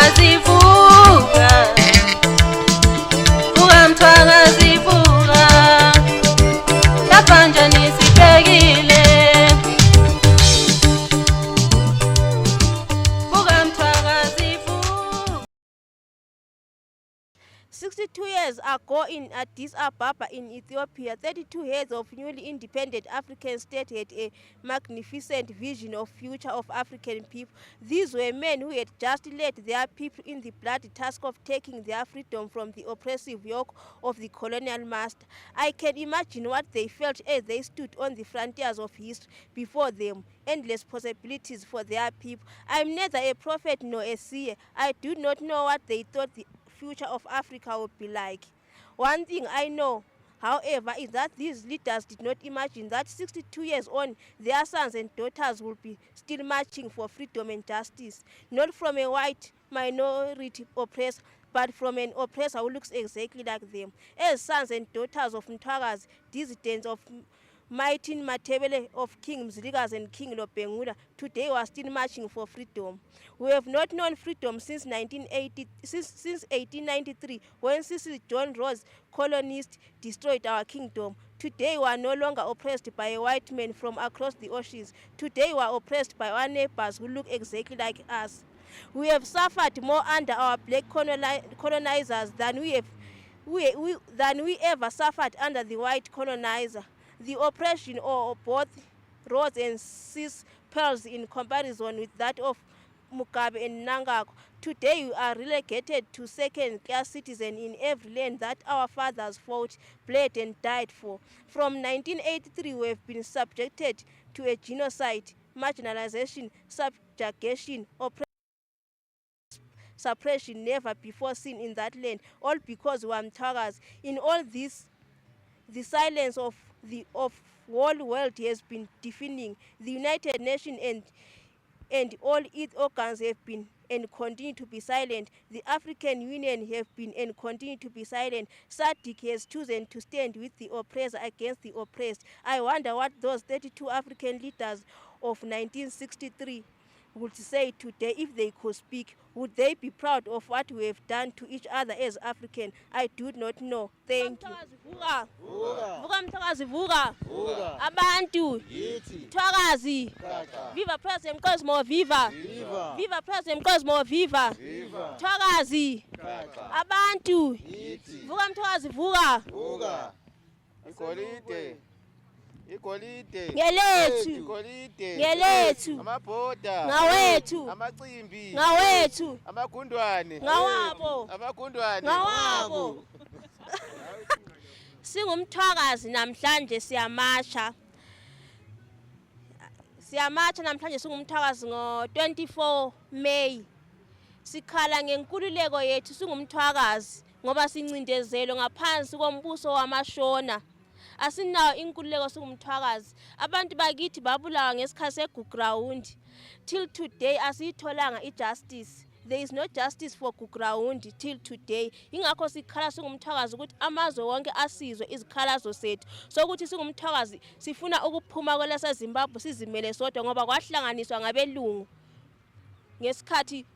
Mthwakazi vuka, vuka Mthwakazi vuka, lapha njani sibhekile. Vuka Mthwakazi vuka. 62 years ago in Addis Ababa in Ethiopia, 32 heads of newly independent African state had a magnificent vision of future of African people. These were men who had just led their people in the bloody task of taking their freedom from the oppressive yoke of the colonial master. I can imagine what they felt as they stood on the frontiers of history before them, endless possibilities for their people. I am neither a prophet nor a seer. I do not know what they thought the future of Africa would be like. One thing I know, however, is that these leaders did not imagine that 62 years on, their sons and daughters would be still marching for freedom and justice, not from a white minority oppressor, but from an oppressor who looks exactly like them. As sons and daughters of Mthwakazi, dissidents of mighty Matebele, of King Mthwakazi and King Lobengula, today we are still marching for freedom. We have not known freedom since 1893, when Cecil John Ross, colonists, destroyed our kingdom. Today we are no longer oppressed by a white man from across the oceans. Today we are oppressed by our neighbors who look exactly like us. We have suffered more under our black colonizers than we ever suffered under the white colonizer. The oppression of both Rhodes and Cis pales in comparison with that of Mugabe and Nangako. Today we are relegated to second-class citizens in every land that our fathers fought, bled and died for. From 1983 we have been subjected to a genocide, marginalization, subjugation, oppression, suppression never before seen in that land, all because we are Mthwakazi. In all this, the silence of the whole world has been deafening. The United Nations and all its organs have been and continue to be silent. The African Union have been and continue to be silent. SADC has chosen to stand with the oppressor against the oppressed. I wonder what those 32 African leaders of 1963 would say today if they could speak. Would they be proud of what we have done to each other as African? I do not know. Thank you. Vuka Mthwakazi vuka. Abantu. Mthwakazi. Viva President Cosmo, viva. Viva President Cosmo, viva. Mthwakazi. Abantu. Vuka Mthwakazi vuka. Igolide Ngelethu amabhoda ngawethu amacimbi ngawethu amagundwane ngawabo. Singumthwakazi namhlanje siyamasha namhlanje singumthwakazi ngo-24 May. Sikhala ngenkululeko yethu singumthwakazi ngoba sincindezelwe ngaphansi kombuso wamashona. Asinawo inkululeko singumthwakazi. Abantu bakithi babulawa ngesikhathi seguground. Till today asiyitholanga ijustice. There is no justice for Guground till today. Ingakho sikhala singumthwakazi ukuthi amazwe wonke asizwe izikhalazo sethu. Sokuthi singumthwakazi sifuna ukuphuma kwelasa Zimbabwe sizimele sodwa ngoba kwahlanganiswa ngabelungu ngesikhathi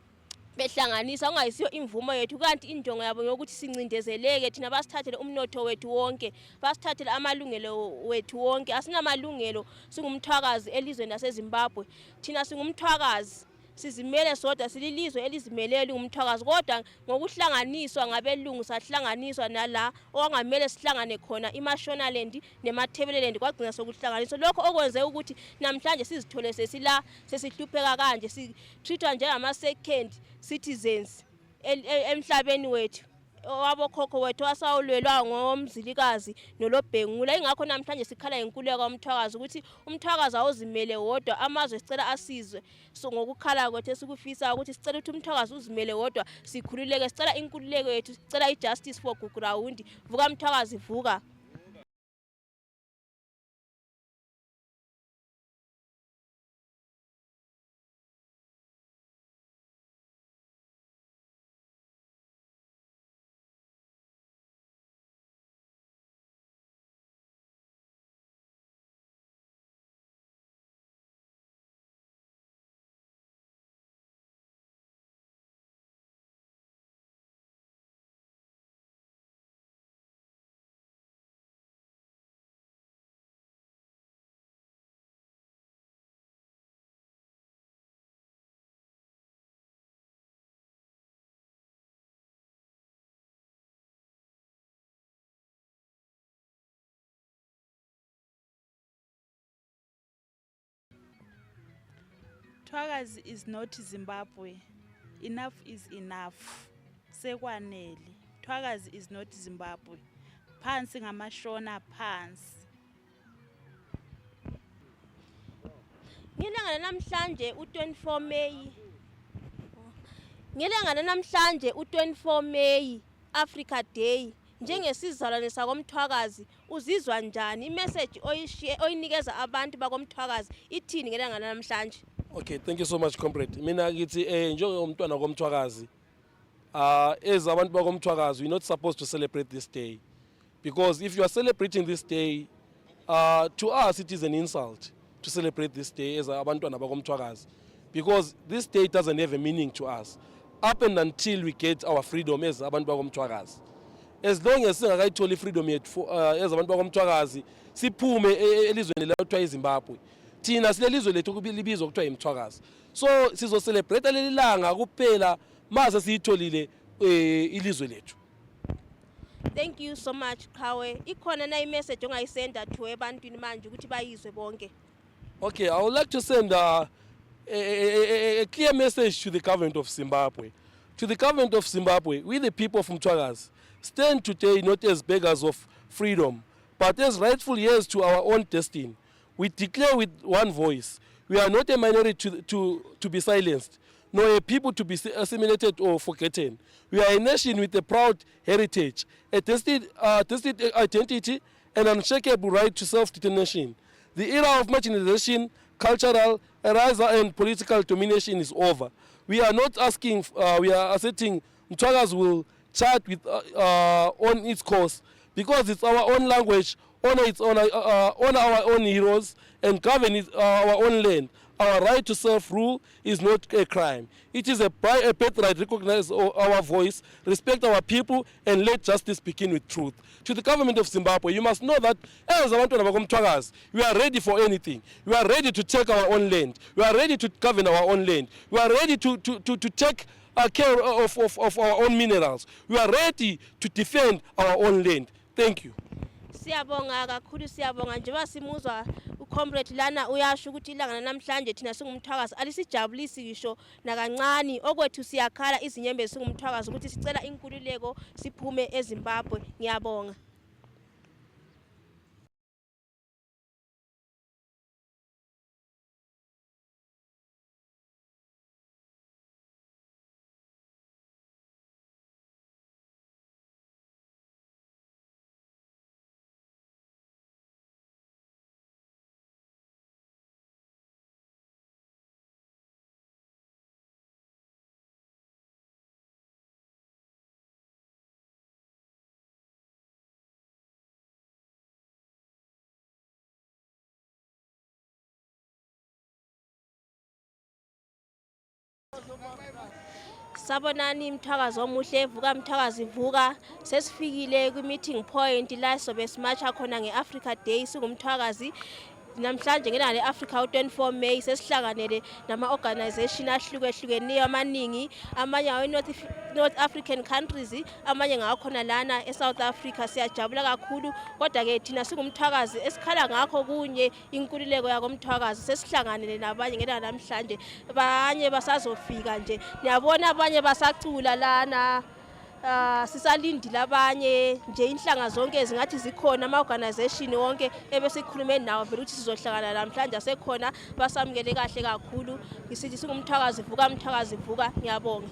behlanganisa ungayisiyo imvumo yethu, kanti injongo yabo yokuthi sincindezeleke thina, basithathele umnotho wethu wonke, basithathele amalungelo wethu wonke. Asinamalungelo singumthwakazi elizweni laseZimbabwe. Thina singumthwakazi sizimele sodwa, sililizwe elizimele umthwakazi, kodwa ngokuhlanganiswa ngabelungu sahlanganiswa nala okungamele sihlangane khona iMashonaland neMathebeleland, kwagcina sokuhlanganiswa. Lokho okwenze ukuthi namhlanje sizithole sesila sesihlupheka kanje, sitreatwa njengama second citizens emhlabeni wethu. Wabokhokho wethu asawulwelwa ngomzilikazi nolobhengula. Ingakho namhlanje sikhala ngenkululeko kaMthwakazi ukuthi umthwakazi awuzimele wodwa, amazwe sicela asizwe. So ngokukhala kwethu esikufisa ukuthi sicela ukuthi umthwakazi uzimele wodwa, sikhululeke, sicela inkululeko yethu, sicela ijustice for Guground. Vuka Mthwakazi vuka. Mthwakazi is not Zimbabwe. Enough is enough. Sekwanele. Mthwakazi is not Zimbabwe. Phansi ngamashona phansi. Ngilanga namhlanje u24 May. Ngilanga namhlanje u24 May Africa Day. Njengesizalwane sakomthwakazi uzizwa njani? Imessage oyinikeza abantu bakomthwakazi ithini ngelanga namhlanje? Okay, thank you so much, comrade. Mina ngithi njengomntwana komthwakazi, as abantu bakomthwakazi, we're not supposed to celebrate this day, because if you are celebrating this day, to us it is an insult to celebrate this day as abantwana bakomthwakazi, because this day doesn't have a meaning to us up and until we get our freedom as abantu bakomthwakazi. As long as singakayitholi freedom yethu as abantu bakomthwakazi, siphume elizweni lethwa eZimbabwe. Thina silelizwe lethu kubizwa kuthiwa imthwakazi. So sizo celebrate leli langa kuphela mase siyitholile ilizwe lethu. Thank you so much, Kawe. Ikhona na imessage ongayisenda to ebantwini manje ukuthi bayizwe bonke? Okay, I would like to send a clear message to the government of Zimbabwe. To the government of Zimbabwe, we the people from Mthwakazi stand today not as beggars of freedom, but as rightful heirs to our own destiny. We declare with one voice, we are not a minority to be silenced, nor a people to be assimilated or forgotten. We are a nation with a proud heritage, a tested identity, and unshakable right to self-determination. The era of marginalization, cultural, racial, and political domination is over. We are not asking, we are asserting Mthwakazi will chart with, on its course, because it's our own language, honor our own heroes, and govern our own land. Our right to self-rule is not a crime. It is a birthright. Recognize our voice, respect our people, and let justice begin with truth. To the government of Zimbabwe, you must know that as abantwana bakomthwakazi, we are ready for anything. We are ready to take our own land. We are ready to govern our own land. We are ready to take care of our own minerals. We are ready to defend our own land. Thank you. Siyabonga kakhulu, siyabonga njengoba simuzwa ucomrade lana uyasho ukuthi ilanga namhlanje thina singumthwakazi alisijabulisi ngisho nakancane. Okwethu siyakhala izinyembezi singumthwakazi ukuthi sicela inkululeko siphume eZimbabwe. Ngiyabonga. Sabonani Mthwakazi omuhle, vuka Mthwakazi vuka. Sesifikile kwi-meeting point la sobe simacha khona nge-Africa Day singumthwakazi. Namhlanje ngelanga le-Africa u-24 May sesihlanganele nama-organization ahlukehlukeneyo amaningi, amanye North African countries, amanye ngakhona lana e-South Africa. Siyajabula kakhulu, kodwa-ke thina singumthwakazi esikhala ngakho kunye inkululeko yakomthwakazi sesihlanganele nabanye ngelanga namhlanje. Abanye basazofika nje, niyabona abanye basacula lana. Sisalindile abanye nje, inhlanga zonke ezingathi zikhona ama-organization wonke ebesikhulume nawo vele ukuthi sizohlangana namhlanje asekhona, basamukele kahle kakhulu. Ngisithi singumthwakazi vuka Mthwakazi vuka. Ngiyabonga.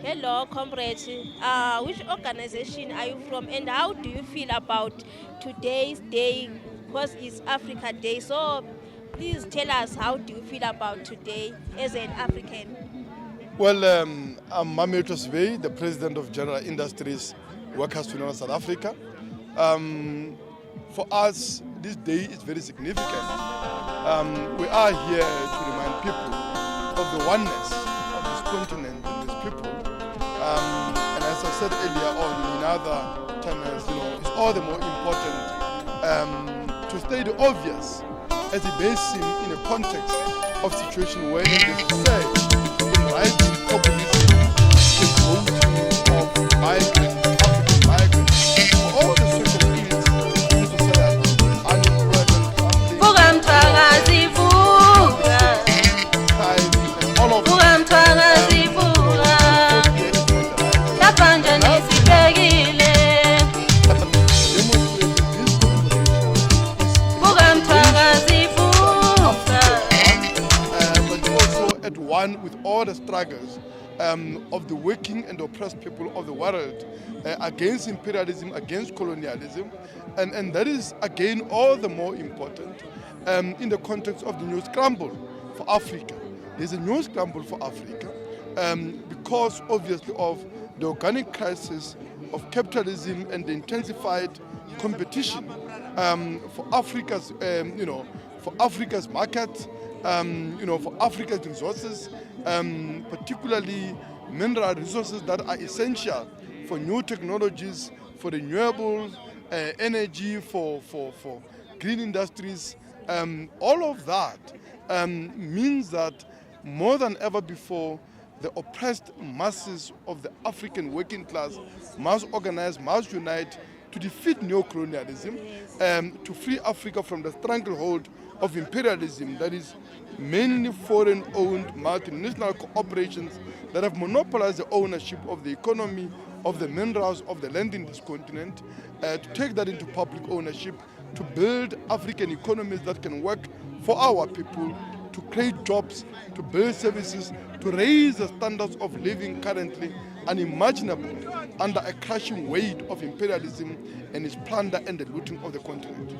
Hello, comrades. Which organization are you from, and how do you feel about today's day? Because it's Africa Day, so please tell us, how do you feel about today as an African? Well, I'm Mthwakazi, the president of General Industries Workers Union of South Africa. For us, this day is very significant. We are here to remind people of the oneness of this continent and these people. And as I said earlier on in other channels, it's all the more important to state the obvious, as it may seem in a context of situation where it is said in rising populism, the growth of migrants, African migrants, for all the social needs in society, unemployment, Vuka Mthwakazi vuka. and all of Vuka Mthwakazi vuka. Lapha nje nisibhekile. Vuka Mthwakazi vuka. but also at one with all the struggles of the working and oppressed people of the world against imperialism, against colonialism, and that is again all the more important in the context of the new scramble for Africa. There's a new scramble for Africa because obviously of the organic crisis of capitalism and the intensified competition for Africa's, for Africa's market, for Africa's resources, particularly mineral resources that are essential for new technologies, for renewables, energy, for green industries. All of that means that more than ever before, the oppressed masses of the African working class must organize, must unite to defeat neocolonialism, to free Africa from the stranglehold of imperialism that is mainly foreign-owned multinational corporations that have monopolized the ownership of the economy, of the minerals, of the land in this continent, to take that into public ownership, to build African economies that can work for our people, to create jobs, to build services, to raise the standards of living currently unimaginable under a crushing weight of imperialism and its plunder and the looting of the continent.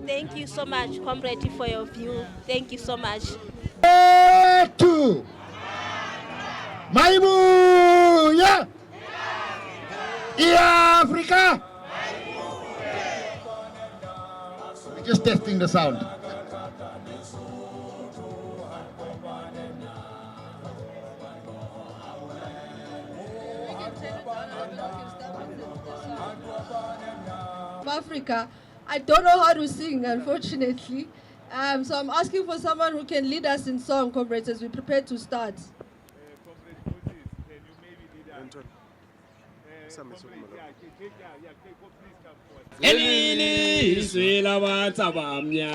Thank you so much, comrade, for your view. Thank you so much. Two. Maibuya. Africa. We're just testing the sound. Africa. I don't know how to sing, unfortunately. So I'm asking for someone who can lead us in song, comrades, as we prepare to start. Elilizwe labatabamya,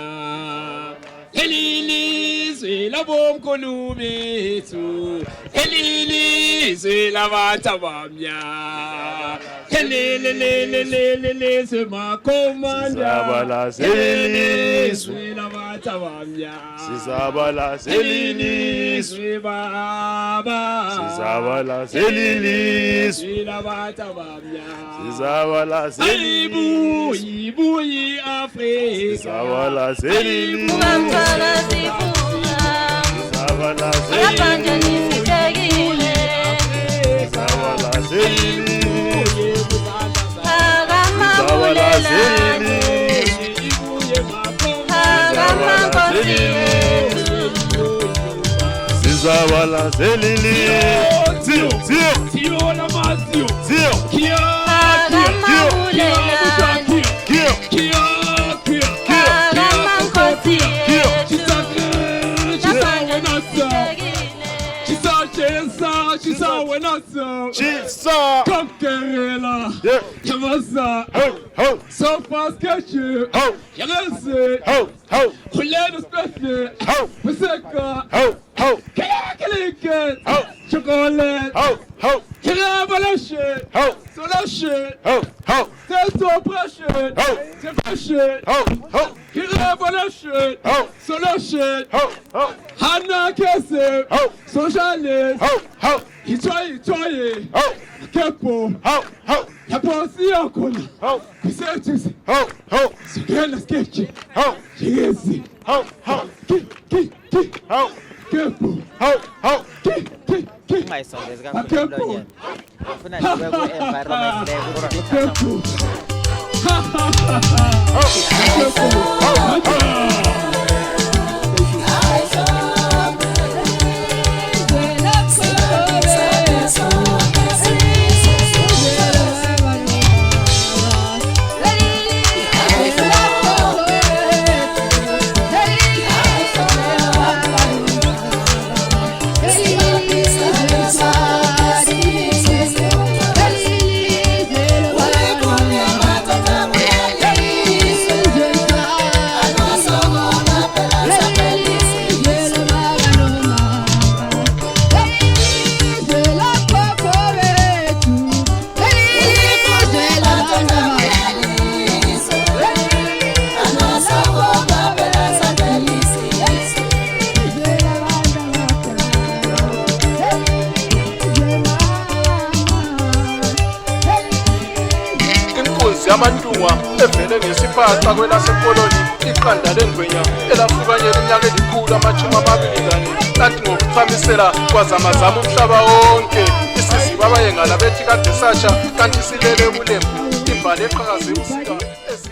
elilizwe labomkhulu bethu, elilizwe labatabamya, elilizwe makomanda, elilizwe labatabamya, elilizwe baba, elilizwe labatabamya, Ibuyi Afrika. Vuka Mthwakazi vuka. Lapha nje nisibhekile. Akamabulelani. Akamankosi yethu. Zabala zelili, zio, zio, Tio la mazio, zio, Kia, Akamabulelani. kio, Akamankosi yethu. Lapha nje nisibhekile. Chisa wenasa, chisa, Conquerela, yeah, Yamasa, ho, ho, so fast catch you, ho, Yamase, ho, ho, Hulena special, ho, Museka, ho, ho, Kalika, ho, Chocolate, ho, ho, Kirabalashe, ho, Solashe, ho, ho, Testo Pressure, ho, Pressure, ho, ho, Revolution. Ho. Solution. Ho, ho, Hana Kese. ho, Socialist. ho, ho, Itoye. ho, Kepo. ho, ho, Yaposi yakona. ho, Kusetusi. ho, ho, Sigela sketchy. ho, Chigezi. ho, ho, Ki. ho, Kepo. ho, ho. Ki. Ungayisondezi kakhulu emlonyeni. Ufuna nje kwe-environment leyo ukuthi Kepo. yamantunga evele ngesiphaca kwelasekoloni iqanda lengwenya elahlukanyela iminyaka elikhulu amashumi amabili kane lathi ngokuthamisela kwazamazama umhlaba wonke isiziba abayengala bethi kade satsha kanti silele ebulembu imbali eqhakaze ubusika.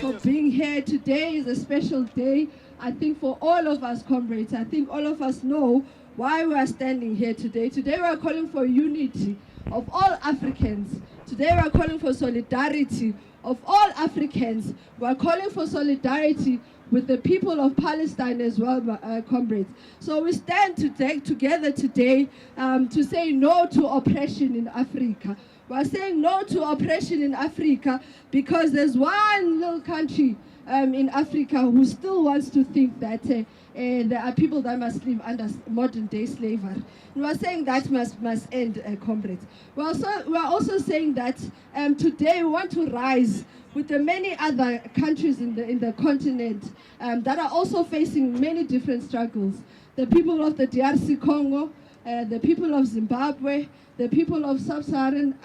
For being here today is a special day, I think, for all of us, comrades. I think all of us know why we are standing here today. Today we are calling for unity of all Africans. Today we are calling for solidarity of all Africans. We are calling for solidarity with the people of Palestine as well, comrades. So we stand together today to say no to oppression in Africa. We are saying no to oppression in Africa because there's one little country in Africa who still wants to think that there are people that must live under modern day slavery. We are saying that must end, comrades. We are also saying that today we want to rise with the many other countries in the continent that are also facing many different struggles. The people of the DRC Congo, the people of Zimbabwe, the people of Sub-Saharan,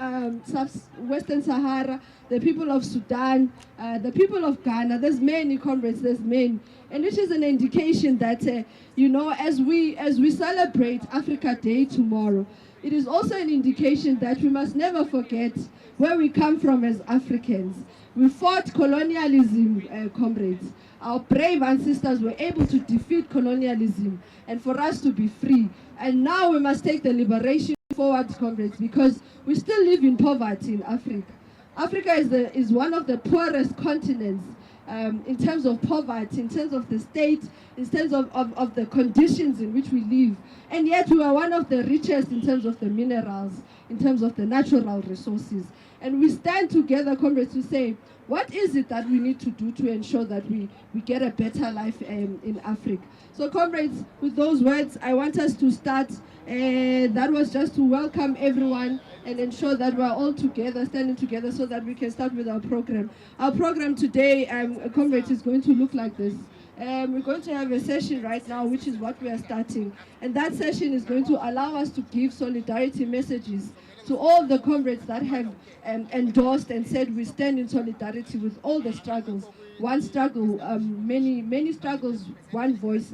Western Sahara, the people of Sudan, the people of Ghana. There's many, comrades, there's many. And it is an indication that, you know, as we celebrate Africa Day tomorrow, it is also an indication that we must never forget where we come from as Africans. We fought colonialism, comrades. Our brave ancestors were able to defeat colonialism and for us to be free. And now we must take the liberation forward, comrades, because we still live in poverty in Africa. Africa is one of the poorest continents in terms of poverty, in terms of the state, in terms of the conditions in which we live. And yet we are one of the richest in terms of the minerals, in terms of the natural resources. And we stand together, comrades, to say, what is it that we need to do to ensure that we get a better life in Africa? So, comrades, with those words, I want us to start. That was just to welcome everyone and ensure that we're all together, standing together so that we can start with our program. Our program today, comrades, is going to look like this. We're going to have a session right now, which is what we are starting. And that session is going to allow us to give solidarity messages to all the comrades that have endorsed and said we stand in solidarity with all the struggles. One struggle, many struggles, one voice,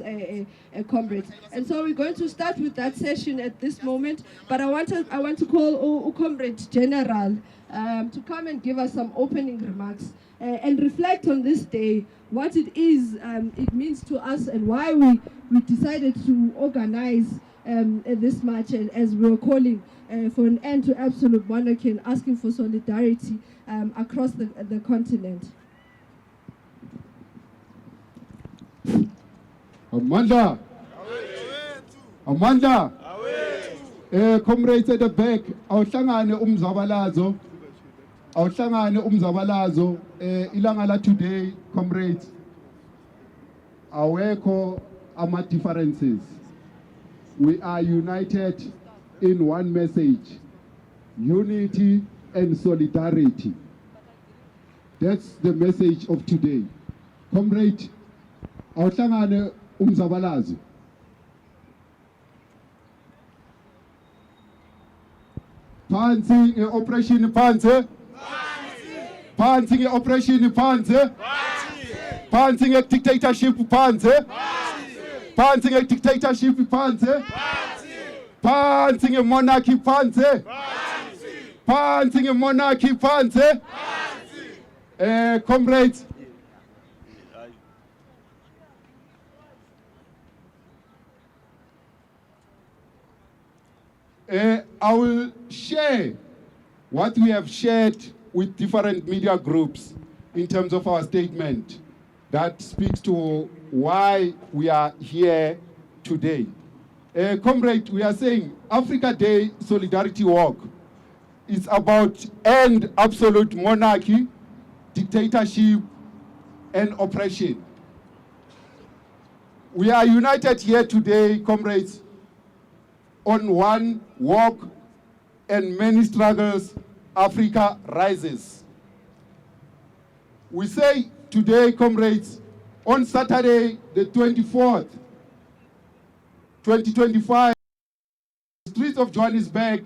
comrades. And so we're going to start with that session at this moment. But I want to call Comrade General to come and give us some opening remarks and reflect on this day, what it is it means to us, and why we decided to organize this march, as we were calling for an end to absolute monarchy and asking for solidarity across the continent. Amanda! Amanda! Comrades at the back, awuhlangane umzabalazo, ilanga la today, comrades, awekho ama differences. We are united in one message, unity and solidarity. That's the message of today. Comrade, awuhlangane umzabalazi. Phansi nge-operation phansi. Phansi nge-operation phansi. Phansi nge-dictatorship phansi. Phansi nge-dictatorship phansi. Phansi nge-monarchy phansi. Phansi nge-monarchy phansi. Comrades, I will share what we have shared with different media groups in terms of our statement that speaks to why we are here today. Comrade, we are saying Africa Day Solidarity Walk is about end absolute monarchy, dictatorship, and oppression. We are united here today, comrades, on one walk and many struggles, Africa rises. We say today, comrades, on Saturday, the 24th, 2025, the streets of Johannesburg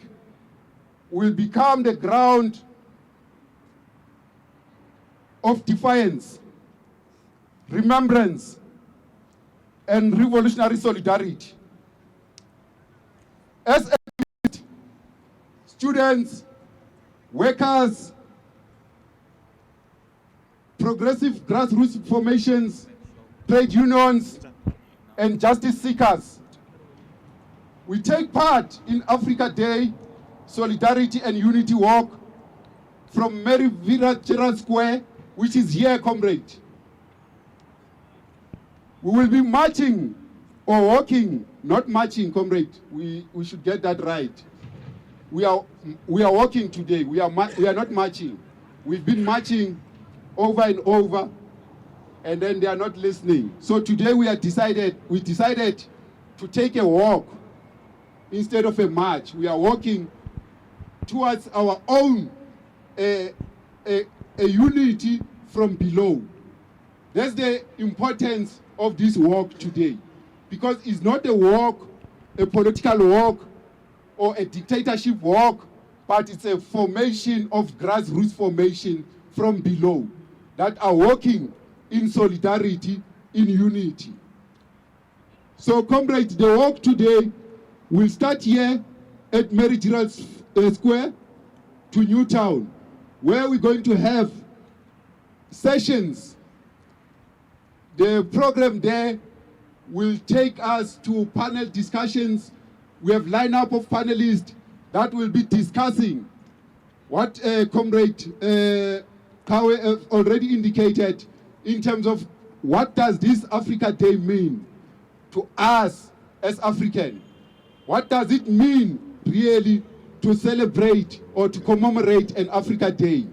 will become the ground of defiance, remembrance, and revolutionary solidarity. As students, workers, progressive grassroots formations, trade unions, and justice seekers, we take part in Africa Day Solidarity and Unity Walk from Mary Vera Gerald Square, which is here, comrade. We will be marching or walking, not marching, comrade. We should get that right. We are walking today. We are not marching. We've been marching over and over, and then they are not listening. So today we decided to take a walk instead of a march. We are walking towards our own a unity from below. That's the importance of this walk today, because it's not a walk, a political walk, or a dictatorship walk, but it's a formation of grassroots formation from below that are working in solidarity, in unity. So, comrades, the walk today will start here at Mary Gerald Square to Newtown, where we're going to have sessions. The program there will take us to panel discussions. We have lineup of panelists that will be discussing what Comrade Kawe have already indicated in terms of what does this Africa Day mean to us as African. What does it mean really to celebrate or to commemorate an Africa Day?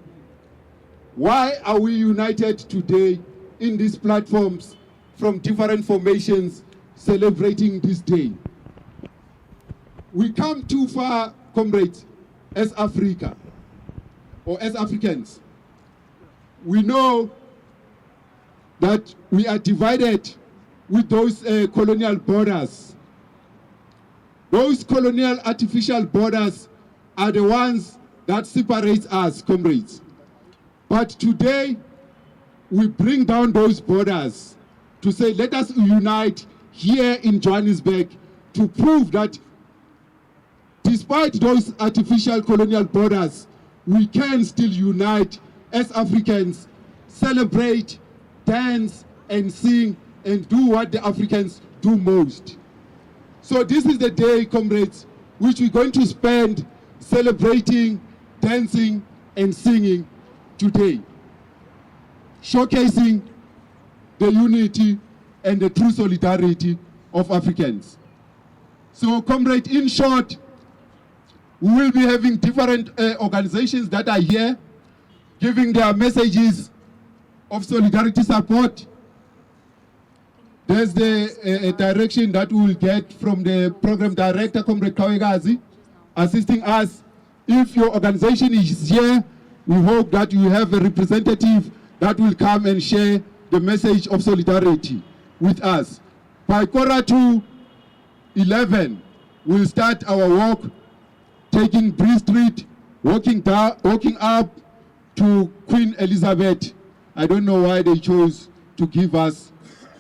Why are we united today in these platforms from different formations celebrating this day? We come too far, comrades, as Africa or as Africans. We know that we are divided with those colonial borders. Those colonial artificial borders are the ones that separate us, comrades. But today, we bring down those borders to say, let us unite here in Johannesburg to prove that despite those artificial colonial borders, we can still unite as Africans, celebrate, dance, and sing, and do what the Africans do most. So this is the day, comrades, which we're going to spend celebrating, dancing, and singing today, showcasing the unity and the true solidarity of Africans. So, comrade, in short, we will be having different organizations that are here, giving their messages of solidarity support. There's the direction that we will get from the program director, Comrade Mthwakazi, assisting us. If your organization is here, we hope that you have a representative that will come and share the message of solidarity. with us. By 11:15, we'll start our walk, taking Bree Street, walking up to Queen Elizabeth. I don't know why they chose to give us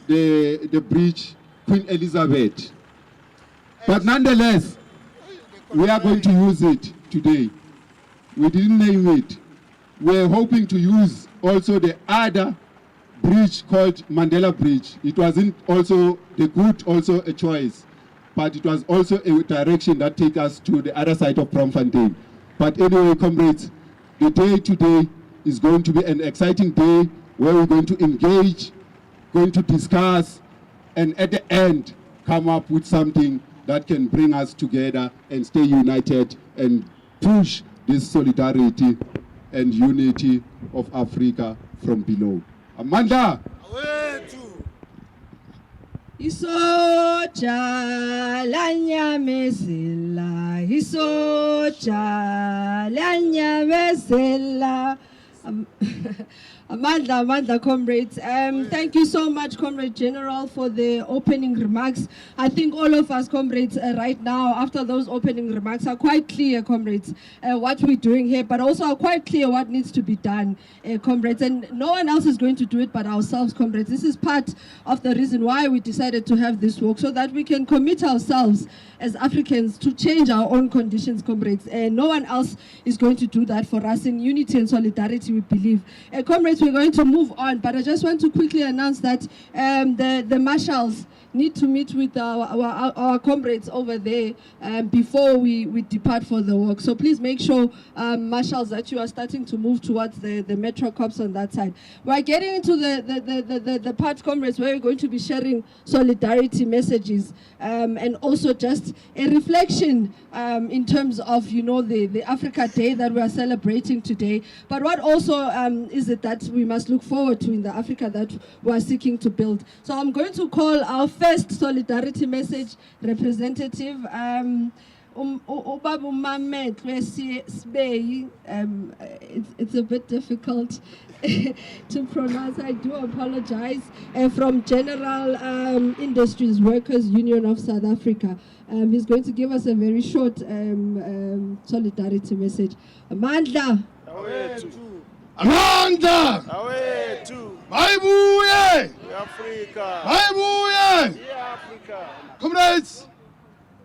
the bridge, Queen Elizabeth. But nonetheless, we are going to use it today. We didn't name it. We're hoping to use also the other bridge called Mandela Bridge. It wasn't also also a choice, but it was also a direction that takes us to the other side of Braamfontein. But anyway, comrades, the day today is going to be an exciting day where we're going to engage, going to discuss, and at the end, come up with something that can bring us together and stay united and push this solidarity and unity of Africa from below. Amanda! Isoja lanyamezela, isoja lanyamezela. Amanda, comrades. Thank you so much, Comrade General, for the opening remarks. I think all of us, comrades, right now, after those opening remarks, are quite clear, comrades, what we're doing here, but also are quite clear what needs to be done, comrades. And no one else is going to do it but ourselves, comrades. This is part of the reason why we decided to have this walk, so that we can commit ourselves as Africans to change our own conditions, comrades. And no one else is going to do that for us. In unity and solidarity, we believe. Comrades, we're going to move on, but I just want to quickly announce that the marshals need to meet with our comrades over there before we depart for the walk. So please make sure, marshals, that you are starting to move towards the metro cops on that side. We're getting into the part, comrades, where we're going to be sharing solidarity messages and also just a reflection in terms of, you know, the Africa Day that we are celebrating today. But what also is it that we must look forward to in the Africa that we are seeking to build? So I'm going to call our first solidarity message representative, it's a bit difficult to pronounce. I do apologize. From General Industries Workers Union of South Africa. He's going to give us a very short solidarity message. Amanda! Amanda! Maibuye! Maibuye! Comrades,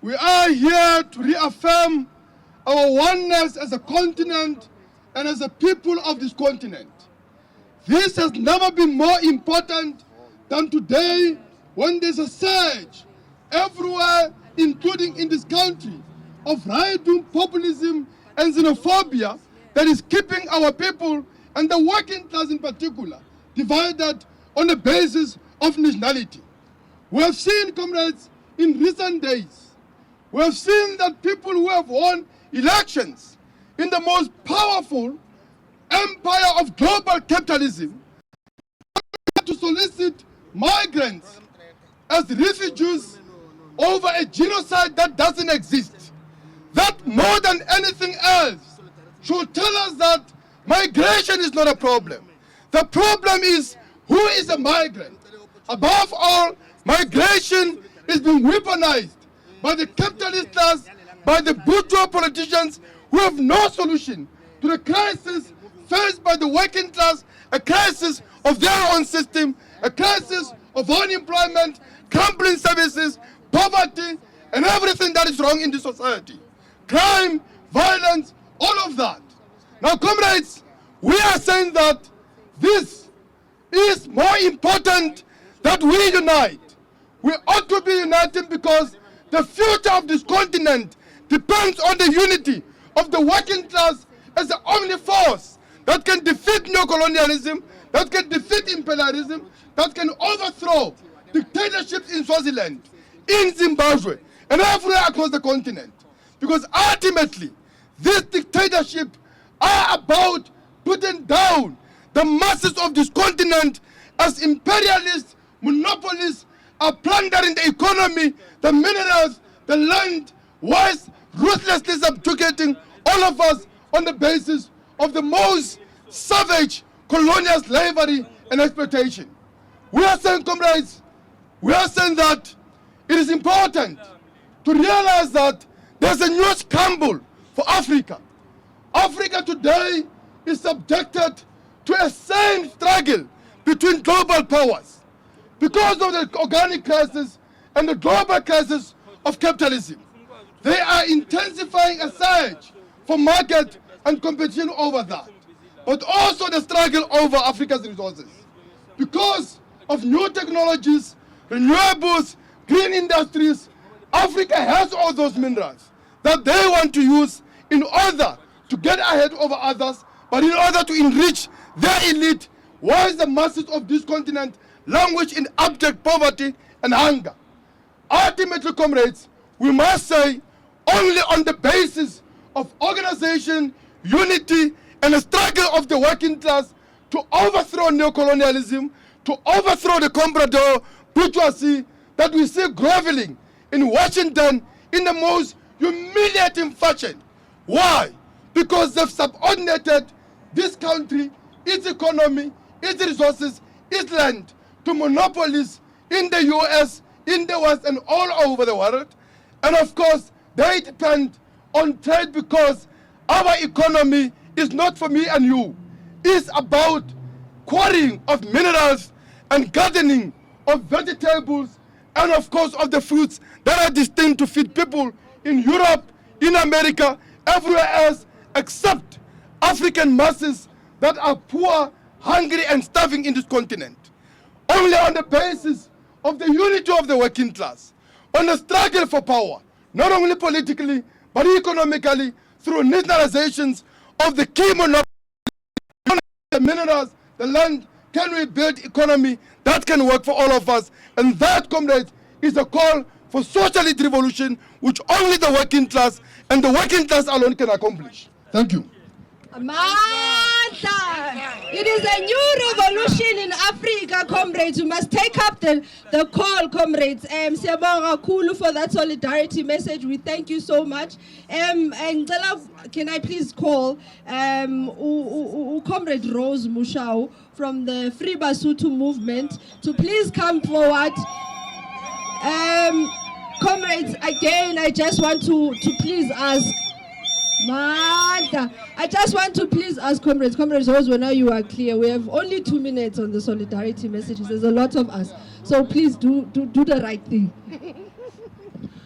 we are here to reaffirm our oneness as a continent and as a people of this continent. This has never been more important than today, when there's a surge everywhere, including in this country, of right-wing populism and xenophobia that is keeping our people, and the working class in particular, divided on the basis of nationality. We have seen, comrades, in recent days, we have seen that people who have won elections in the most powerful empire of global capitalism to solicit migrants as refugees over a genocide that doesn't exist. That more than anything else should tell us that migration is not a problem. The problem is who is a migrant. Above all, migration is being weaponized by the capitalist class, by the bourgeois politicians who have no solution to the crisis faced by the working class, a crisis of their own system, a crisis of unemployment, crumbling services, poverty, and everything that is wrong in the society. Crime, violence, all of that. Now, comrades, we are saying that this is more important that we unite. We ought to be united because the future of this continent depends on the unity of the working class as the only force that can defeat neocolonialism, that can defeat imperialism, that can overthrow dictatorships in Swaziland, in Zimbabwe, and everywhere across the continent. Because ultimately, this dictatorship are about putting down the masses of this continent as imperialists, monopolists are plundering the economy, the minerals, the land, whilst ruthlessly subjugating all of us on the basis of the most savage colonial slavery and exploitation. We are saying, comrades, we are saying that it is important to realize that there's a new scramble for Africa. Africa today is subjected to a same struggle between global powers because of the organic crisis and the global crisis of capitalism. They are intensifying a surge for market and competition over that, but also the struggle over Africa's resources. Because of new technologies, renewables, green industries, Africa has all those minerals that they want to use in order to get ahead over others, but in order to enrich their elite, whilst the masses of this continent languish in abject poverty and hunger. Ultimately, comrades, we must say only on the basis of organization, unity, and a struggle of the working class to overthrow neocolonialism, to overthrow the comprador bourgeoisie that we see groveling in Washington in the most humiliating fashion. Why? Because they've subordinated this country, its economy, its resources, its land to monopolies in the US, in the West, and all over the world. And of course, they depend on trade because our economy is not for me and you. It's about quarrying of minerals and gardening of vegetables and of course of the fruits that are destined to feed people in Europe, in America, everywhere else except African masses that are poor, hungry and starving in this continent. Only on the basis of the unity of the working class, on the struggle for power, not only politically but economically through nationalizations of the key monopolies, the minerals, the land, can we build economy that can work for all of us. And that, comrades, is a call for socialist revolution which only the working class and the working class alone can accomplish. Thank you. Amandla! It is a new revolution in Africa, comrades. We must take up the call, comrades. Siyabonga kakhulu for that solidarity message. We thank you so much. And can I please call Comrade Rose Mushau from the Free Basotho movement to please come forward. Comrades, again, I just want to please ask. I just want to please ask comrades, Rose, now you are clear. We have only 2 minutes on the solidarity messages. There's a lot of us. So please do the right thing.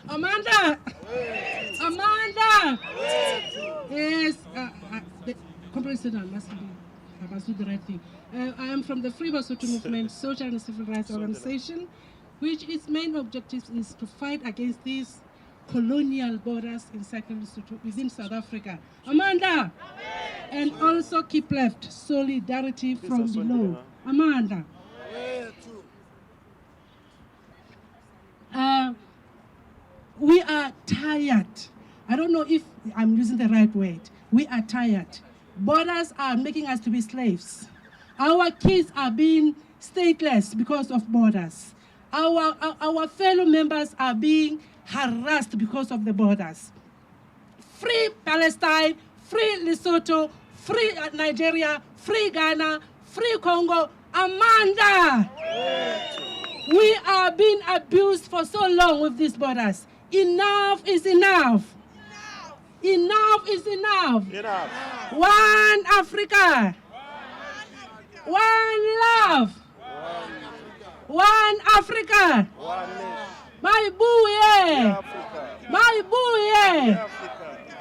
Amanda! Yes, comrade said I must do the right thing. I am from the Free Basotho movement, social and civil rights organization, which its main objective is to fight against these colonial borders within South Africa. Amanda! And also keep left solidarity from below. Amanda. We are tired. I don't know if I'm using the right word. We are tired. Borders are making us to be slaves. Our kids are being stateless because of borders. Our fellow members are being harassed because of the borders. Free Palestine, free Lesotho, free Nigeria, free Ghana, free Congo. Amanda! We are being abused for so long with these borders. Enough is enough. Enough is enough. One Africa. One love. One Africa. Mayibuye. Mayibuye.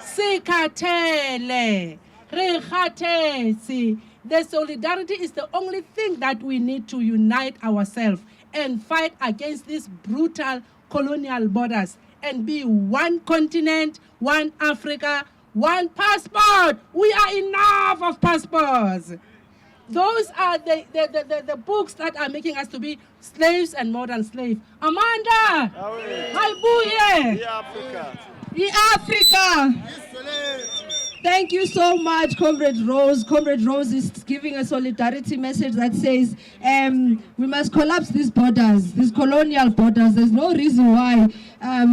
Sikhathele. Rekhathesi. The solidarity is the only thing that we need to unite ourselves and fight against these brutal colonial borders and be one continent, one Africa, one passport. We are enough of passports. Those are the books that are making us to be slaves and modern slaves. Amanda! Mayibuye! Africa! Thank you so much, Comrade Rose. Comrade Rose is giving a solidarity message that says we must collapse these borders, these colonial borders. There's no reason why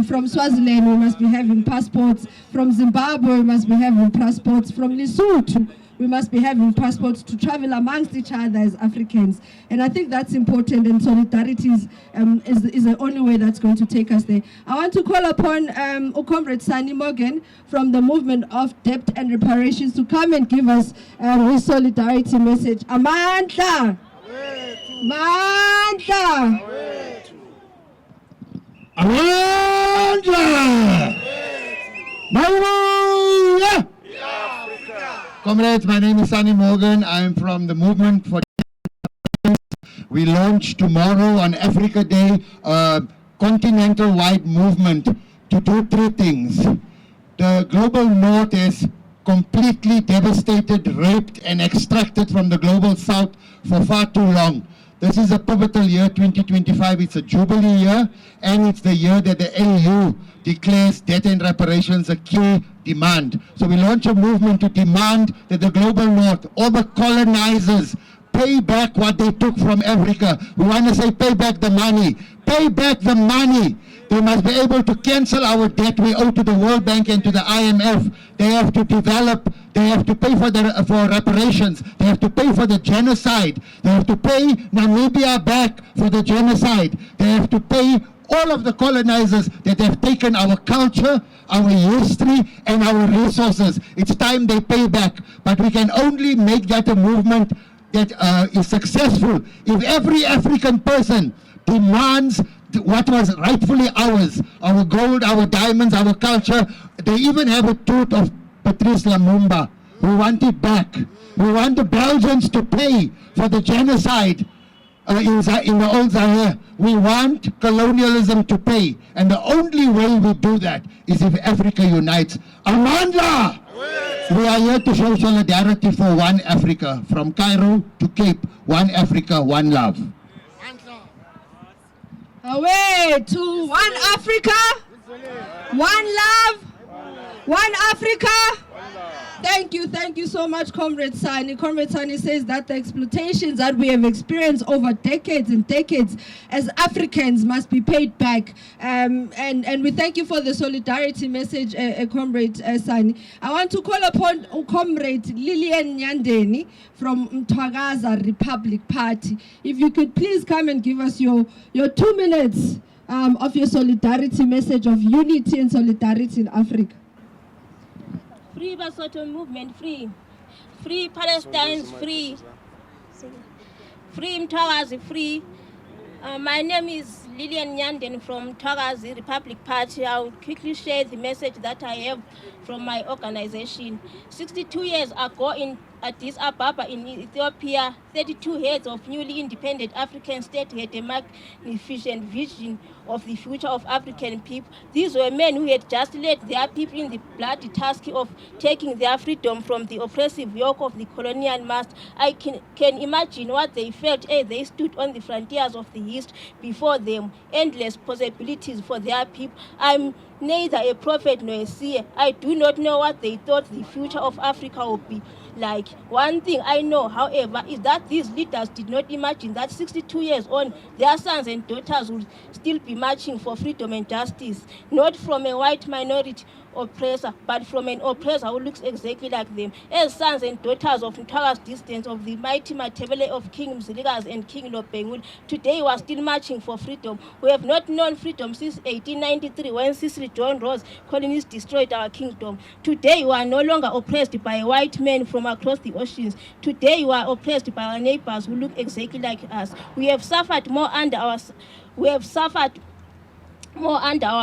from Swaziland we must be having passports, from Zimbabwe we must be having passports, from Lesotho we must be having passports to travel amongst each other as Africans. And I think that's important, and solidarity is the only way that's going to take us there. I want to call upon Comrade Sani Morgan from the Movement of Debt and Reparations to come and give us his solidarity message. Amandla! Amandla! Amandla! Hallelujah! Comrades, my name is Sani Morgan. I am from the Movement for We launch tomorrow on Africa Day a continental-wide movement to do three things. The global north is completely devastated, raped and extracted from the global south for far too long. This is a pivotal year, 2025. It's a jubilee year, and it's the year that the AU declares debt and reparations a key demand. So we launch a movement to demand that the global north, all the colonizers, pay back what they took from Africa. We want to say pay back the money. Pay back the money. They must be able to cancel our debt we owe to the World Bank and to the IMF. They have to develop, they have to pay for reparations, they have to pay for the genocide, they have to pay Namibia back for the genocide, they have to pay all of the colonizers that have taken our culture, our history, and our resources. It's time they pay back, but we can only make that a movement that is successful if every African person demands what was rightfully ours, our gold, our diamonds, our culture. They even have a tooth of Patrice Lumumba. We want it back. We want the Belgians to pay for the genocide in the old Zaire. We want colonialism to pay. And the only way we do that is if Africa unites. Amandla! We are here to show solidarity for one Africa. From Cairo to Cape, one Africa, one love. Away to one Africa, one love, one Africa. Thank you so much, Comrade Sani. Comrade Sani says that the exploitations that we have experienced over decades and decades as Africans must be paid back. And we thank you for the solidarity message, Comrade Sani. I want to call upon Comrade Lilian Nyandeni from Mthwakazi Republic Party. If you could please come and give us your 2 minutes of your solidarity message of unity and solidarity in Africa. Free Basotho movement, free. Free Palestine, free. Free Mthwakazi, free. My name is Lilian Nyanden from Mthwakazi Republic Party. I will quickly share the message that I have from my organization. 62 years ago in Addis Ababa in Ethiopia, 32 heads of newly independent African states had a magnificent vision of the future of African people. These were men who had just led their people in the bloody task of taking their freedom from the oppressive yoke of the colonial master. I can imagine what they felt as they stood on the frontiers of the East. Before them, endless possibilities for their people. I'm neither a prophet nor a seer. I do not know what they thought the future of Africa would be like. One thing I know, however, is that these leaders did not imagine that 62 years on, their sons and daughters would still be marching for freedom and justice, not from a white minority oppressor, but from an oppressor who looks exactly like them. As sons and daughters of Mthwakazi distance of the mighty Matebele of King Mthwakazi and King Lobengul, today we are still marching for freedom. We have not known freedom since 1893 when Cecil John Ross colonists destroyed our kingdom. Today we are no longer oppressed by white men from across the oceans. Today we are oppressed by our neighbors who look exactly like us. We have suffered more under our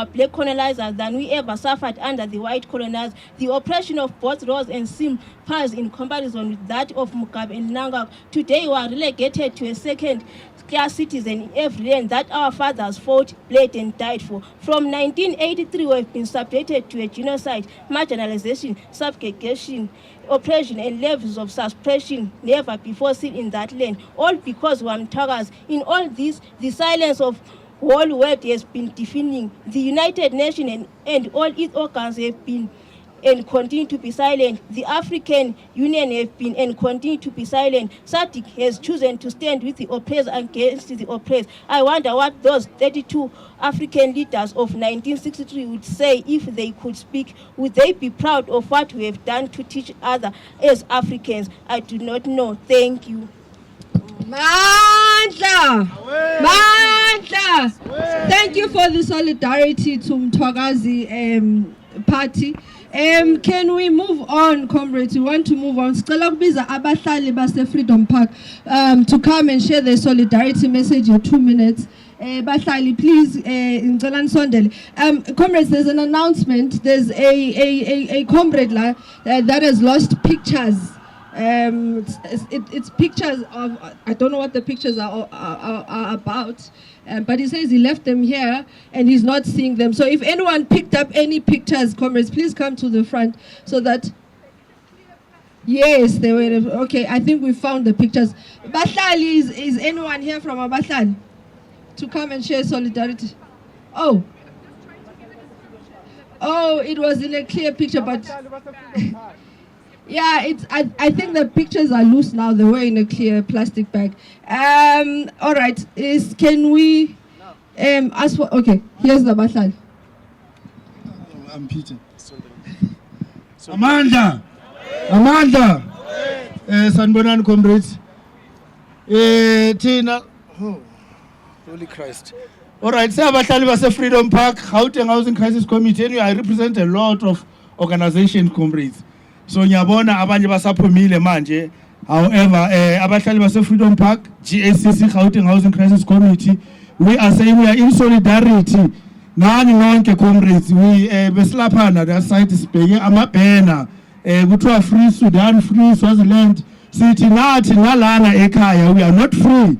black colonizers than we ever suffered under the white colonizers. The oppression of both Ross and Sim pales in comparison with that of Mugabe and Nanga. Today we are relegated to a second-class citizen in every land that our fathers fought, bled and died for. From 1983 we have been subjected to a genocide, marginalization, subjugation, oppression and levels of suppression never before seen in that land. All because we are Mthwakazi. In all this, the silence of whole world has been deafening. The United Nations and all its organs have been and continue to be silent. The African Union have been and continue to be silent. SADC has chosen to stand with the oppressed against the oppressed. I wonder what those 32 African leaders of 1963 would say if they could speak. Would they be proud of what we have done to teach others as Africans? I do not know. Thank you. Mandla! Mandla! Thank you for the solidarity to Mthwakazi party. Can we move on, comrades? We want to move on. Sicela ukubiza abahlali base Freedom Park to come and share their solidarity message in 2 minutes. Bahlali, please, ngicela nisondele. Comrades, there's an announcement. There's a comrade that has lost pictures. It's pictures of, I don't know what the pictures are about, but he says he left them here and he's not seeing them. So if anyone picked up any pictures, comrades, please come to the front so that, yes, they were, okay, I think we found the pictures. Bahlali, is anyone here from Abahlali to come and share solidarity? Oh, it was in a clear picture, but yeah, I think the pictures are loose now. They were in a clear plastic bag. All right, can we ask for, okay, here's the Bahlali. I'm Peter. Amanda, sanibonani comrades. Tina, oh, holy Christ. All right, siyabahlali base Freedom Park, Gauteng Housing Crisis Committee. Anyway, I represent a lot of organizations, comrades. So nyabona abanye basaphumile manje. However, abahlali base Freedom Park, GACC, Gauteng Housing Crisis Committee, we are saying we are in solidarity. Nani nonke comrades, we besilaphana that site sibheke amabhena kuthiwa free Sudan, free Swaziland. Sithi nathi nalana ekhaya we are not free.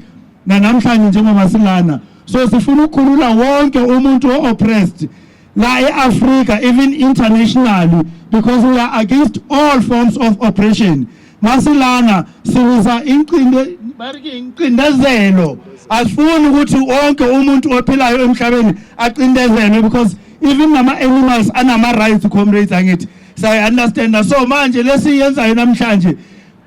Namhlanje njengoba silana. So sifuna ukukhulula wonke umuntu oppressed la eAfrica, even internationally, because we are against all forms of oppression. Masilana siwuza incindezelo. Asifuni ukuthi wonke umuntu ophilayo emhlabeni acindezelwe, because even nama animals anama rights, comrades angithi. So I understand that. So manje lesiyenza namhlanje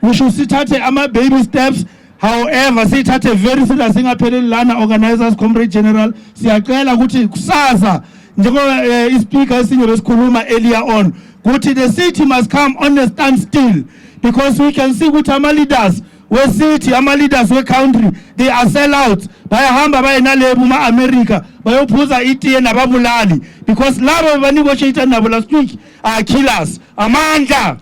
we should sithathe ama baby steps. However, sithathe very serious singapheleli lana organizers, comrade general, siyacela ukuthi kusasa njengoba ispeaker esinye besikhuluma earlier on ukuthi the city must come on a standstill, because we can see ukuthi ama leaders we city, ama leaders we country, they are sellouts. Bayahamba bayenalebo ma America bayophuza itiye nababulali, because labo banegotiate nabo last week are killers. Amandla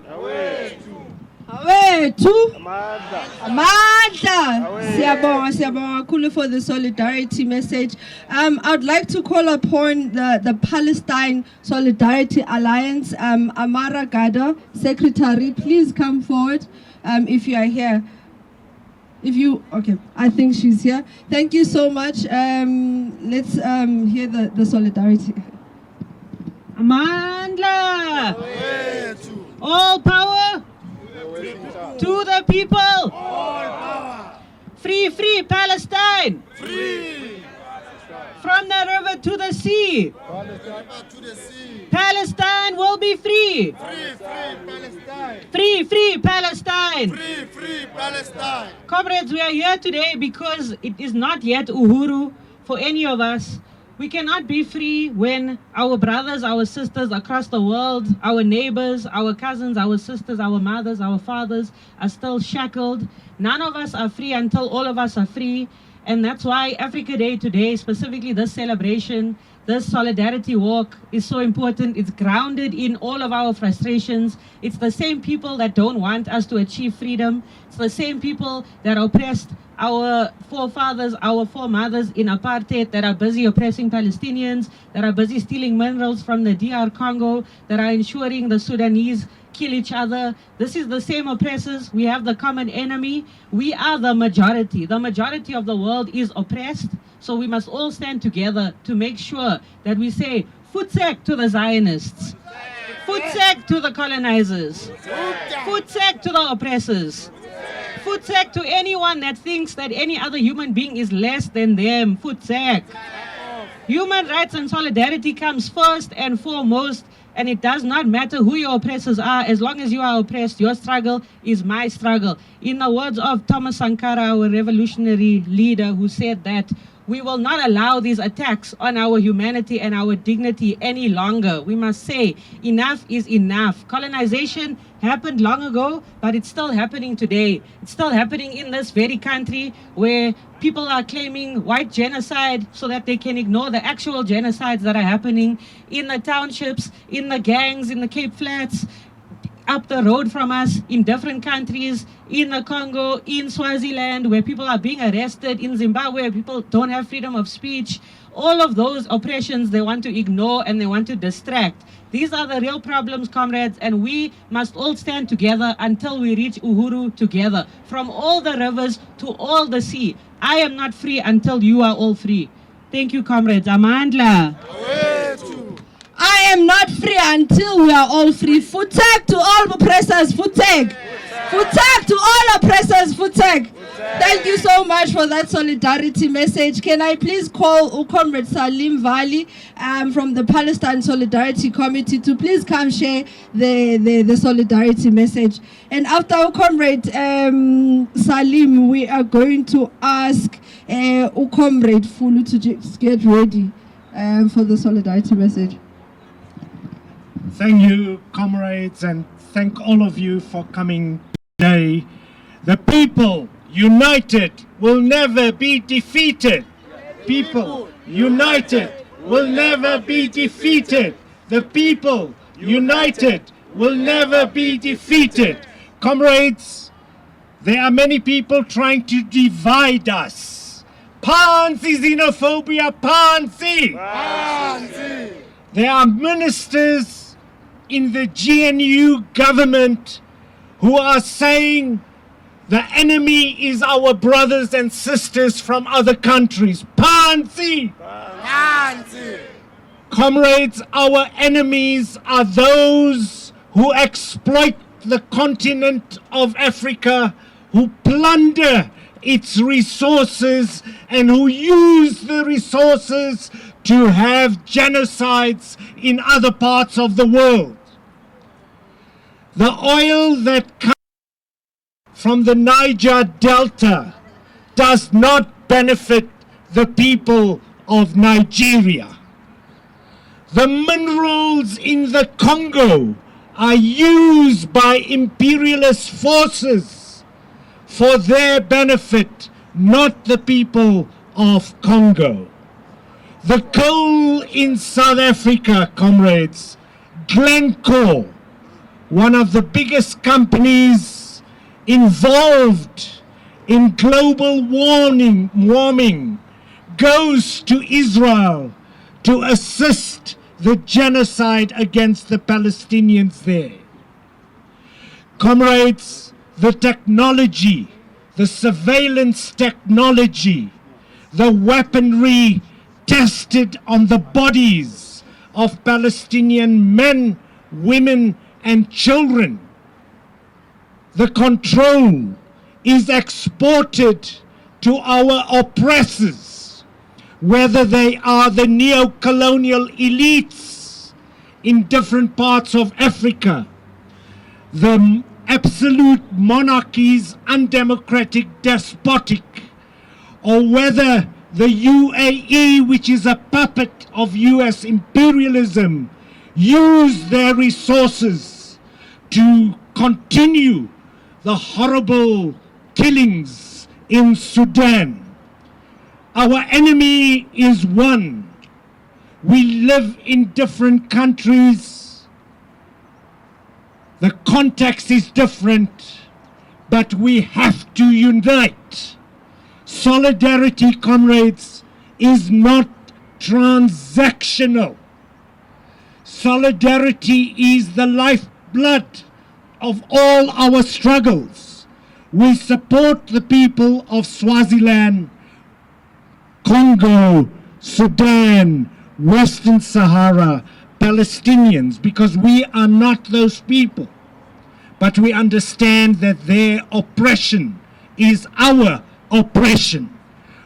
Amandla. Siyabonga kakhulu for the solidarity message. I'd like to call upon the Palestine Solidarity Alliance, Amara Gada, Secretary. Please come forward if you are here. Okay, I think she's here. Thank you so much. Let's hear the solidarity. Amandla. All power to the people. All power. Free Palestine. Free. From the river to the sea. Palestine will be free. Free Palestine. Free Palestine. Comrades, we are here today because it is not yet Uhuru for any of us. We cannot be free when our brothers, our sisters across the world, our neighbors, our cousins, our sisters, our mothers, our fathers are still shackled. None of us are free until all of us are free. And that's why Africa Day today, specifically this celebration, this solidarity walk is so important. It's grounded in all of our frustrations. It's the same people that don't want us to achieve freedom. It's the same people that oppressed our forefathers, our foremothers in apartheid, that are busy oppressing Palestinians, that are busy stealing minerals from the DR Congo, that are ensuring the Sudanese kill each other. This is the same oppressors. We have the common enemy. We are the majority. The majority of the world is oppressed. So we must all stand together to make sure that we say, footsack to the Zionists, footsack to the colonizers, footsack to the oppressors, footsack to anyone that thinks that any other human being is less than them, footsack. Human rights and solidarity comes first and foremost, And it does not matter who your oppressors are. As long as you are oppressed, your struggle is my struggle. In the words of Thomas Sankara, our revolutionary leader, who said that we will not allow these attacks on our humanity and our dignity any longer. We must say enough is enough. Colonization happened long ago, but it's still happening today. It's still happening in this very country where people are claiming white genocide so that they can ignore the actual genocides that are happening in the townships, in the gangs, in the Cape Flats, up the road from us, in different countries, in the Congo, in Swaziland, where people are being arrested, in Zimbabwe, where people don't have freedom of speech. All of those oppressions they want to ignore and they want to distract. These are the real problems, comrades, and we must all stand together until we reach Uhuru together. From all the rivers to all the sea. I am not free until you are all free. Thank you, comrades. Amandla. I am not free until we are all free. Futek to all oppressors, Futek. Futek to all oppressors, Futek. Thank you so much for that solidarity message. Can I please call Comrade Salim Vali from the Palestine Solidarity Committee to please come share the solidarity message. And after Comrade Salim, we are going to ask Comrade Fulu to just get ready for the solidarity message. Thank you, comrades, and thank all of you for coming today. The people united will never be defeated. People united will never be defeated. The people united will never be defeated. Comrades, there are many people trying to divide us. Phansi xenophobia, phansi! There are ministers in the GNU government who are saying the enemy is our brothers and sisters from other countries. Phansi! Comrades, our enemies are those who exploit the continent of Africa, who plunder its resources and who use the resources to have genocides in other parts of the world. The oil that comes from the Niger Delta does not benefit the people of Nigeria. The minerals in the Congo are used by imperialist forces for their benefit, not the people of Congo. The coal in South Africa, comrades, Glencore, one of the biggest companies involved in global warming, goes to Israel to assist the genocide against the Palestinians there. Comrades, the technology, the surveillance technology, the weaponry tested on the bodies of Palestinian men, women, and children. The control is exported to our oppressors, whether they are the neo-colonial elites in different parts of Africa, the absolute monarchies, undemocratic, despotic, or whether the UAE, which is a puppet of US imperialism, use their resources to continue the horrible killings in Sudan. Our enemy is one. We live in different countries. The context is different, but we have to unite. Solidarity, comrades, is not transactional. Solidarity is the lifeblood of all our struggles. We support the people of Swaziland, Congo, Sudan, Western Sahara, Palestinians, because we are not those people. But we understand that their oppression is our oppression.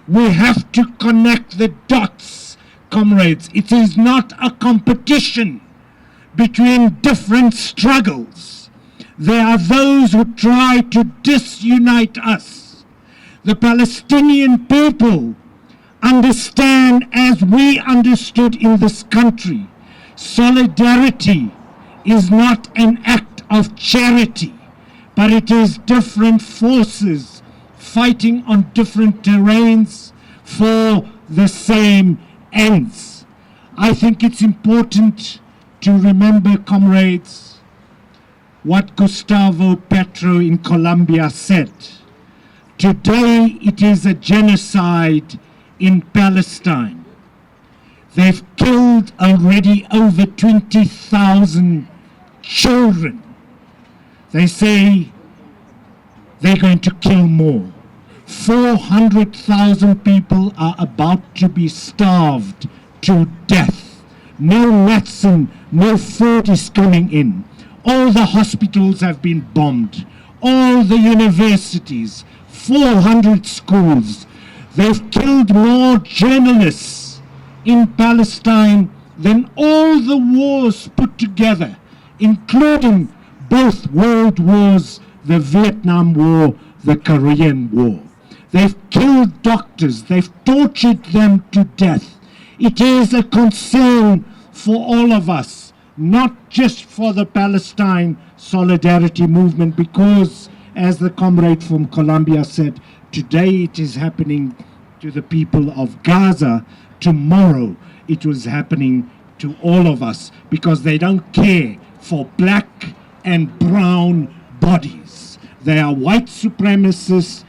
We have to connect the dots, comrades. It is not a competition between different struggles. There are those who try to disunite us. The Palestinian people understand, as we understood in this country, solidarity is not an act of charity, but it is different forces fighting on different terrains for the same ends. I think it's important to remember, comrades, what Gustavo Petro in Colombia said. Today it is a genocide in Palestine. They've killed already over 20,000 children. They say they're going to kill more. 400,000 people are about to be starved to death. No medicine, no food is coming in. All the hospitals have been bombed. All the universities, 400 schools. They've killed more journalists in Palestine than all the wars put together, including both world wars, the Vietnam War, the Korean War. They've killed doctors, they've tortured them to death. It is a concern for all of us, not just for the Palestine Solidarity Movement, because, as the comrade from Colombia said, today it is happening to the people of Gaza. Tomorrow it was happening to all of us, because they don't care for black and brown bodies. They are white supremacists,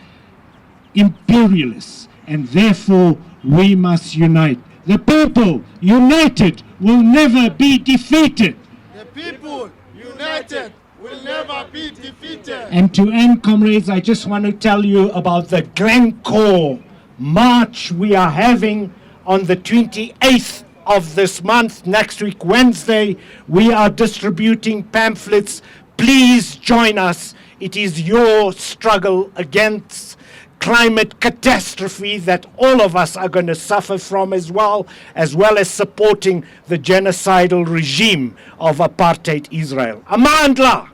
imperialists, and therefore we must unite. The people united will never be defeated. The people united will never be defeated. And to end, comrades, I just want to tell you about the Glencore March we are having on the 28th of this month, next week, Wednesday. We are distributing pamphlets. Please join us. It is your struggle against climate catastrophe that all of us are going to suffer from, as well as supporting the genocidal regime of apartheid Israel. Amandla!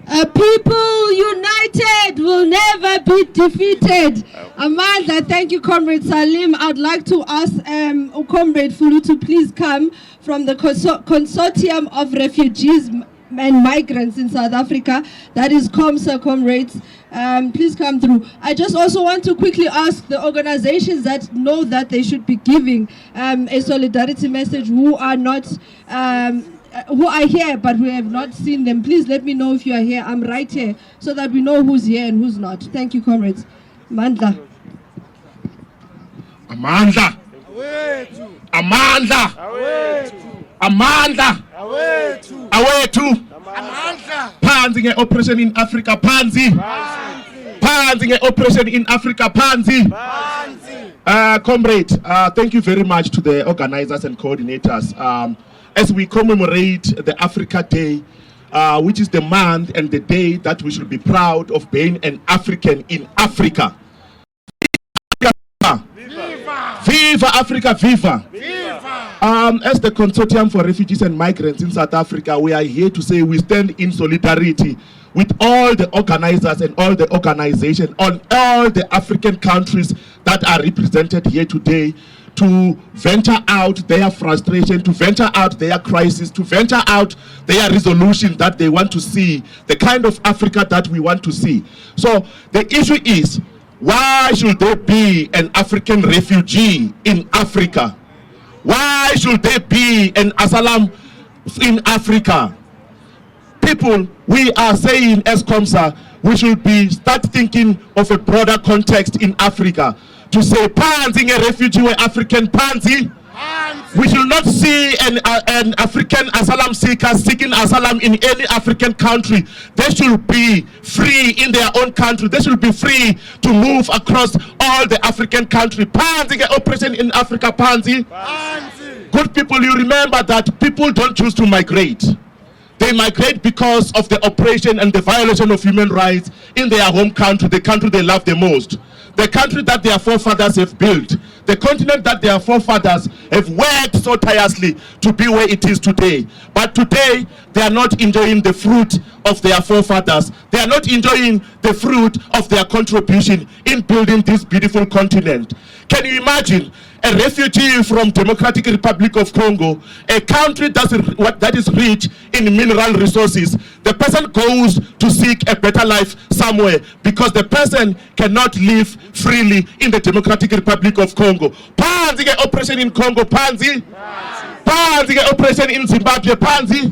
A people united will never be defeated. Amanda, thank you, Comrade Salim. I'd like to ask Comrade Fulu to please come from the Consortium of Refugees and Migrants in South Africa. That is COMSA, comrades. Please come through. I just also want to quickly ask the organizations that know that they should be giving a solidarity message, who are not who are here but we have not seen them. Please let me know if you are here. I'm right here, so that we know who's here and who's not. Thank you, comrades. Amanda. Amanda. Amanda. Amanda. Awethu. Phansi nge-operation in Africa, phansi. Phansi nge-operation in Africa, phansi. Comrade, thank you very much to the organizers and coordinators. As we commemorate the Africa Day, which is the month and the day that we should be proud of being an African in Africa. Viva! Viva Africa, viva! As the Consortium for Refugees and Migrants in South Africa, we are here to say we stand in solidarity with all the organizers and all the organizations on all the African countries that are represented here today, to venture out their frustration, to venture out their crisis, to venture out their resolution that they want to see, the kind of Africa that we want to see. So the issue is, why should there be an African refugee in Africa? Why should there be an asylum in Africa? People, we are saying as COMSA, we should start thinking of a broader context in Africa. To say, phansi a refugee or African phansi. We should not see an African asylum seeker seeking asylum in any African country. They should be free in their own country. They should be free to move across all the African country. Phansi operation in Africa, phansi. Good people, you remember that people don't choose to migrate. They migrate because of the oppression and the violation of human rights in their home country, the country they love the most. the country that their forefathers have built, the continent that their forefathers have worked so tirelessly to be where it is today. But today, they are not enjoying the fruit of their forefathers. They are not enjoying the fruit of their contribution in building this beautiful continent. Can you imagine a refugee from Democratic Republic of Congo, a country that is rich in mineral resources? The person goes to seek a better life somewhere because the person cannot live freely in the Democratic Republic of Congo. Panzi get operation in Congo, Panzi. Panzi get operation in Zimbabwe, Panzi.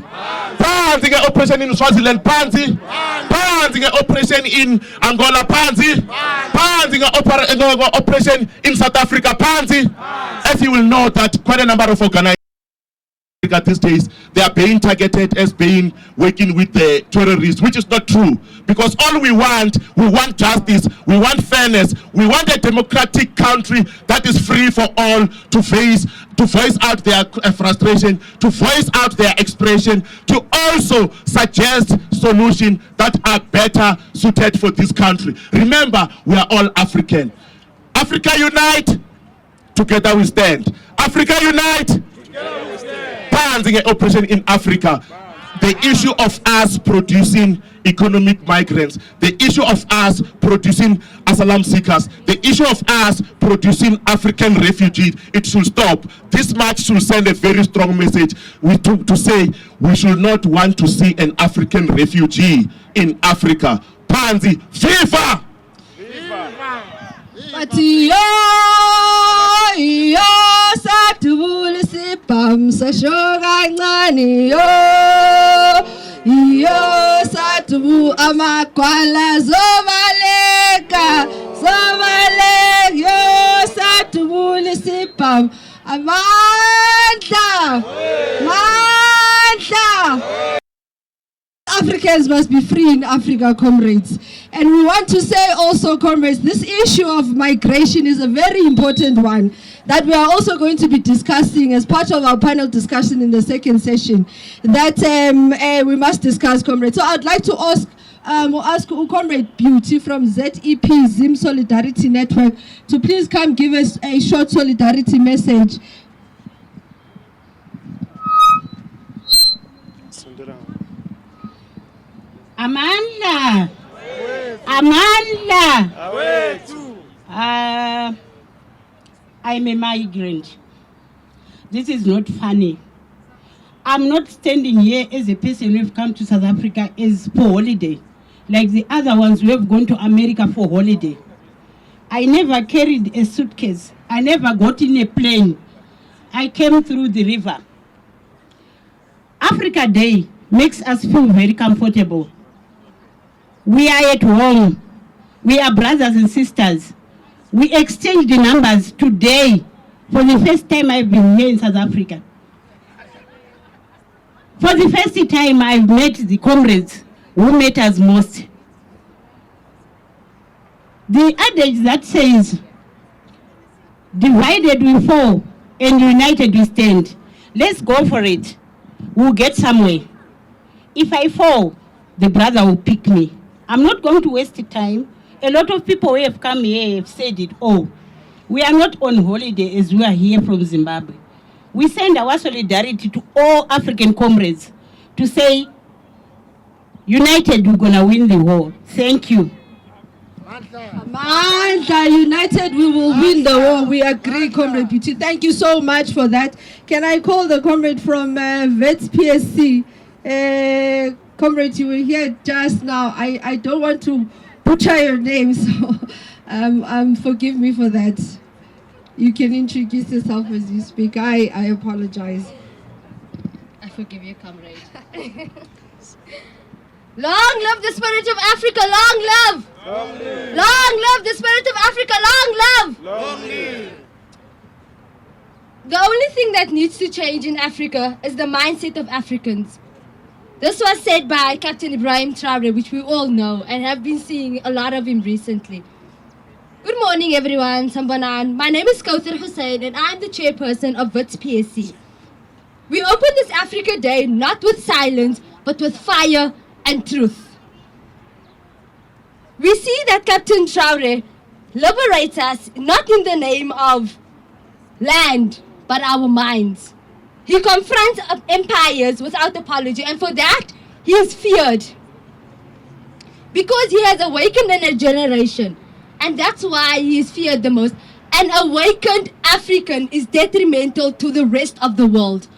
Panzi get operation in Swaziland, Panzi. Panzi get operation in Angola, Panzi. Panzi get operation in South Africa, Panzi. As you will know that quite a number of organizations these days, they are being targeted as being working with the terrorists, which is not true. Because all we want justice, we want fairness, we want a democratic country that is free for all to voice out their frustration, to voice out their expression, to also suggest solutions that are better suited for this country. Remember, we are all African. Africa unite, together we stand. Africa unite, together we stand. Operation in Africa. The issue of us producing economic migrants, the issue of us producing asylum seekers, the issue of us producing African refugees, it should stop. This match should send a very strong message to say we should not want to see an African refugee in Africa. Panzi, FIFA! But yo satubuli sipam sashoga ngani yo satubu amakwala zobaleka yo satubuli sipam amandla. Africans must be free in Africa, comrades. And we want to say also, comrades, this issue of migration is a very important one that we are also going to be discussing as part of our panel discussion in the second session that we must discuss, comrades. So I'd like to ask Comrade Beauty from ZEP Zim Solidarity Network to please come give us a short solidarity message. Amandla. I'm a migrant. This is not funny. I'm not standing here as a person who have come to South Africa as for holiday, like the other ones who have gone to America for holiday. I never carried a suitcase. I never got in a plane. I came through the river. Africa Day makes us feel very comfortable. We are at home. We are brothers and sisters. We exchange the numbers today. For the first time I've been here in South Africa. For the first time I've met the comrades who met us most. The adage that says, divided we fall and united we stand. Let's go for it. We'll get somewhere. If I fall, the brother will pick me. I'm not going to waste time. A lot of people who have come here have said it. Oh, we are not on holiday as we are here from Zimbabwe. We send our solidarity to all African comrades to say, united, we're going to win the war. Thank you. Mandla, united, we will win the war. We agree, Comrade Beauty. Thank you so much for that. Can I call the comrade from VETS PSC? Comrade, you were here just now. I don't want to butcher your name, so forgive me for that. You can introduce yourself as you speak. I apologize. I forgive you, comrade. Long live the spirit of Africa, long live! Long live! Long live the spirit of Africa, long live! Long live! The only thing that needs to change in Africa is the mindset of Africans. This was said by Captain Ibrahim Traore, which we all know and have been seeing a lot of him recently. Good morning, everyone. Sambanan. My name is Kauthar Hussain, and I'm the chairperson of VETS PSC. We open this Africa Day not with silence, but with fire and truth. We see that Captain Traore liberates us not in the name of land, but our minds. He confronts empires without apology, and for that, he is feared. Because he has awakened in a generation, and that's why he is feared the most. An awakened African is detrimental to the rest of the world.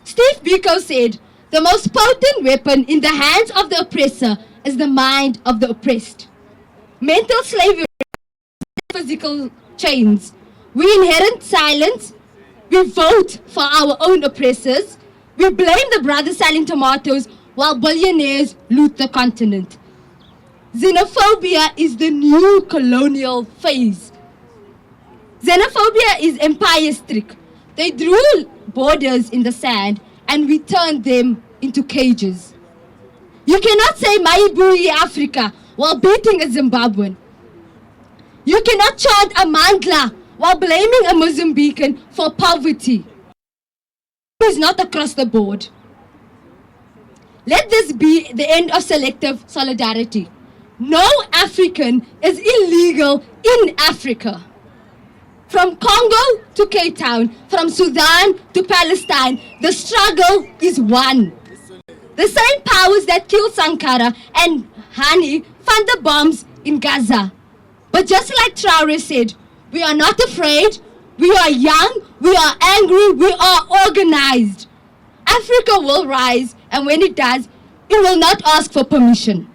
Steve Biko said, the most potent weapon in the hands of the oppressor is the mind of the oppressed. Mental slavery, physical chains. We inherit silence. We vote for our own oppressors. We blame the brothers selling tomatoes while billionaires loot the continent. Xenophobia is the new colonial phase. Xenophobia is empire's trick. They drew borders in the sand and we turned them into cages. You cannot say Maibuyi Africa while beating a Zimbabwean. You cannot chant a Mandla while blaming a Mozambican for poverty. It's not across the board. Let this be the end of selective solidarity. No African is illegal in Africa. From Congo to Cape Town, from Sudan to Palestine, the struggle is one. The same powers that killed Sankara and Hani fund the bombs in Gaza. But just like Traore said, we are not afraid, we are young, we are angry, we are organized. Africa will rise, and when it does, it will not ask for permission.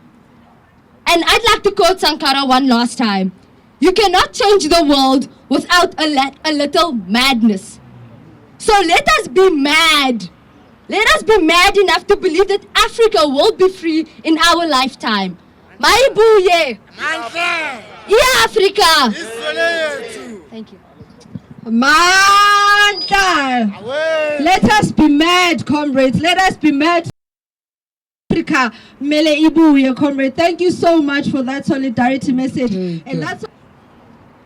And I'd like to quote Sankara one last time. You cannot change the world without a little madness. So let us be mad. Let us be mad enough to believe that Africa will be free in our lifetime. Maibuye. Yeah, Africa. Thank you. Manta. Let us be mad, comrades. Let us be mad. Africa. Mele Ibuye, comrade. Thank you so much for that solidarity message. And that's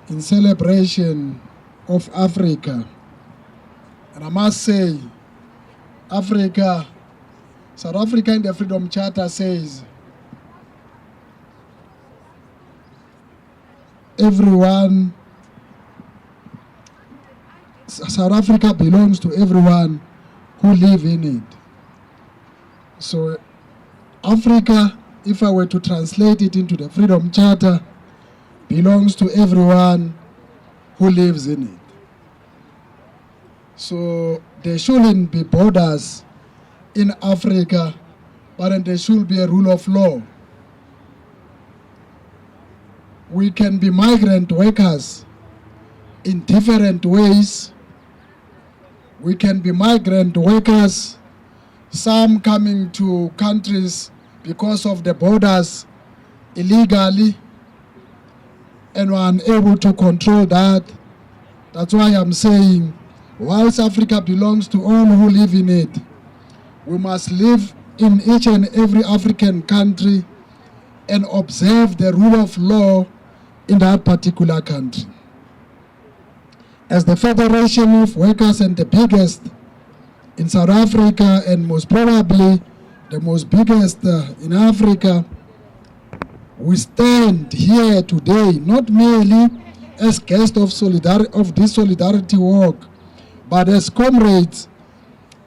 in celebration of Africa. And I must say, Africa, South Africa in the Freedom Charter says, everyone, South Africa belongs to everyone who live in it. So Africa, if I were to translate it into the Freedom Charter, belongs to everyone who lives in it. So there shouldn't be borders in Africa, but there should be a rule of law. We can be migrant workers in different ways. We can be migrant workers, some coming to countries because of the borders illegally, and we're unable to control that. That's why I'm saying, whilst Africa belongs to all who live in it, we must live in each and every African country and observe the rule of law in that particular country. As the Federation of Workers and the biggest in South Africa and most probably the most biggest in Africa, we stand here today not merely as guests of this solidarity walk, but as comrades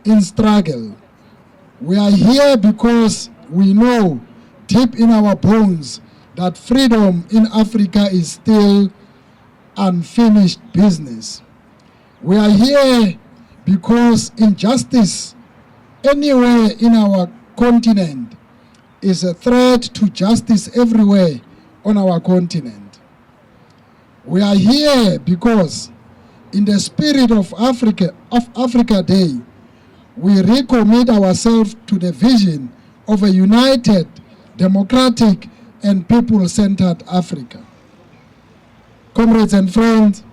in struggle. We are here because we know deep in our bones that freedom in Africa is still unfinished business. We are here because injustice anywhere in our continent is a threat to justice everywhere on our continent. We are here because in the spirit of Africa Day, we recommit ourselves to the vision of a united, democratic, and people-centered Africa. Comrades and friends,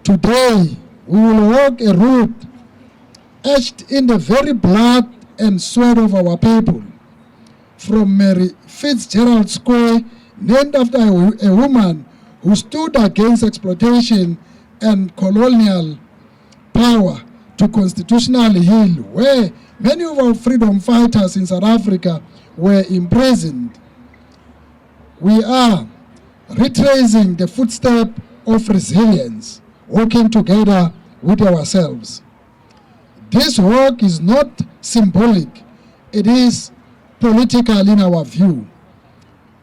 today we will walk a route etched in the very blood and sweat of our people, from Mary Fitzgerald Square, named after a woman who stood against exploitation and colonial power, to Constitutional Hill, where many of our freedom fighters in South Africa were imprisoned. We are retracing the footstep of resilience, working together with ourselves. This work is not symbolic, it is political in our view.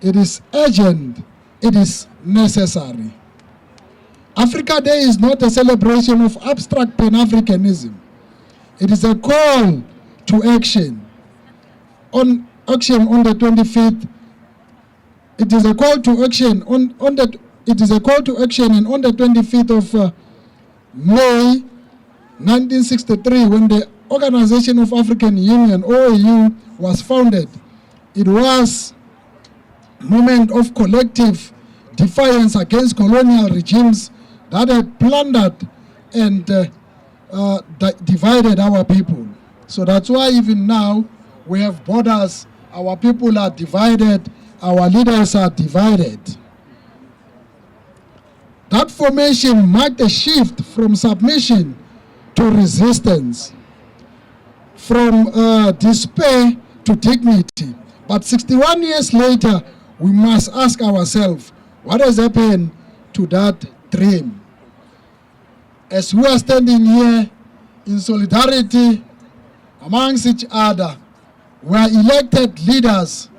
It is urgent, it is necessary. Africa Day is not a celebration of abstract Pan-Africanism. It is a call to action. On the 25th, it is a call to action it is a call to action, and on the 25th of May 1963, when the Organization of African Union, OAU, was founded, it was a moment of collective defiance against colonial regimes that had plundered and divided our people. So that's why even now we have borders, our people are divided, our leaders are divided. That formation marked a shift from submission to resistance, from despair to dignity. But 61 years later, we must ask ourselves, what has happened to that dream? As we are standing here in solidarity amongst each other, we are elected leaders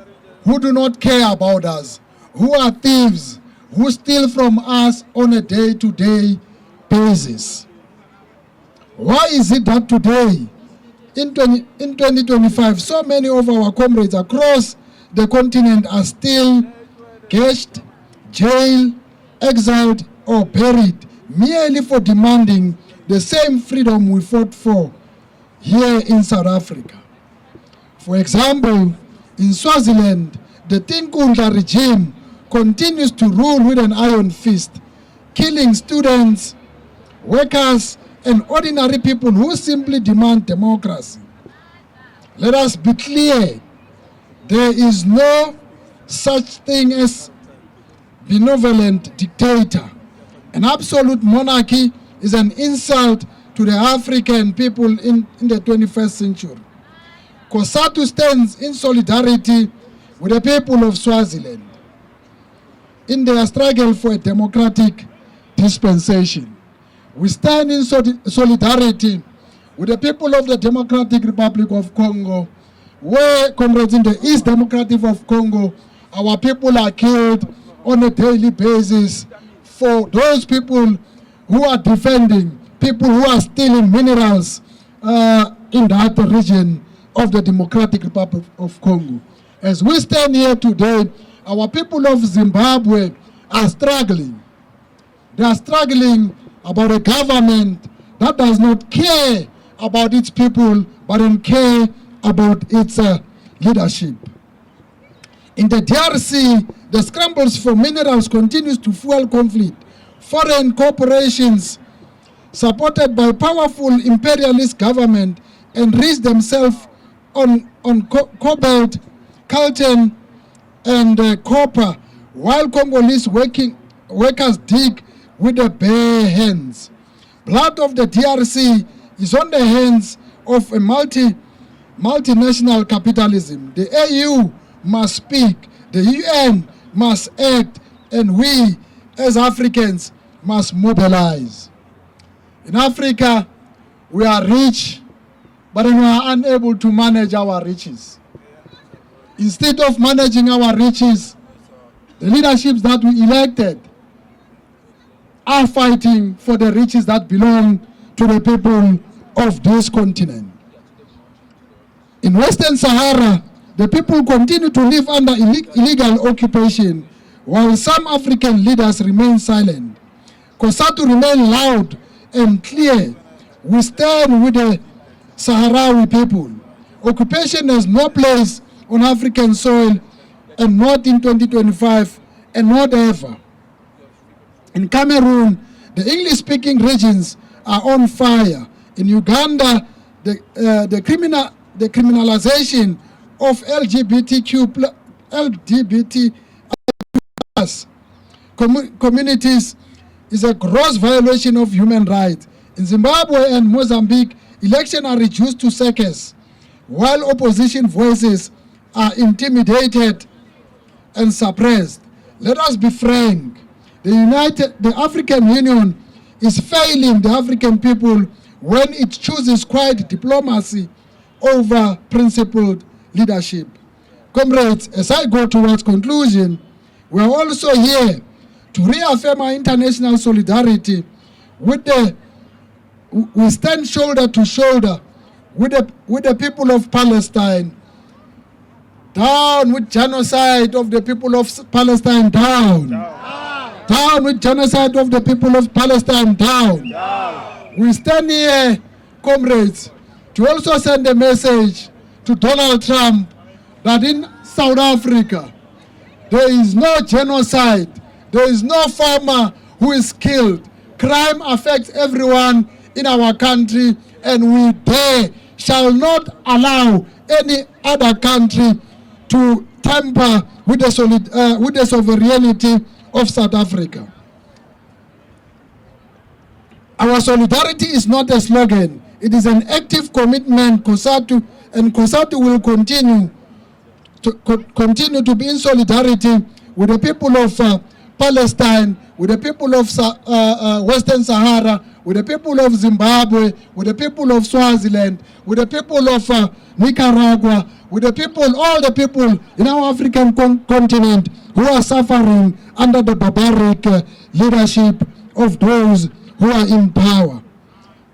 who do not care about us, who are thieves, who steal from us on a day-to-day basis. Why is it that today, in 2025, so many of our comrades across the continent are still caged, jailed, exiled, or buried merely for demanding the same freedom we fought for here in South Africa? For example, in Swaziland, the Tinkundla regime continues to rule with an iron fist, killing students, workers, and ordinary people who simply demand democracy. Let us be clear, there is no such thing as benevolent dictator. An absolute monarchy is an insult to the African people in the 21st century. COSATU stands in solidarity with the people of Swaziland in their struggle for a democratic dispensation. We stand in solidarity with the people of the Democratic Republic of Congo, where, comrades, in the East Democratic of Congo, our people are killed on a daily basis for those people who are defending, people who are stealing minerals in that region of the Democratic Republic of Congo. As we stand here today, our people of Zimbabwe are struggling. They are struggling about a government that does not care about its people, but don't care about its leadership. In the DRC, the scrambles for minerals continues to fuel conflict. Foreign corporations, supported by powerful imperialist government, enrich themselves on cobalt, coltan, and copper, while Congolese workers dig with their bare hands. Blood of the DRC is on the hands of a multinational capitalism. The AU must speak, the UN must act, and we as Africans must mobilize. In Africa, we are rich, but we are unable to manage our riches. Instead of managing our riches, the leaderships that we elected are fighting for the riches that belong to the people of this continent. In Western Sahara, the people continue to live under illegal occupation, while some African leaders remain silent. COSATU remain loud and clear. We stand with the Sahrawi people. Occupation has no place on African soil, and not in 2025, and not ever. In Cameroon, the English-speaking regions are on fire. In Uganda, the criminalization of LGBT communities is a gross violation of human rights. In Zimbabwe and Mozambique, elections are reduced to circus, while opposition voices are intimidated and suppressed. Let us be frank. The African Union is failing the African people when it chooses quiet diplomacy over principled leadership. Comrades, as I go towards conclusion, we are also here to reaffirm our international solidarity we stand shoulder to shoulder with the people of Palestine. Down with genocide of the people of Palestine, down. Down with genocide of the people of Palestine, down. We stand here, comrades, to also send a message to Donald Trump that in South Africa, there is no genocide, there is no farmer who is killed. Crime affects everyone in our country, and we shall not allow any other country to tamper with the sovereignty of South Africa. Our solidarity is not a slogan, it is an active commitment. COSATU will continue to be in solidarity with the people of Palestine, with the people of Western Sahara, with the people of Zimbabwe, with the people of Swaziland, with the people of Nicaragua, with the people, all the people in our African continent who are suffering under the barbaric leadership of those who are in power.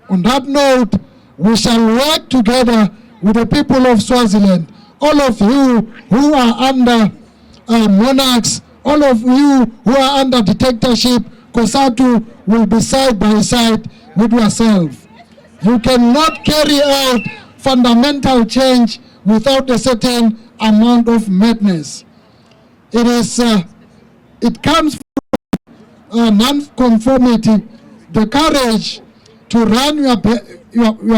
On that note, we shall work together with the people of Swaziland. All of you who are under monarchs, all of you who are under dictatorship, COSATU will be side by side with yourself. You cannot carry out fundamental change without a certain amount of madness. It comes from non-conformity, the courage to run your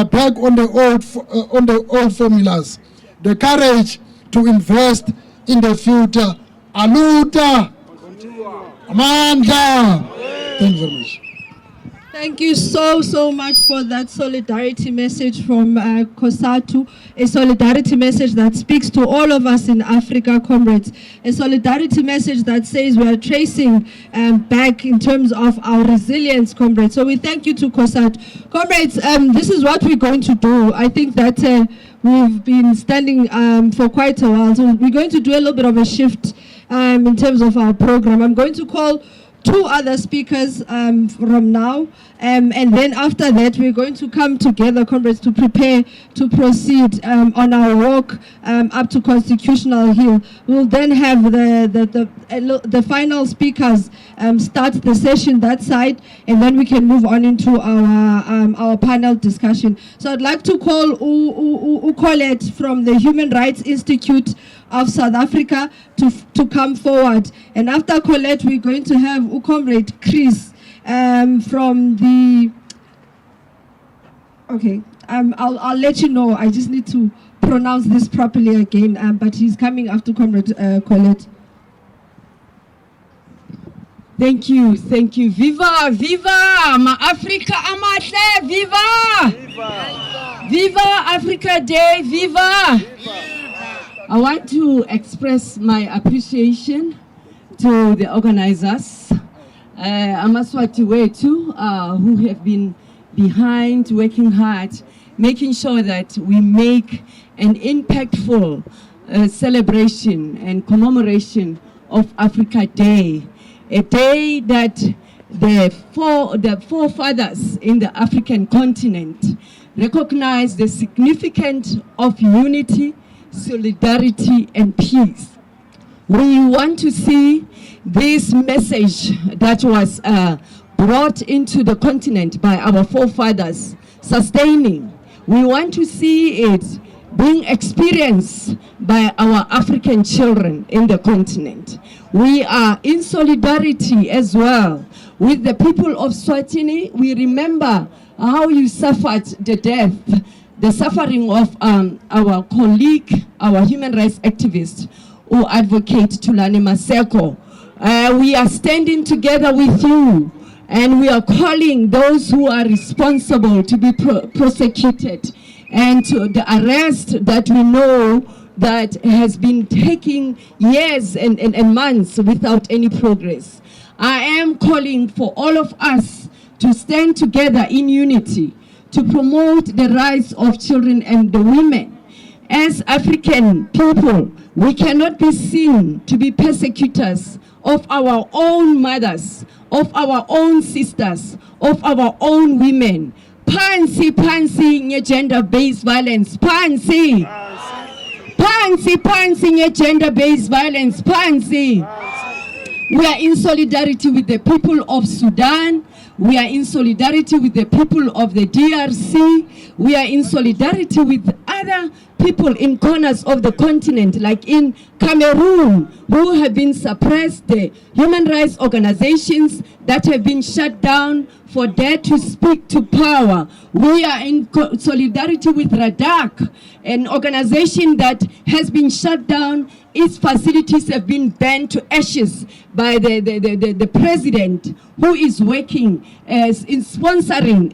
back on the old formulas, the courage to invest in the future. Aluta, Amanda. Thank you very much. Thank you so much for that solidarity message from COSATU, a solidarity message that speaks to all of us in Africa, comrades, a solidarity message that says we are tracing back in terms of our resilience, comrades. So we thank you to COSATU. Comrades, this is what we're going to do. I think that we've been standing for quite a while, so we're going to do a little bit of a shift in terms of our program. I'm going to call 2 other speakers from now, and then after that we're going to come together, comrades, to prepare to proceed on our walk up to Constitutional Hill. We'll then have the final speakers start the session that side, and then we can move on into our panel discussion. So I'd like to call Colette from the Human Rights Institute of South Africa to come forward. And after Colette, we're going to have Comrade Chris from the... Okay, I'll let you know. I just need to pronounce this properly again, but he's coming after Comrade Colette. Thank you. Viva, viva, ma Africa amahle, viva! Viva Africa Day, viva! I want to express my appreciation to the organizers, Amaswati Wetu, who have been behind, working hard, making sure that we make an impactful celebration and commemoration of Africa Day, a day that the forefathers in the African continent recognize the significance of unity, solidarity, and peace. We want to see this message that was brought into the continent by our forefathers sustaining. We want to see it being experienced by our African children in the continent. We are in solidarity as well with the people of Swatini. We remember how you suffered the suffering of our colleague, our human rights activist, who advocate Thulani Maseko. We are standing together with you, and we are calling those who are responsible to be prosecuted, and to the arrest that we know that has been taking years and months without any progress. I am calling for all of us to stand together in unity to promote the rights of children and the women. As African people, we cannot be seen to be persecutors of our own mothers, of our own sisters, of our own women. Pansi nye gender-based violence. Pansi nye gender-based violence. Pansi. We are in solidarity with the people of Sudan. We are in solidarity with the people of the DRC. We are in solidarity with other people in corners of the continent, like in Cameroon, who have been suppressed, the human rights organizations that have been shut down for dare to speak to power. We are in solidarity with Radak, an organization that has been shut down. Its facilities have been burned to ashes by the president, who is working as in sponsoring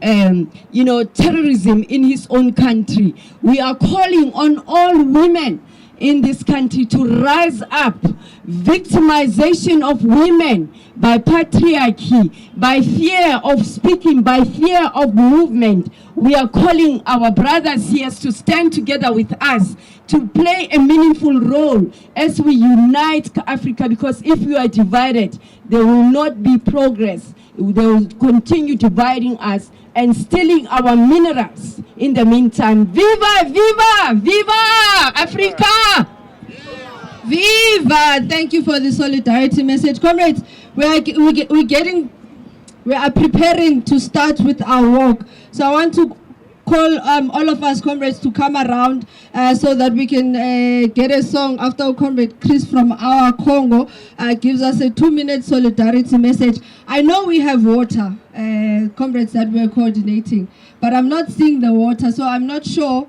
terrorism in his own country. We are calling on all women in this country to rise up. Victimization of women by patriarchy, by fear of speaking, by fear of movement. We are calling our brothers here to stand together with us to play a meaningful role as we unite Africa, because if we are divided, there will not be progress. They will continue dividing us and stealing our minerals in the meantime. Viva, viva, viva Africa! Viva! Thank you for the solidarity message. Comrades, we are preparing to start with our walk. So I want to call all of us comrades to come around so that we can get a song after Comrade Chris from our Congo gives us a 2-minute solidarity message. I know we have water, comrades, that we're coordinating, but I'm not seeing the water, so I'm not sure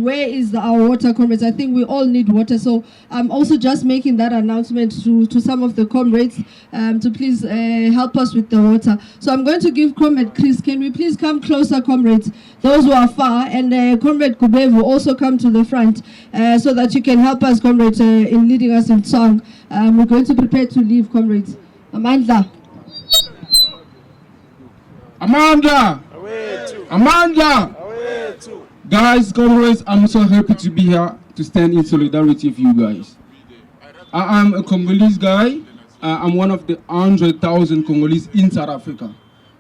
where is our water, comrades. I think we all need water, so I'm also just making that announcement to some of the comrades to please help us with the water. So I'm going to give Comrade Chris. Can we please come closer, comrades, those who are far, and Comrade Kubev will also come to the front so that you can help us, comrades, in leading us in song. We're going to prepare to leave, comrades. Amanda. Guys, comrades, I'm so happy to be here to stand in solidarity with you guys. I am a Congolese guy. I'm one of the 100,000 Congolese in South Africa.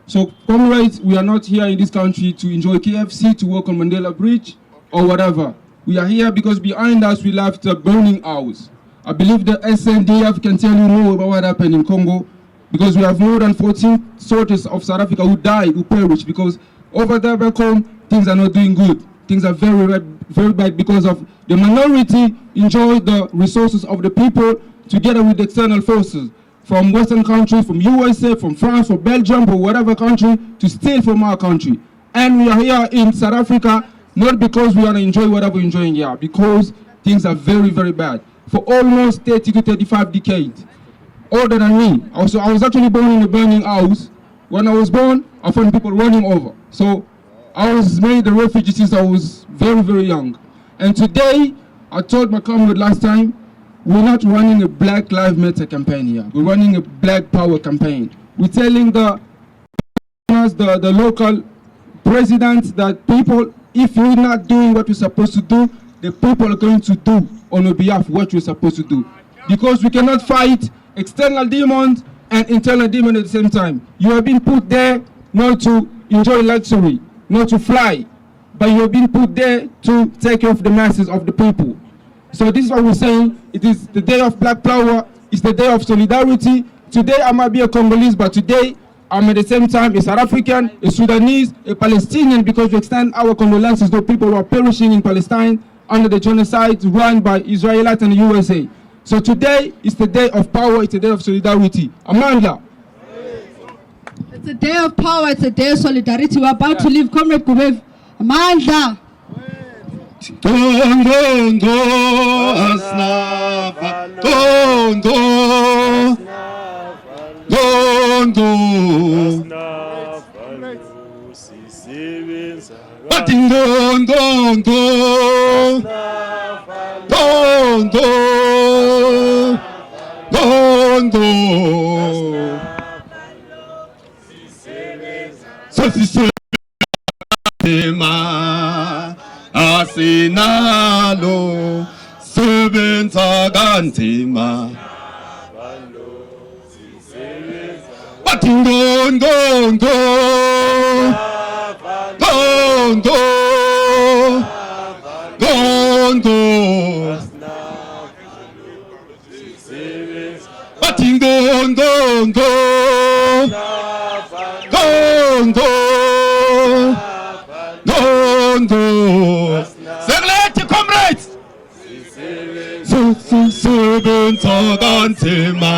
So, comrades, we are not here in this country to enjoy KFC, to work on Mandela Bridge, or whatever. We are here because behind us we left a burning house. I believe the SNDF can tell you more about what happened in Congo, because we have more than 14 soldiers of South Africa who died, who perished, because over there back home, things are not doing good. Things are very bad because of the minority enjoy the resources of the people together with the external forces from Western countries, from USA, from France, from Belgium, or whatever country to steal from our country. And we are here in South Africa not because we want to enjoy whatever we're enjoying here, because things are very, very bad. For almost 30 to 35 decades, older than me. I was actually born in a burning house. When I was born, I found people running over. So I was made a refugee since I was very, very young. And today, I told my comrade last time, we're not running a Black Lives Matter campaign here. We're running a Black Power campaign. We're telling the local presidents that people, if you're not doing what you're supposed to do, the people are going to do on your behalf what you're supposed to do. Because we cannot fight external demons and internal demons at the same time. You have been put there not to enjoy luxury, not to fly, but you're being put there to take care of the masses of the people. So this is what we're saying. It is the day of Black Power. It's the day of solidarity. Today I might be a Congolese, but today I'm at the same time a South African, a Sudanese, a Palestinian, because we extend our condolences to people who are perishing in Palestine under the genocide run by Israelites and the USA. So today is the day of power. It's the day of solidarity. Amanda. It's a day of power, it's a day of solidarity. We're about to leave. Comrade Kubev, Amanda. Tondo asnava, tondo, tondo, Gondo, gondo. Sema asinalo sebenza kanzima. Bathi gondo, gondo, gondo. Bathi gondo, gondo, gondo. Selected comrades. Sebenza kanzima.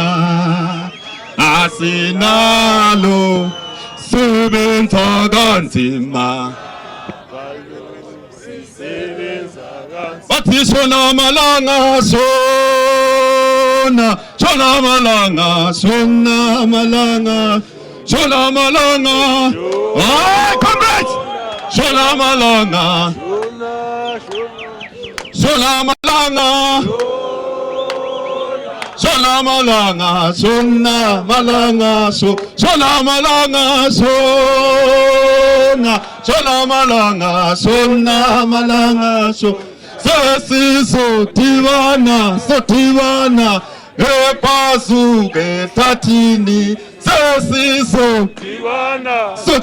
Asinalo sebenza kanzima. Bathi shona malanga shona, shona malanga, shona malanga, shona malanga. Ah, comrades! Shona malanga, shona malanga. Shona malanga, shona malanga, shona malanga, shona malanga, shona malanga, sesiso tivana, epasuke tatini, sesiso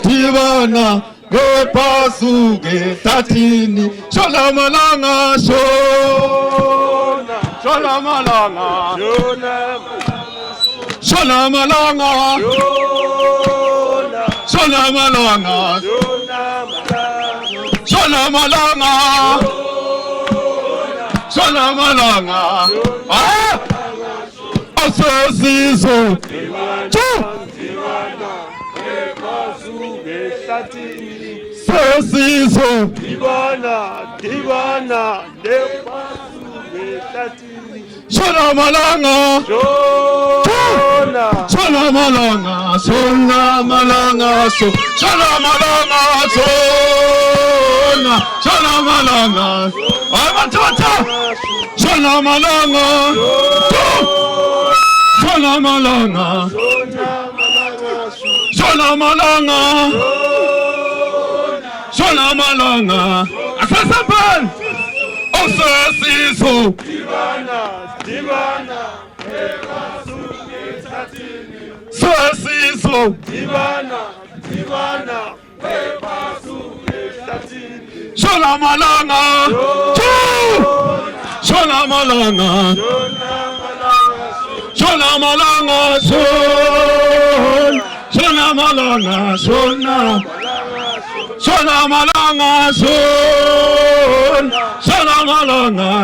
tivana, epasuke tatini, shona malanga, shona malanga, shona malanga, shona malanga, shona malanga, shona malanga. Ah, asesizo, sesizo, divana, shona malanga, shona malanga, shona malanga, shona malanga, shona malanga. I want to shona malanga, shona malanga, shona malanga, shona malanga. Asasaban. Sesiso divana, sesiso divana, shona malanga, shona malanga, shona malanga, shona malanga, shona malanga, shona malanga,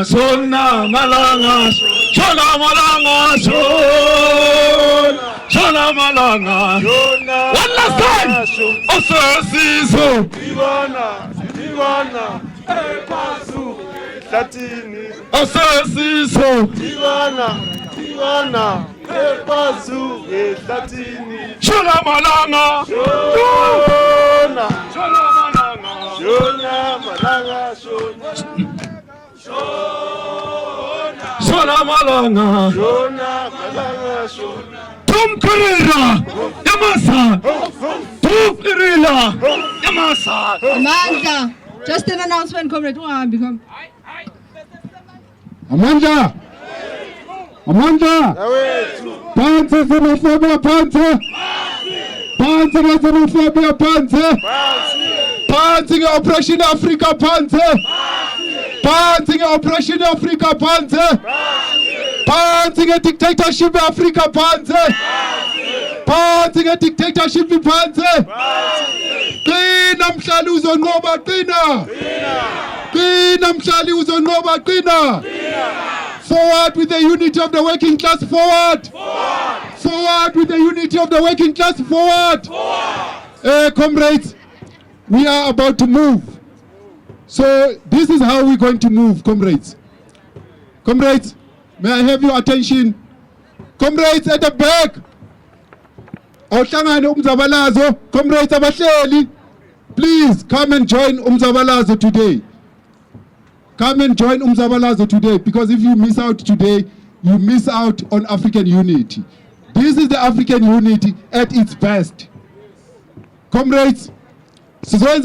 shona malanga, shona malanga, shona malanga. One last time. Osesiso divana, epasu tatini. Osesiso divana, epasu tatini. Shona malanga, shona malanga, shona malanga, shona malanga, Tum Karela, Yamasa, Tum Karela, Yamasa. Amanda, just an announcement, comrade. Become. Amanda! Panzer xenophobia, Panzer! Panzer xenophobia, Panzer! Panzer Operation Africa, Panzer! Panzer Operation Africa, Panzer! Panzer dictatorship Africa, Panzer! Panzer dictatorship Panzer! Qina mhlali uzonqoba, qina! Qina mhlali uzonqoba, qina! Forward with the unity of the working class, forward! Forward with the unity of the working class, forward! Comrades, we are about to move. So this is how we're going to move, comrades. Comrades, may I have your attention? Comrades at the back. Awuhlangane umzabalazo, comrades abahleli. Please come and join umzabalazo today. come and join Mthwakazi today, because if you miss out today, you miss out on African unity. This is the African unity at its best. Comrades, we're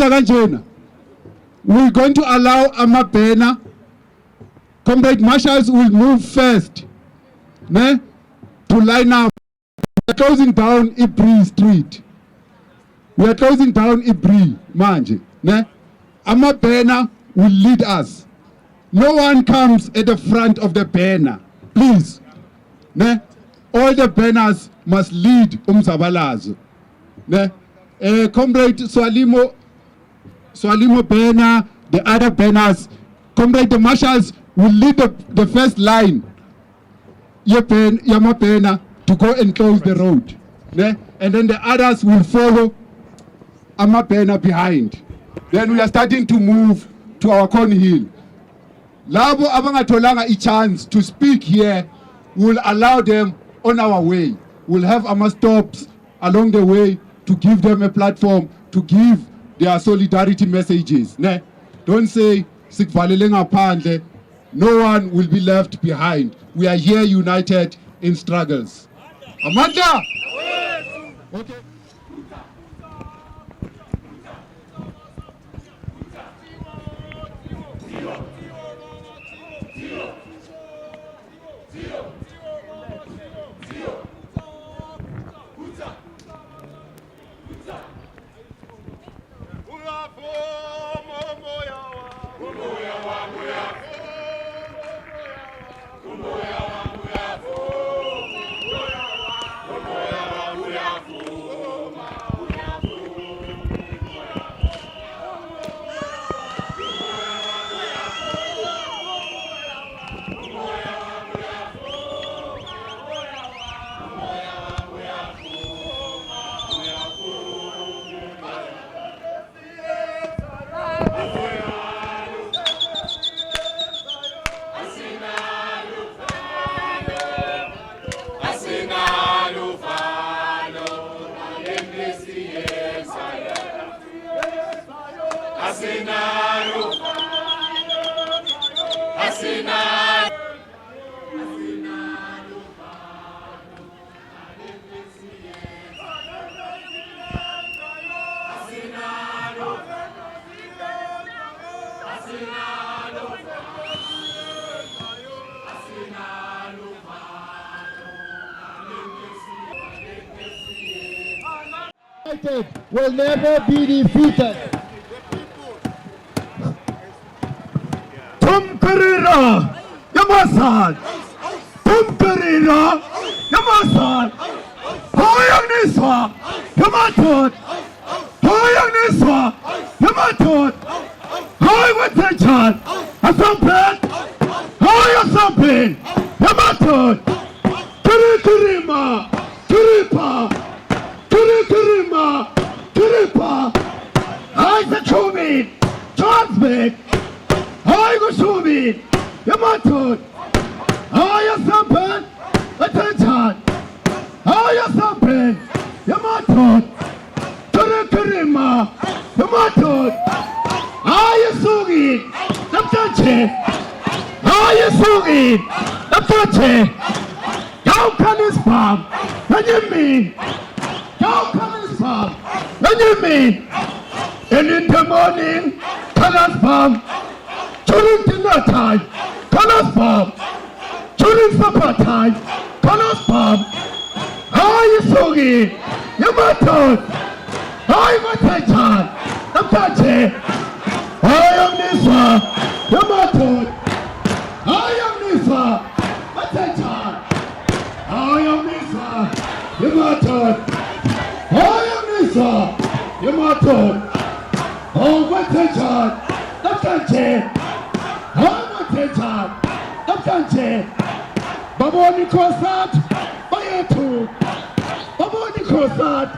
going to allow Amabena. Comrade marshals will move first, to line up. We're closing down Ibri Street. We are closing down Ibri, Manje. Amabena will lead us. No one comes at the front of the banner, please. All the banners must lead Mthwakazi. Comrade Swalimo banner, the other banners, comrade the marshals will lead the first line, Yama banner, to go and close the road. And then the others will follow Amabena behind. Then we are starting to move to our Cornhill. Labo abangatholanga a chance to speak here, we'll allow them on our way. We'll have our stops along the way to give them a platform, to give their solidarity messages. Don't say, no one will be left behind. We are here united in struggles. Amanda! Okay. Will never be defeated. Tumkarira, Yamasan. Tumkarira, Yamasan. Hoyang Niswa, Yamatut. Hoyang Niswa, Yamatut. Hoy Watachan, Asampet. Hoy Asampet, Yamatut. Kirima, Kiripa. Kiripa, I the Chumid, Transmit, I go Chumid, Yamatut, I Asampen, attention, I Asampen, Yamatut, Kirima, Yamatut, I Sugi, Naptache, I Sugi, Naptache, how can this farm? What do you mean? How come this farm? What do you mean? And in the morning, colors farm. During dinner time, colors farm. During supper time, colors farm. How you sugi? Yamato. How you attention? Namtache. I am Nisa. Yamato. I am Nisa. Attention. I am Nisa. Yamato. Yamato, oh, what a job! Naptache, oh, what a job! Naptache, Baboni Kosat, Bayetu, Baboni Kosat,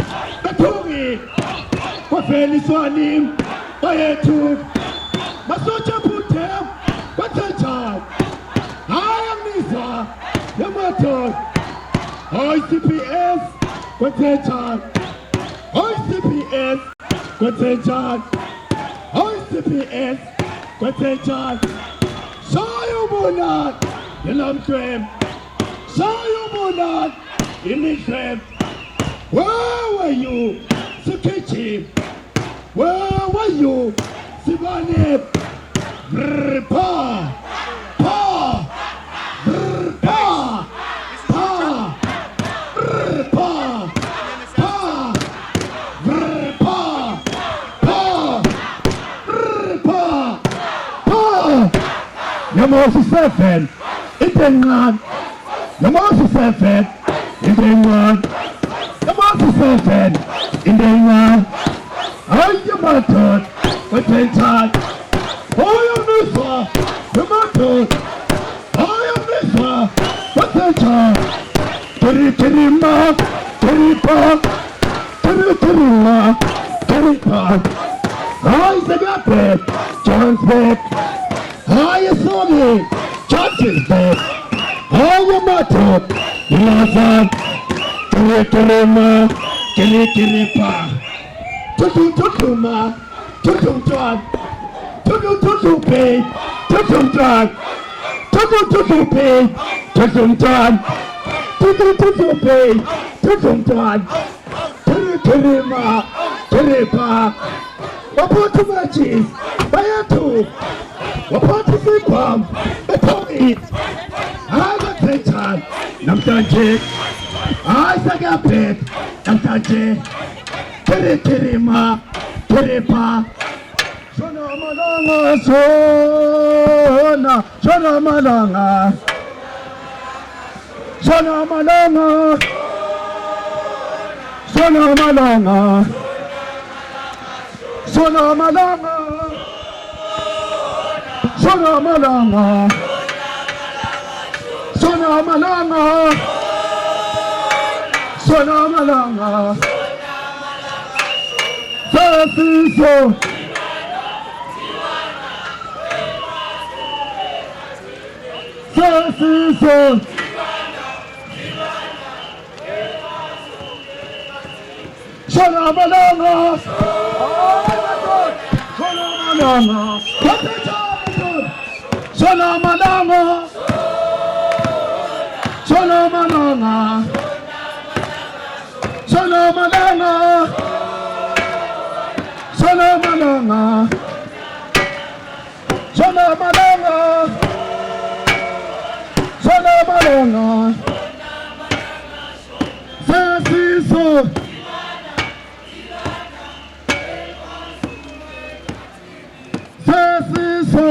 Batumi, Wafeli Swanim, Bayetu, Masocha Putem, what a job! I am Nisa, Yamato, oh, CPS, what a job! OCPS, Quotation. OCPS, Quotation. Sayubunat, Ilam Krem, Sayubunat, Imikrem. Where were you, Sukichi? Where were you, Sibane? Brr, pa, pa, brr, pa, pa, brr, pa, pa, brr, pa, pa, brr, pa, pa. Yamosi Sefen, Itengan. Yamosi Sefen, Itengan. Yamosi Sefen, Itengan. Ayamatot, Potentat. Ayamisa, Yamatot. Ayamisa, Potentat. Tirima, Tiripa, Tirima, Tiripa. Isagape, Johannesburg. Ayasoni, Johannesburg. Ayamatot, Ilasan. Tirima, Tiripa. Tutuma, Tutumtran, Tutupe, Tutumtran, Tutupe, Tutumtran, Tutupe, Tutumtran, Turima, Turipa, Wapotumachi, Bayatu, Wapotusipam, Betoit, Agapetan, Namtaje, Isagapet, Namtaje. Tirima, Tiripa, Sona Malanga, Sona Malanga, Sona Malanga, Sona Malanga, Sona Malanga, Sona Malanga, Sona Malanga, Sona Malanga. Sasiso, Sasiso, Shalamalanga, Shalamalanga, Shalamalanga, Shalamalanga, Shalamalanga. Shalamalanga, Shalamalanga, Shalamalanga, Sasiso, Sasiso,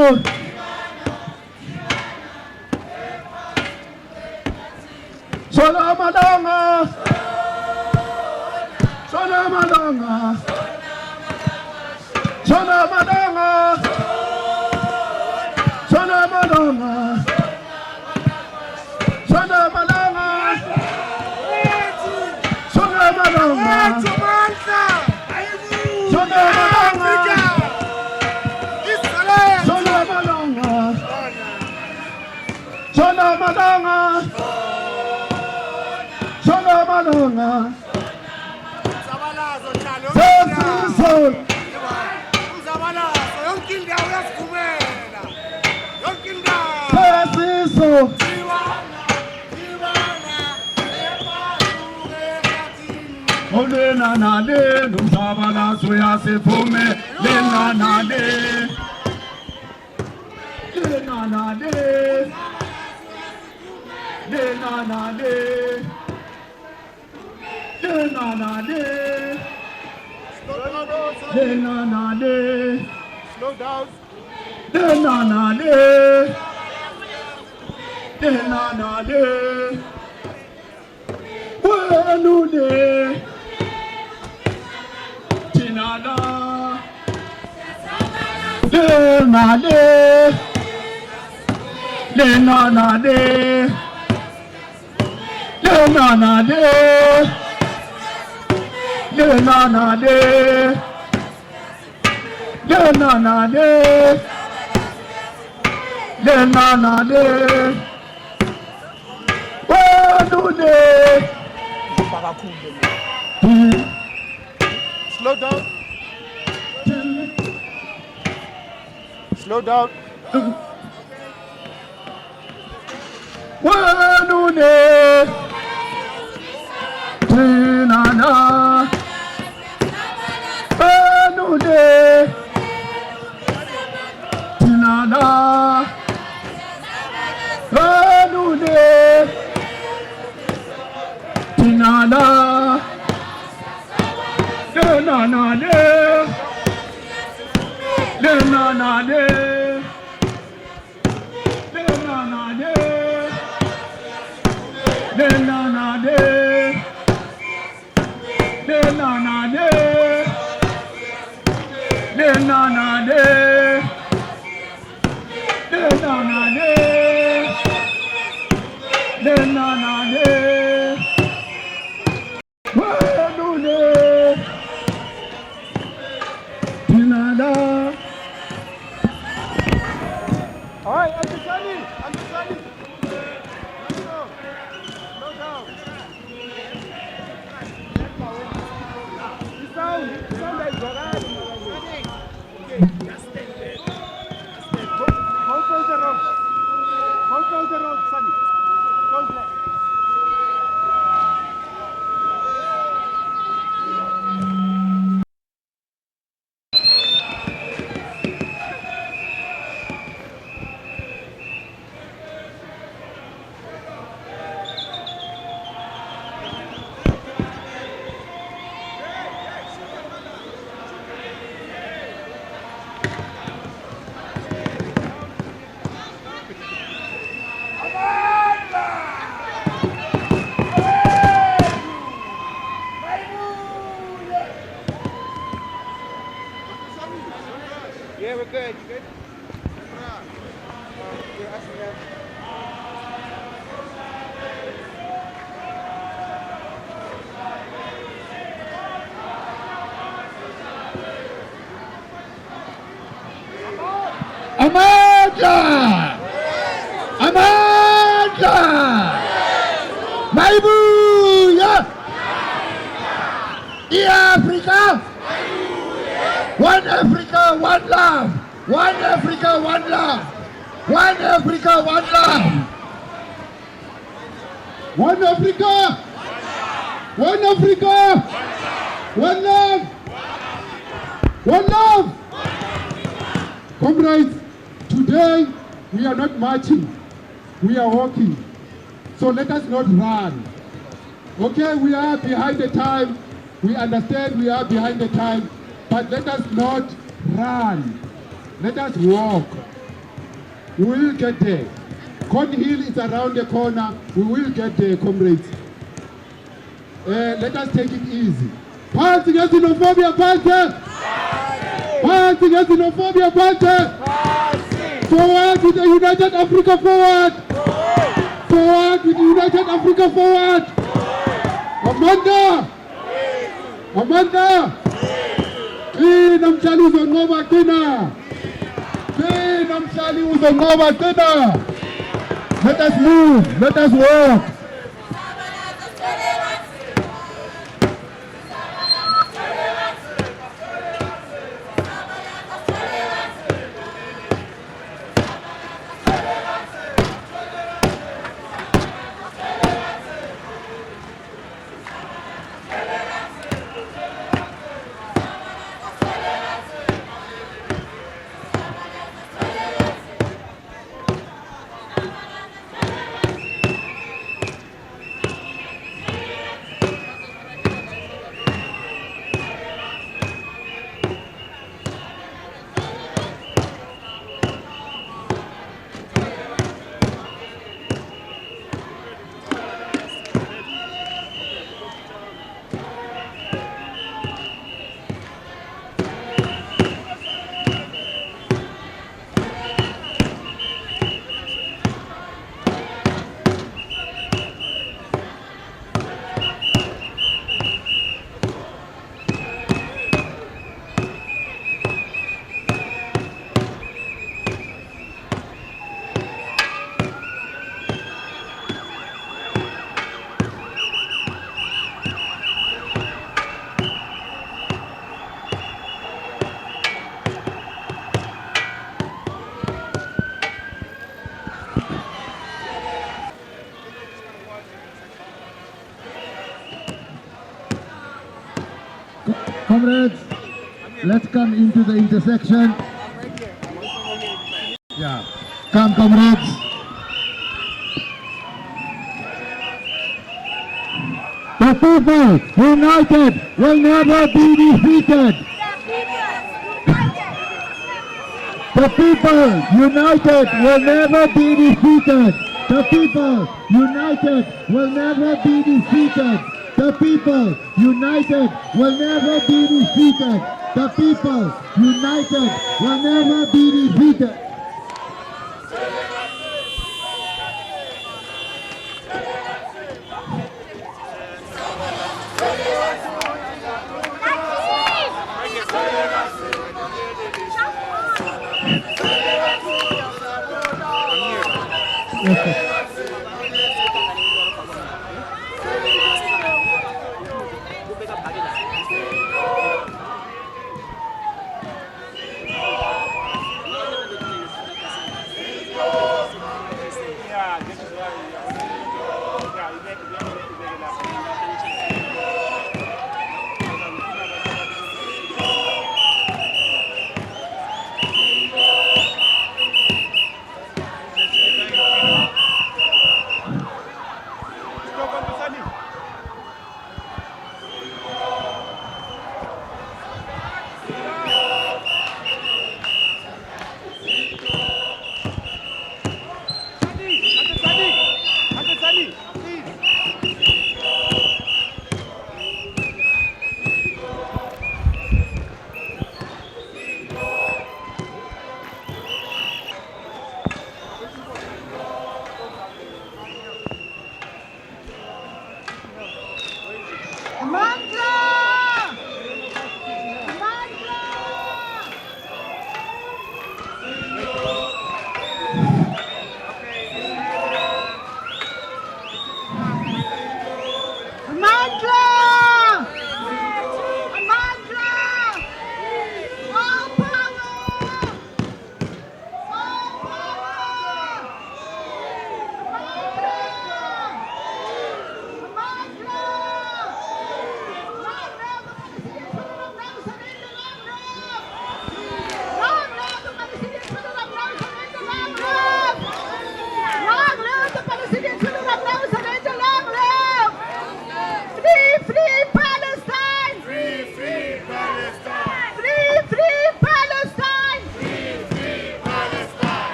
Shalamalanga, Shalamalanga. Shona Madonna, Shona Madonna, Shona Madonna, Shona Madonna, Shona Madonna, Shona Madonna, Shona Madonna, Shona Madonna, Olena nade, nusabala soya se fume, lena nade, lena nade, lena nade, lena nade, lena nade, slow down, lena nade, lena nade, wenude. Nada, de nade, de nade, de nade, de nade, de nade, de nade, Slow down. Slow down. Wanune Tinana Wanune Tinana Wanune Tinana Denanane Denanane Denanane Denanane Denanane Denanane Denanane Denanane Wanune Tinada. All right, Antisani. Yeah, we're good. You good? Amanda! Amanda! Maibuya! Africa! One Africa, one love! One Africa, one love! One Africa, one love! One Africa! One Africa! One love! One love! Comrades, today we are not marching, we are walking. So let us not run. Okay, we are behind the time. We understand we are behind the time, but let us not run. Let us walk. We will get there. Cornhill is around the corner. We will get there, comrades. Let us take it easy. Pants against xenophobia, pants! Pants against xenophobia, pants! Forward with the United Africa, forward! Forward with the United Africa, forward! Amanda! Amanda! Qina mhlali uzonqoba, qina! Qina mhlali uzonqoba, qina! Let us move, let us walk. Comrades, let's come into the intersection. Yeah. Come, comrades. The people united will never be defeated. The people united will never be defeated. The people united will never be defeated. The people united will never be defeated. The people united will never be defeated.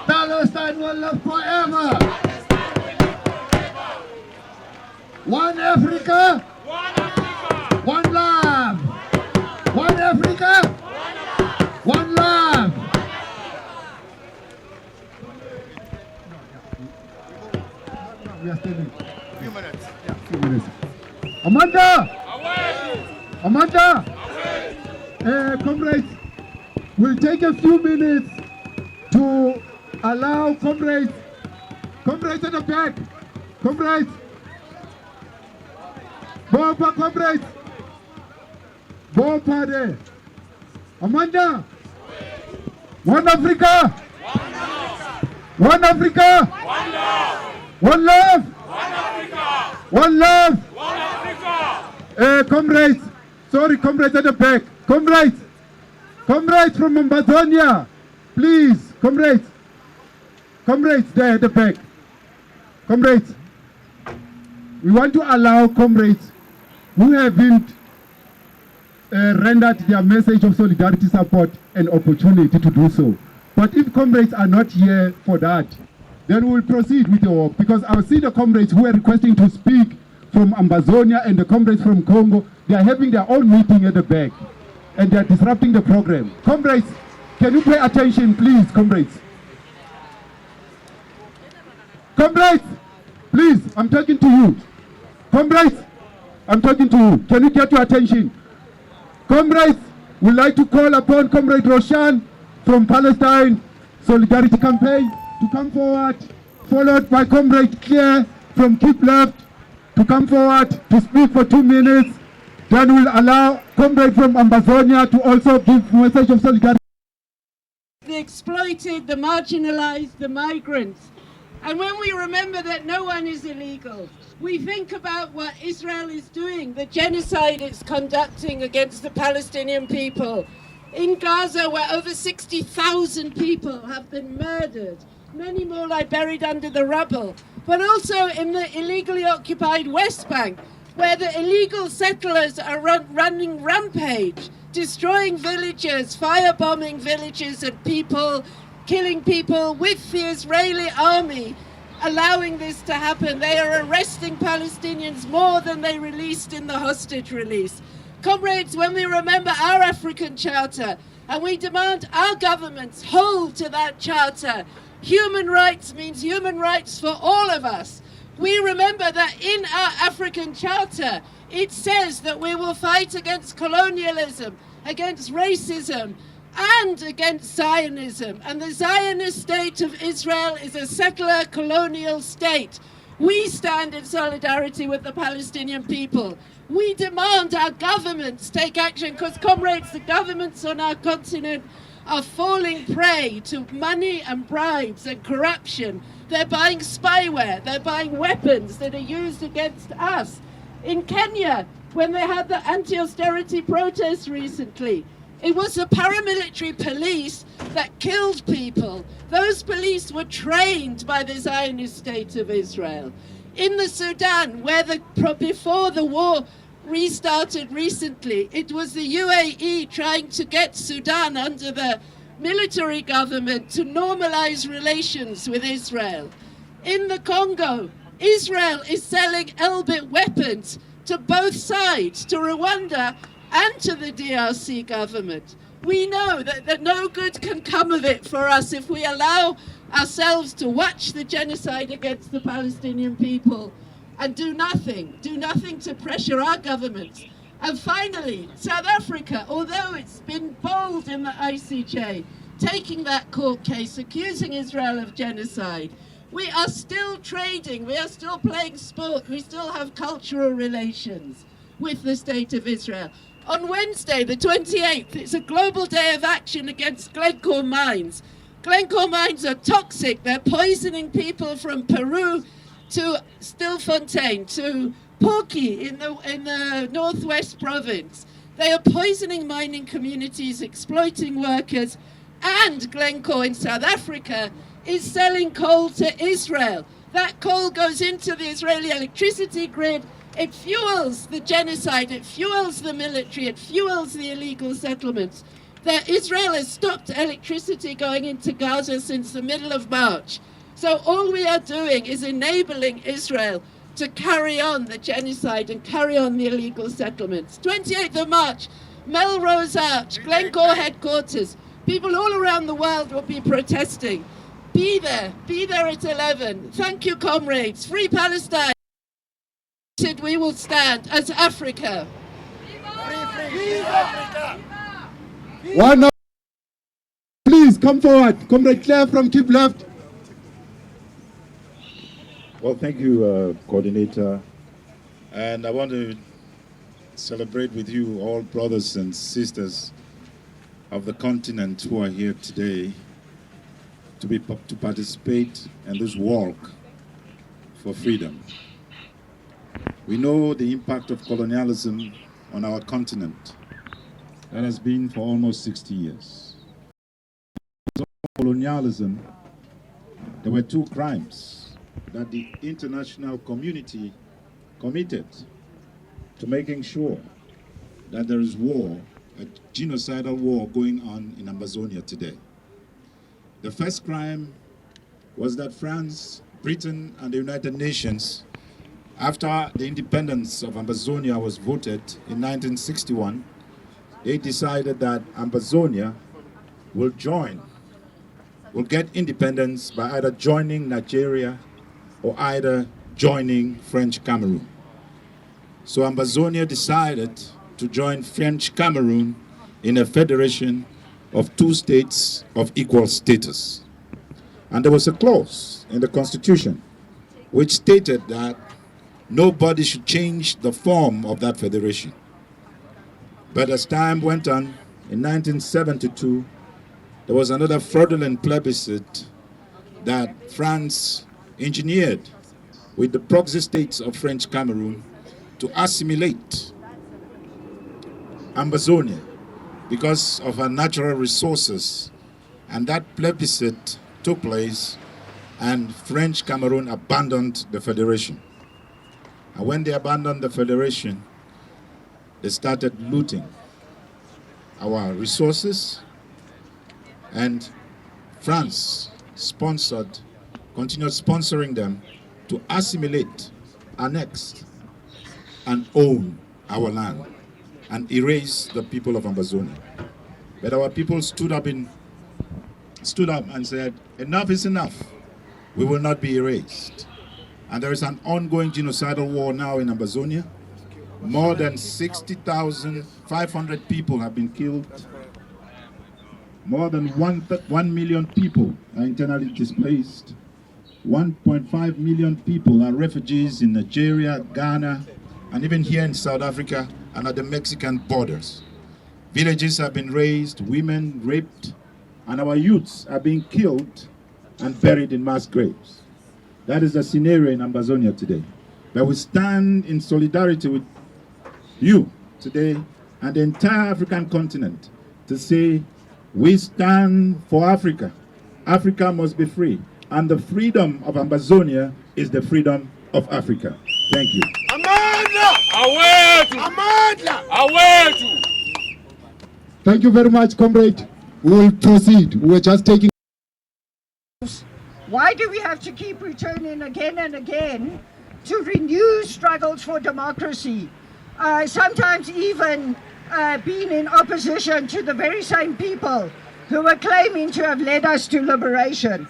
Palestine will live forever. One Africa. Amanda! Amanda! Comrades, we'll take a few minutes to allow comrades at the back, comrades, Bopa comrades, Bopa there. Amanda! One Africa! One Africa! One love! One love! Comrades, sorry, comrades at the back. Comrades from Amazonia, please, comrades there at the back. Comrades, we want to allow comrades who haven't rendered their message of solidarity, support, and opportunity to do so. But if comrades are not here for that, then we will proceed with the walk, because I see the comrades who are requesting to speak from Amazonia and the comrades from Congo. They are having their own meeting at the back and they are disrupting the program. Comrades, can you pay attention, please, comrades? Comrades, please, I'm talking to you. Comrades, I'm talking to you. Can you get your attention? Comrades, we'd like to call upon Comrade Roshan from Palestine Solidarity Campaign to come forward, followed by Comrade Claire from Keep Left to come forward to speak for 2 minutes. Then we'll allow Comrade from Amazonia to also give a message of solidarity. The exploited, the marginalized, the migrants. And when we remember that no one is illegal, we think about what Israel is doing, the genocide it's conducting against the Palestinian people. In Gaza, where over 60,000 people have been murdered, many more lie buried under the rubble, but also in the illegally occupied West Bank, where the illegal settlers are running rampage, destroying villages, firebombing villages and people, killing people with the Israeli army, allowing this to happen. They are arresting Palestinians more than they released in the hostage release. Comrades, when we remember our African Charter and we demand our governments hold to that charter, human rights means human rights for all of us. We remember that in our African Charter, it says that we will fight against colonialism, against racism, and against Zionism. And the Zionist state of Israel is a settler colonial state. We stand in solidarity with the Palestinian people. We demand our governments take action because, comrades, the governments on our continent are falling prey to money and bribes and corruption. They're buying spyware, they're buying weapons that are used against us. In Kenya, when they had the anti-austerity protests recently, it was the paramilitary police that killed people. Those police were trained by the Zionist state of Israel. In the Sudan, where before the war restarted recently, it was the UAE trying to get Sudan under the military government to normalize relations with Israel. In the Congo, Israel is selling Elbit weapons to both sides, to Rwanda and to the DRC government. We know that no good can come of it for us if we allow ourselves to watch the genocide against the Palestinian people and do nothing to pressure our governments. And finally, South Africa, although it's been bold in the ICJ, taking that court case, accusing Israel of genocide, we are still trading, we are still playing sport, we still have cultural relations with the state of Israel. On Wednesday, the 28th, it's a global day of action against Glencore mines. Glencore mines are toxic, they're poisoning people from Peru to Stilfontein, to Porky in the northwest province. They are poisoning mining communities, exploiting workers, and Glencore in South Africa is selling coal to Israel. That coal goes into the Israeli electricity grid. It fuels the genocide, it fuels the military, it fuels the illegal settlements. Israel has stopped electricity going into Gaza since the middle of March. So all we are doing is enabling Israel to carry on the genocide and carry on the illegal settlements. 28th of March, Melrose Arch, Glencore headquarters. People all around the world will be protesting. Be there at 11. Thank you, comrades. Free Palestine. said we will stand as Africa. One of, please come forward. Comrade Claire from Keep Left. Well, thank you, Coordinator. And I want to celebrate with you all brothers and sisters of the continent who are here today to participate in this walk for freedom. We know the impact of colonialism on our continent. That has been for almost 60 years. Colonialism, there were two crimes that the international community committed to making sure that there is war, a genocidal war going on in Amazonia today. The first crime was that France, Britain, and the United Nations, after the independence of Amazonia was voted in 1961, they decided that Amazonia will get independence by either joining Nigeria or either joining French Cameroon. So Amazonia decided to join French Cameroon in a federation of two states of equal status. And there was a clause in the constitution which stated that nobody should change the form of that federation. But as time went on, in 1972, there was another fraudulent plebiscite that France engineered with the proxy states of French Cameroon to assimilate Amazonia because of her natural resources. And that plebiscite took place and French Cameroon abandoned the federation. And when they abandoned the federation, they started looting our resources, and France continued sponsoring them to assimilate, annex, and own our land and erase the people of Amazonia. But our people stood up and said, enough is enough. We will not be erased. And there is an ongoing genocidal war now in Amazonia. More than 60,500 people have been killed. More than 1 million people are internally displaced. 1.5 million people are refugees in Nigeria, Ghana, and even here in South Africa and at the Mexican borders. Villages have been razed, women raped, and our youths are being killed and buried in mass graves. That is the scenario in Amazonia today. But we stand in solidarity with you today and the entire African continent to say we stand for Africa. Africa must be free. And the freedom of Amazonia is the freedom of Africa. Thank you. Thank you very much, comrade. We will proceed. We were just taking. Why do we have to keep returning again and again to renew struggles for democracy? Sometimes even being in opposition to the very same people who are claiming to have led us to liberation.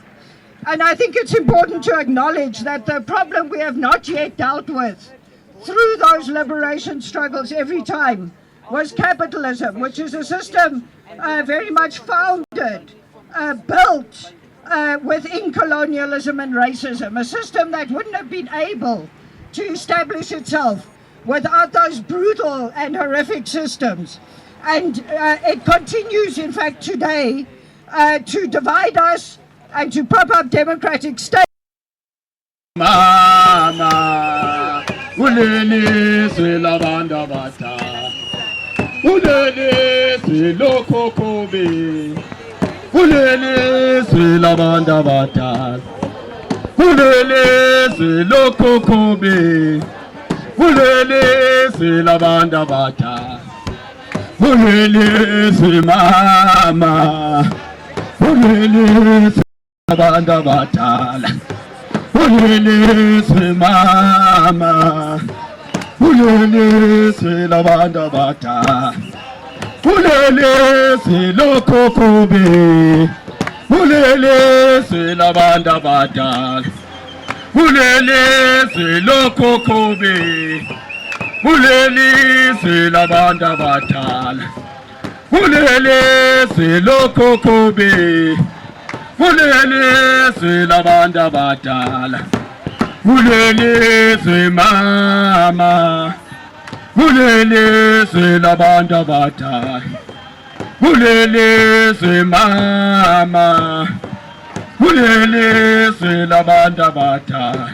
And I think it's important to acknowledge that the problem we have not yet dealt with through those liberation struggles every time was capitalism, which is a system very much founded, built within colonialism and racism, a system that wouldn't have been able to establish itself without those brutal and horrific systems. And it continues, in fact, today to divide us and to prop up democratic states. Mama, ulele se lavanda bata, ulele se loko kobe, ulele se lavanda bata, ulele se loko kobe, ulele se lavanda bata, ulele se mama, ulele se lavanda bata. Ulele se mama, ulele se lavanda bata, ulele se loko kobe, ulele se lavanda bata, kulelizwe lokokobe, kulelizwe labantu abadala, kulelizwe lokokobe, kulelizwe labantu abadala, kulelizwe mama, kulelizwe labantu abadala, kulelizwe mama, kulelizwe labantu abadala,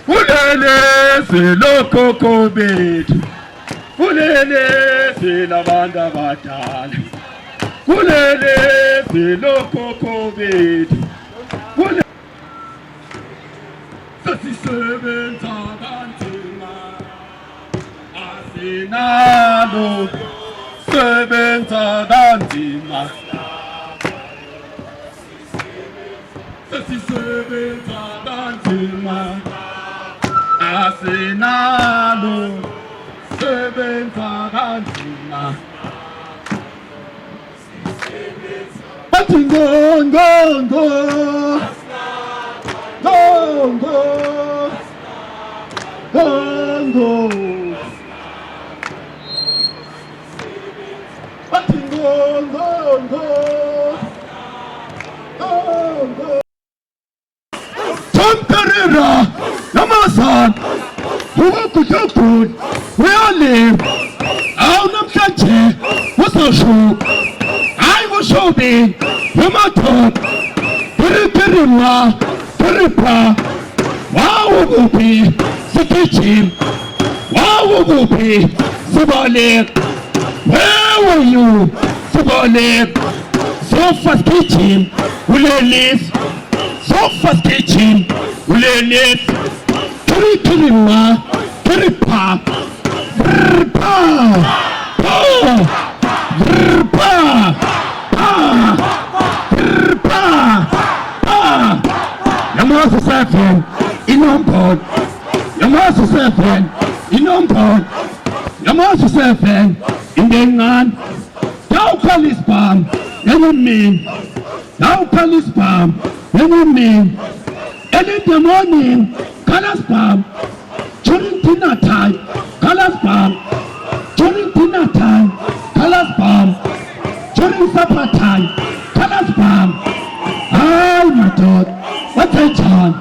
kulelizwe lokhokho bethu, kulelizwe labantu abadala, kulelizwe lokhokho bethu, sesisebenza kanzima asinalo, sebenza kanzima sesisebenza kanzima asinalo, sebenza kanzima bathi ngo ngo ngo ngo ngo ngo bathi ngo ngo ngo Tamperera, Namazan, Huakutokun, where I live, Aunam Kante, what's the show? I was showing, Yamato, Peripera, Peripa, Wow Whoopie, Sakichin, Wow Whoopie, Sabale, where were you? Sabale, so fast kitchen, will I live? So fast kitchen, Ulenis, Curriculum, Curripa, Verpa, Verpa, Verpa, Yamasu Seven, Inompod, Yamasu Seven, Inompod, Yamasu Seven, Indengan, Tau Kalispam, Enemy, Tau Kalispam, Enemy, and in the morning, color spam, during dinner time, color spam, during dinner time, color spam, during supper time, color spam. Oh my God, what a John!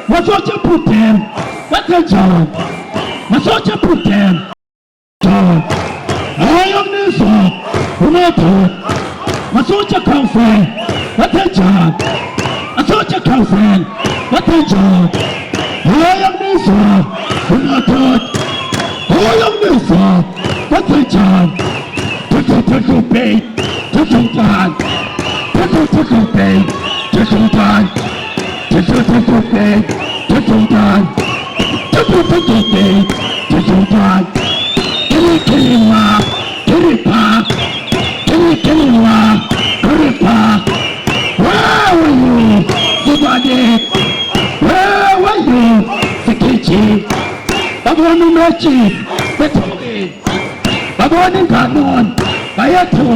What's what you put them? What a John! What's what you put them? John! I am this one, who not good. What's what you come from? What a John! I thought you come from, what a job. I am this one, who not good. I am this one, what a job. Tickle pay, tickle bad. Tickle pay, tickle bad. Tickle pay, tickle bad. Tickle pay, tickle bad. Killing ma, killing pa, killing ma, killing pa. Where were you, somebody? Where were you, Sekichi? Baboni Mechi, Betogi, Baboni Kanon, Bayato,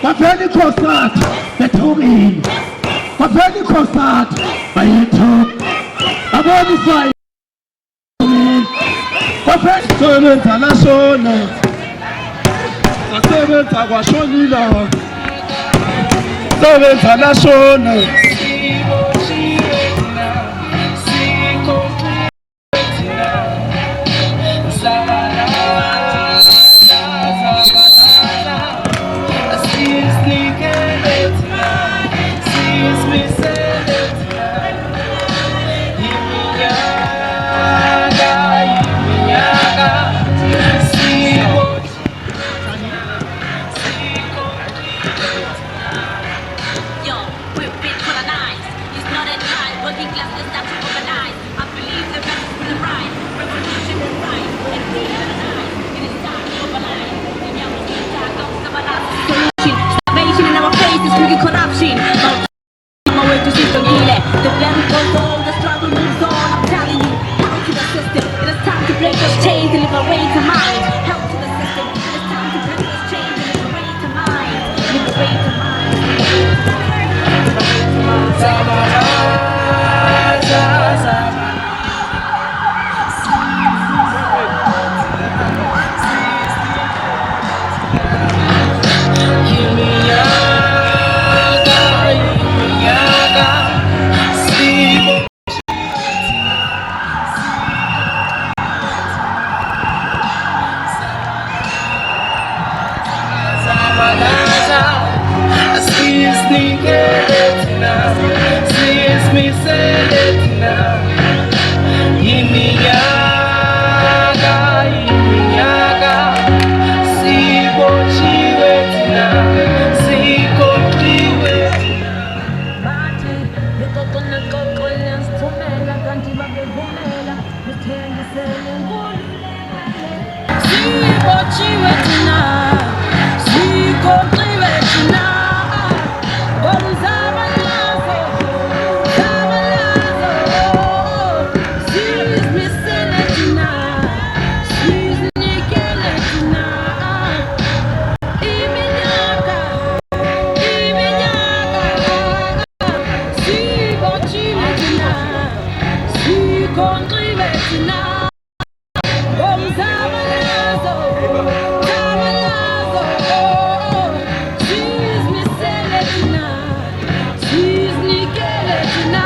Bafeni Kosat, Betogi, Bafeni Kosat, Bayato, Baboni Sai, Bafeni Servant Alasona, Servant Aguashonila. International. Corruption, my way to system healer. The very goes on, the struggle moves on. I'm telling you, help to the system. It is time to break this chain, to liberate the mind. Help to the system. It is time to break this chain, to liberate the mind. Liberate the mind. Liberate the mind. Siznikeletina, sizmiseletina, iminyaka, iminyaka, sibotshiwe thina, sigoqiwe thina. Bathi iqoqo neqoqo liyasithumela kanti babevumela sithengisele nkululekile. Sibotshiwe thina, sigoqiwe thina. Ngoluzabalazo, zabalazo. Sizimisele thina, sizinikele thina. Iminyaka, iminyaka. Sibotshiwe thina, sigonqiwe thina. Ngomzabalazo, zabalazo. Sizimisele thina, sizinikele thina.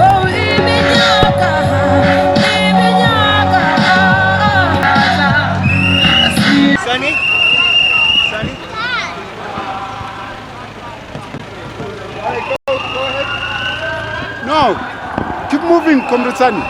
Oh, iminyaka, iminyaka. Sunny? Sunny? No, keep moving, Comrade Sani.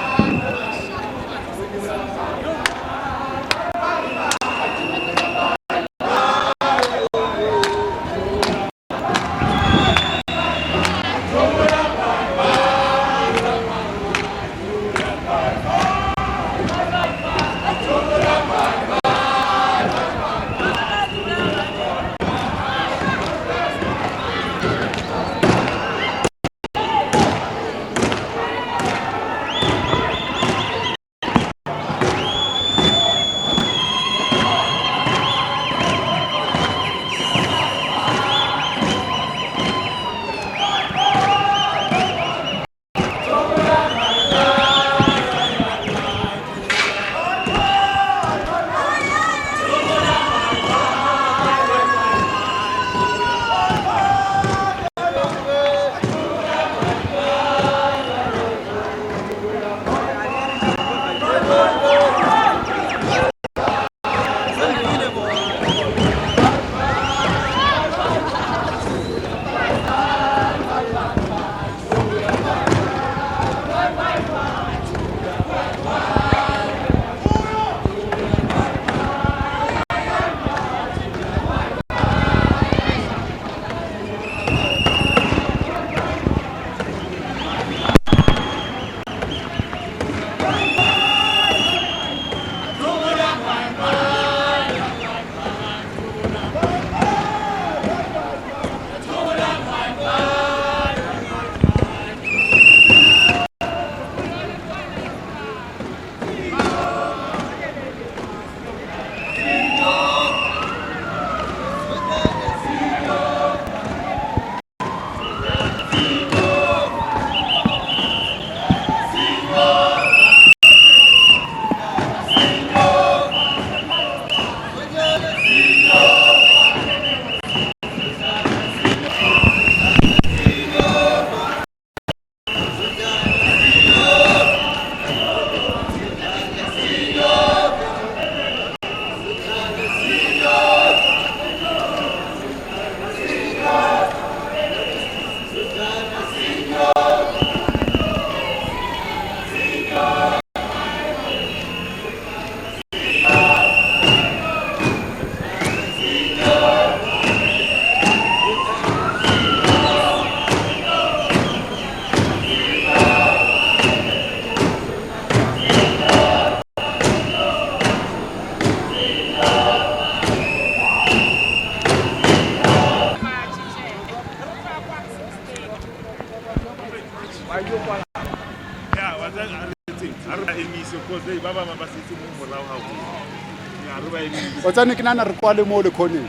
o tsane ke nana re kwale mo le khoneng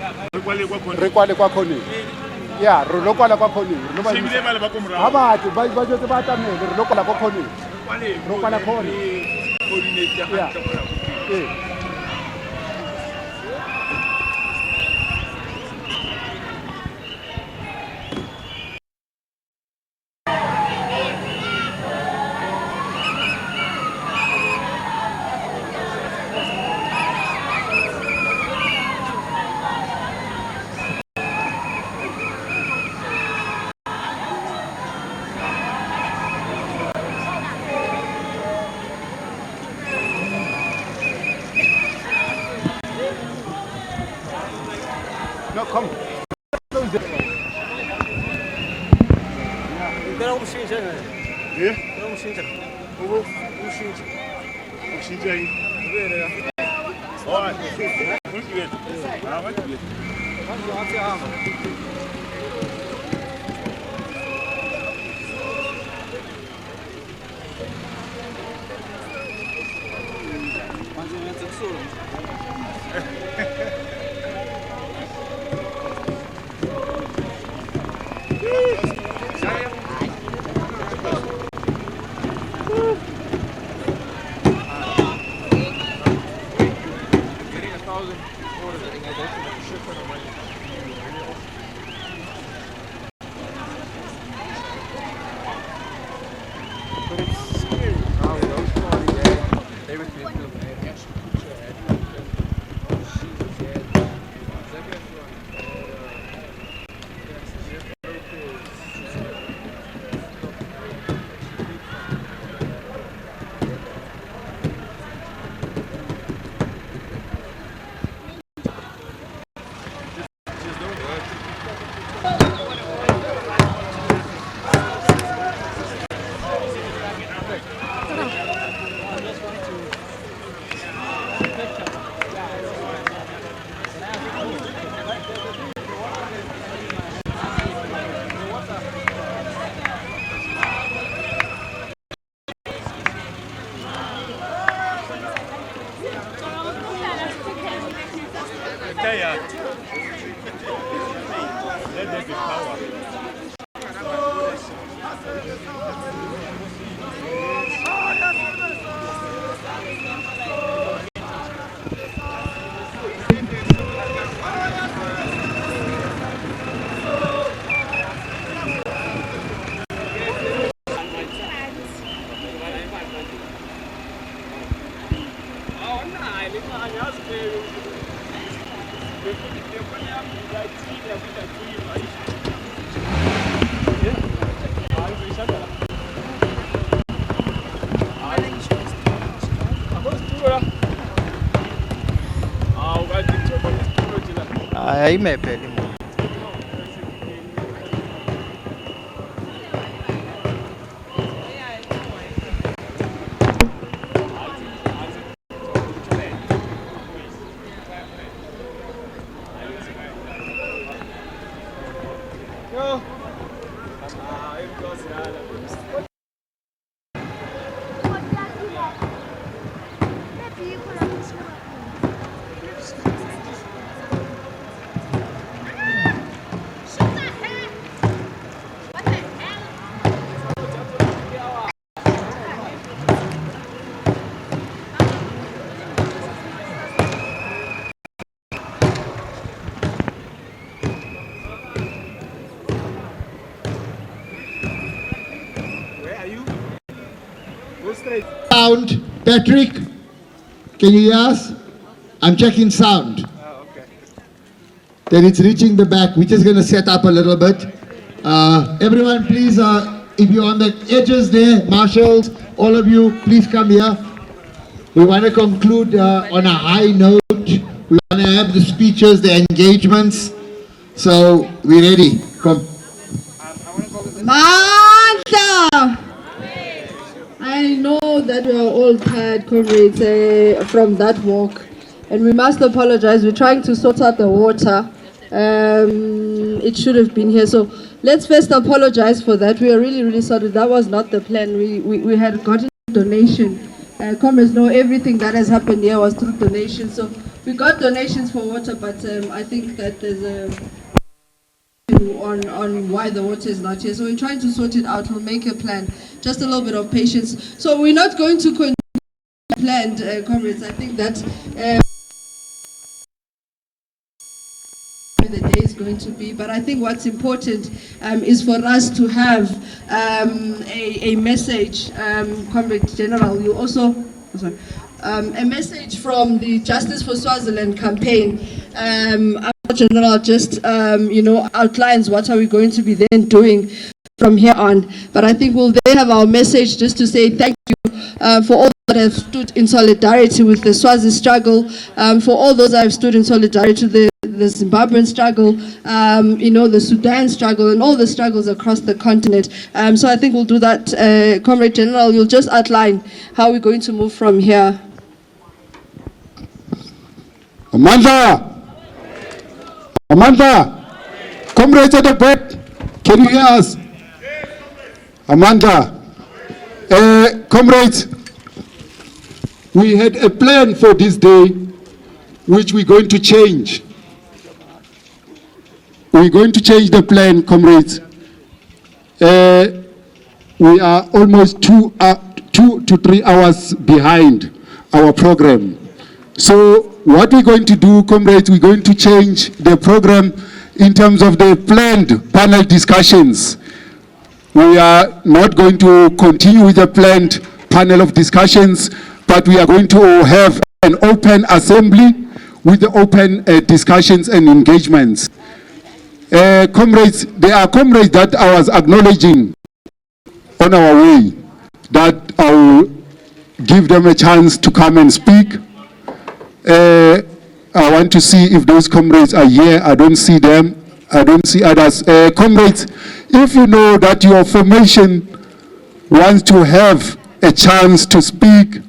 re kwale kwa khoneng ya re lo kwala kwa khoneng ha batho ba jotse ba tamele re lo kwala kwa khoneng ro kwala khone ya Ngicela umshintshe ngeke. Ngicela umshintshe. Umshintshe. Umshintshe yini? Ubele ya. Alright. Kulungile. Hayi, kulungile. Manje athi hamba. Manje ngenze kusula. Let there be power. Aí me pele. Sound, Patrick, can you hear us? I'm checking sound. Okay. Then it's reaching the back. We're just going to set up a little bit. Everyone, please, if you're on the edges there, marshals, all of you, please come here. We want to conclude on a high note. We want to have the speeches, the engagements. So, we're ready. Come. Manta! I know that we are all tired, comrades, from that walk, and we must apologize. We're trying to sort out the water. It should have been here. So let's first apologize for that. We are really, really sorry. That was not the plan. We had gotten a donation. Comrades know everything that has happened here was through donations. So we got donations for water, but I think that there's a on why the water is not here. So we're trying to sort it out. We'll make a plan. Just a little bit of patience. So we're not going to continue planned, comrades. I think that the day is going to be, but I think what's important is for us to have a message, Comrade General. You also, a message from the Justice for Swaziland campaign. General just outlines what are we going to be then doing. from here on. But I think we'll then have our message just to say thank you for all that have stood in solidarity with the Swazi struggle, for all those that have stood in solidarity with the Zimbabwean struggle, the Sudan struggle, and all the struggles across the continent. So I think we'll do that. Comrade General, you'll just outline how we're going to move from here. Amanda! Comrades at the back, can you hear us? Amanda, comrades, we had a plan for this day which we're going to change. We're going to change the plan, comrades. We are almost 2 to 3 hours behind our program. So what we're going to do, comrades, we're going to change the program in terms of the planned panel discussions. We are not going to continue with the planned panel of discussions, but we are going to have an open assembly with the open discussions and engagements. Comrades, there are comrades that I was acknowledging on our way, that I will give them a chance to come and speak. I want to see if those comrades are here. I don't see them. I don't see others. Comrades, if you know that your formation wants to have a chance to speak,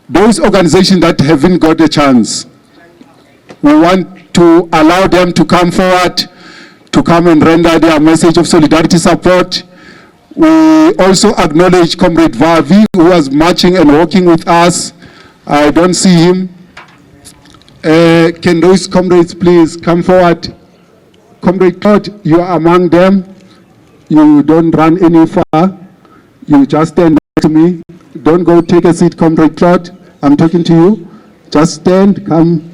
those organizations that haven't got a chance, we want to allow them to come forward, to come and render their message of solidarity support. We also acknowledge Comrade Vavi, who was marching and walking with us. I don't see him. Can those comrades please come forward? Comrade Todd, you are among them. You don't run any far. You just stand next to me. Don't go take a seat, Comrade Todd. I'm talking to you. Just stand, come.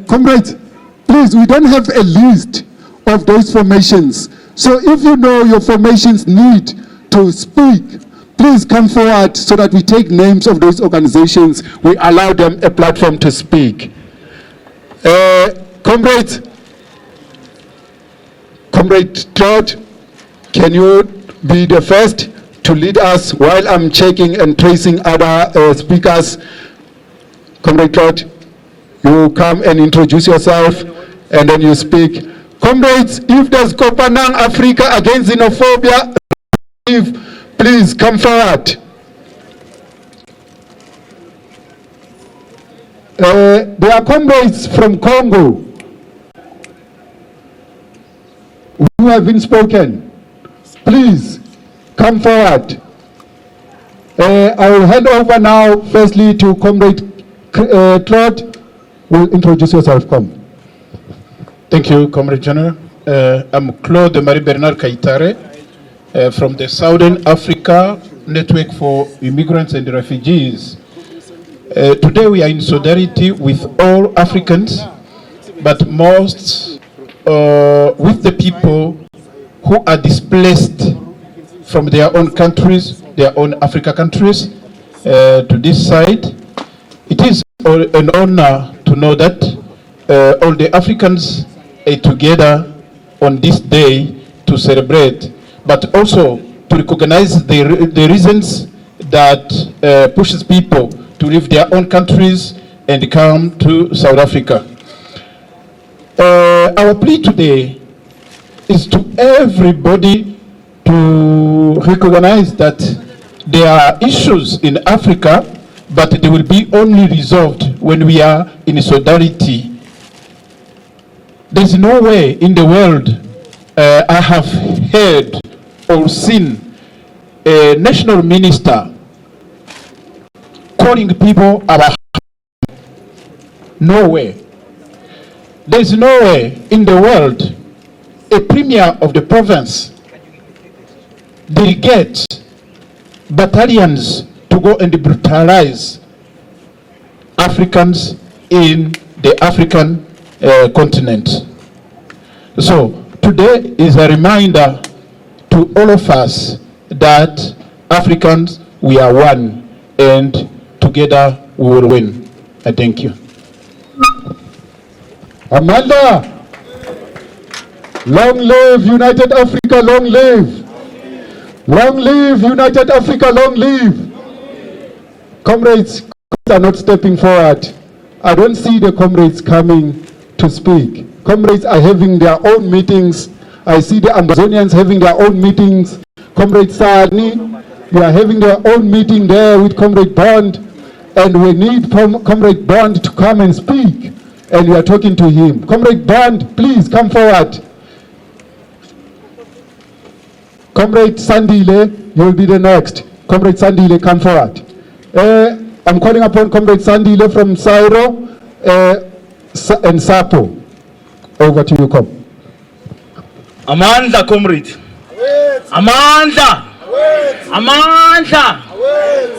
Comrades, please, we don't have a list of those formations. So if you know your formations need to speak, please come forward so that we take names of those organizations. We allow them a platform to speak. Comrade Todd, can you be the first to lead us while I'm checking and tracing other speakers? Comrade Todd, you come and introduce yourself and then you speak. Comrades, if there's Kopanang Africa against xenophobia, please come forward. There are comrades from Congo who have been spoken. Please come forward. I will hand over now firstly to Comrade Claude. Will introduce yourself, come. Thank you, Comrade General. I'm Claude Marie Bernard Kaitare from the Southern Africa Network for Immigrants and Refugees. Today we are in solidarity with all Africans, but most with the people who are displaced from their own countries, their own Africa countries, to this side. It is an honor to know that all the Africans are together on this day to celebrate, but also to recognize the reasons that pushes people to leave their own countries and come to South Africa. Our plea today is to everybody to recognize that there are issues in Africa, but they will be only resolved when we are in solidarity. There's no way in the world I have heard or seen a national minister calling people about. No way. There's no way in the world a premier of the province delegates battalions to go and brutalize Africans in the African continent. So today is a reminder to all of us that Africans, we are one, and together we will win. I thank you. Amanda, long live United Africa, long live. Long live United Africa, long live. Comrades are not stepping forward. I don't see the comrades coming to speak. Comrades are having their own meetings. I see the Amazonians having their own meetings. Comrade Sani, you are having their own meeting there with Comrade Bond, and we need Comrade Bond to come and speak, and we are talking to him. Comrade Bond, please come forward. Comrade Sandile, you will be the next. Comrade Sandile, come forward. I'm calling upon Comrade Sandile from Sairo and Sapo. Over to you, come. Amanda, comrade. Amanda. Amanda.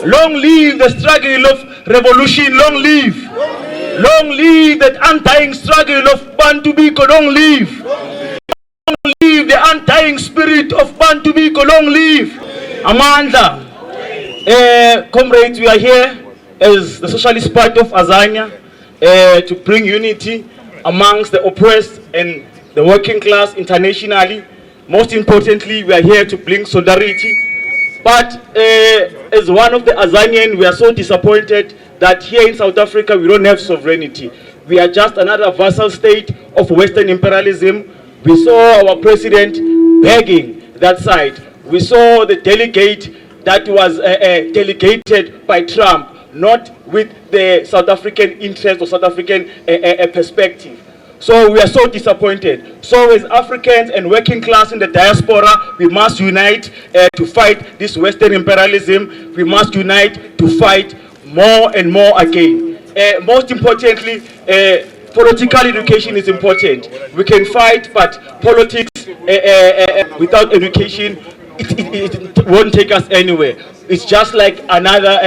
Long live the struggle of revolution. Long live. Long live that undying struggle of Bantu Biko. Long live. Long live the undying spirit of Bantu Biko. Long live. Amanda. Comrades, we are here as the Socialist Party of Azania to bring unity amongst the oppressed and the working class internationally. Most importantly, we are here to bring solidarity. But as one of the Azanian, we are so disappointed that here in South Africa we don't have sovereignty. We are just another vassal state of Western imperialism. We saw our president begging that side. We saw the delegate that was delegated by Trump, not with the South African interest or South African perspective. So we are so disappointed. So as Africans and working class in the diaspora, we must unite to fight this Western imperialism. We must unite to fight more and more again. Most importantly, political education is important. We can fight, but politics without education, it won't take us anywhere. It's just like another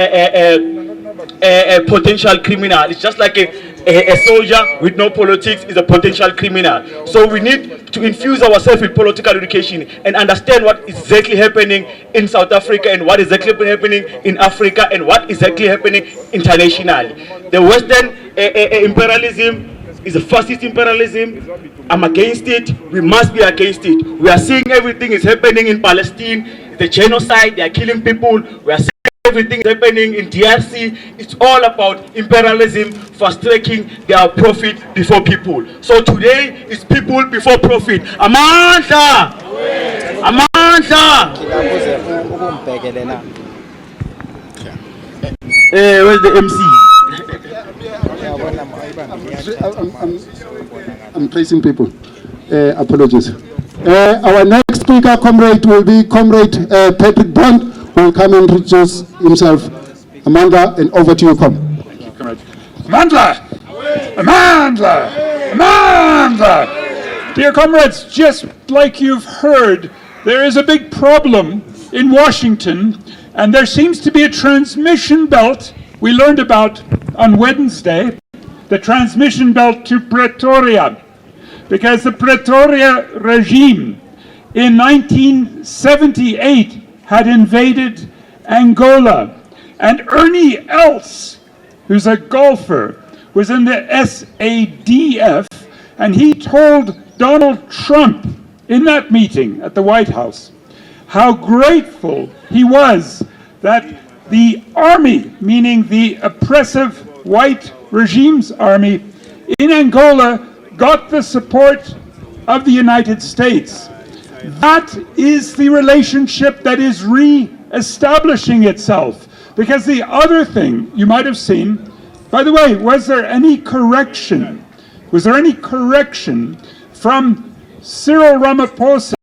potential criminal. It's just like a soldier with no politics is a potential criminal. So we need to infuse ourselves with political education and understand what is exactly happening in South Africa and what is exactly happening in Africa and what is exactly happening internationally. The Western imperialism is a fascist imperialism. I'm against it. We must be against it. We are seeing everything is happening in Palestine, the genocide, they are killing people. We are seeing everything happening in DRC. It's all about imperialism frustrating their profit before people. So today is people before profit. Amanda! Amanda! Where's the MC? I'm tracing people. Apologies. Our next speaker, comrade, will be Comrade Patrick Bond, who will come and introduce himself. Amanda, and over to you, Amanda! Amanda! Amanda! Dear comrades, just like you've heard, there is a big problem in Washington, and there seems to be a transmission belt we learned about on Wednesday, the transmission belt to Pretoria, because the Pretoria regime in 1978 had invaded Angola, and Ernie Els, who's a golfer, was in the SADF, and he told Donald Trump in that meeting at the White House how grateful he was that the army, meaning the oppressive white regime's army in Angola, got the support of the United States. That is the relationship that is re-establishing itself. Because the other thing you might have seen, by the way, was there any correction? Was there any correction from Cyril Ramaphosa,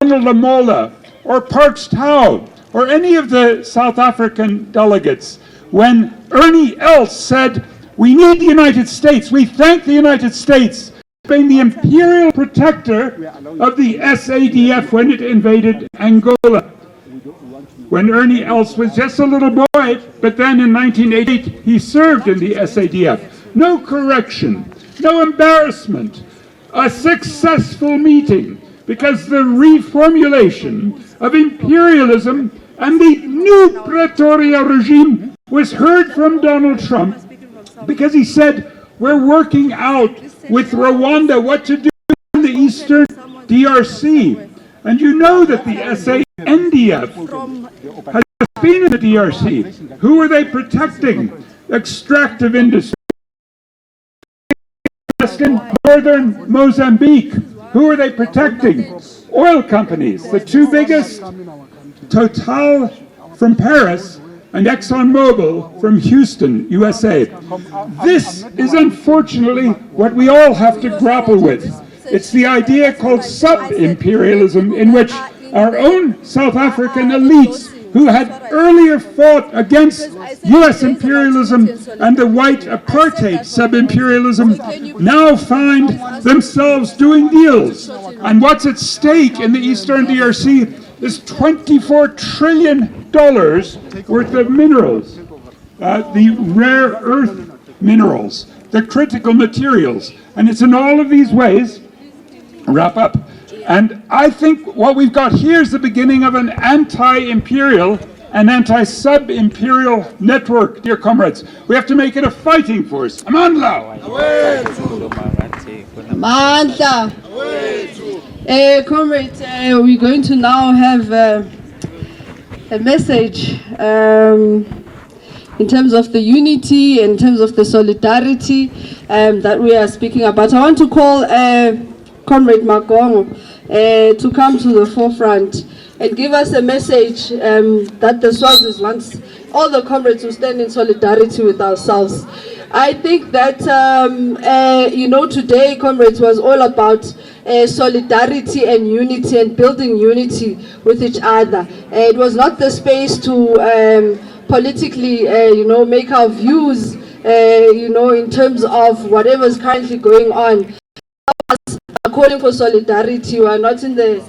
Ronald Lamola, or Parks Tau, or any of the South African delegates when Ernie Els said, we need the United States, we thank the United States for being the imperial protector of the SADF when it invaded Angola. When Ernie Els was just a little boy, but then in 1988 he served in the SADF. No correction, no embarrassment, a successful meeting, because the reformulation of imperialism and the new Pretoria regime was heard from Donald Trump, because he said, We're working out with Rwanda what to do in the Eastern DRC. And you know that the SANDF has been in the DRC. Who are they protecting? Extractive industry. In northern Mozambique, who are they protecting? Oil companies, the two biggest, Total from Paris and ExxonMobil from Houston, USA. This is unfortunately what we all have to grapple with. It's the idea called sub-imperialism, in which our own South African elites who had earlier fought against US imperialism and the white apartheid sub-imperialism now find themselves doing deals. And what's at stake in the Eastern DRC is $24 trillion worth of minerals, the rare earth minerals, the critical materials. And it's in all of these ways, wrap up, and I think what we've got here is the beginning of an anti-imperial and anti-sub-imperial network, dear comrades. We have to make it a fighting force. Amandla! Mandla! Comrades, we're going to now have a message in terms of the unity, in terms of the solidarity that we are speaking about. I want to call Comrade Magongo to come to the forefront and give us a message that the Swazis wants all the comrades to stand in solidarity with ourselves. I think that, today, comrades, was all about solidarity and unity and building unity with each other. It was not the space to politically, make our views, in terms of whatever's currently going on. Calling for solidarity. We are not in the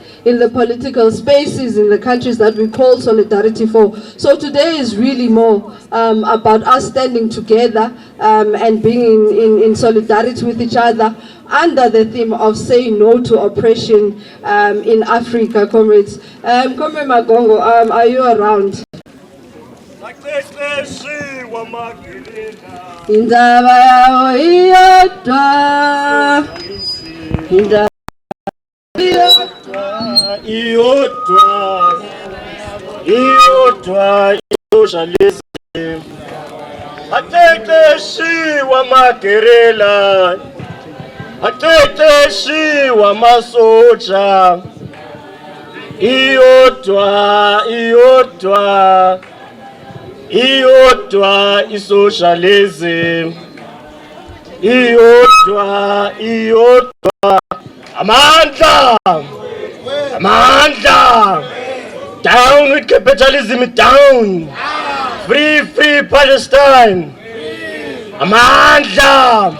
political spaces in the countries that we call solidarity for. So today is really more about us standing together and being in solidarity with each other under the theme of saying no to oppression in Africa, comrades. Comrade Magongo, are you around? Indaba yawo iyodwa. Iyodwa socialism. Aqeqeshiwe amagerela, aqeqeshiwe amasoja. Iyodwa isocialism. Iyodwa Amandla! Down with capitalism, down! Free Palestine! Amandla!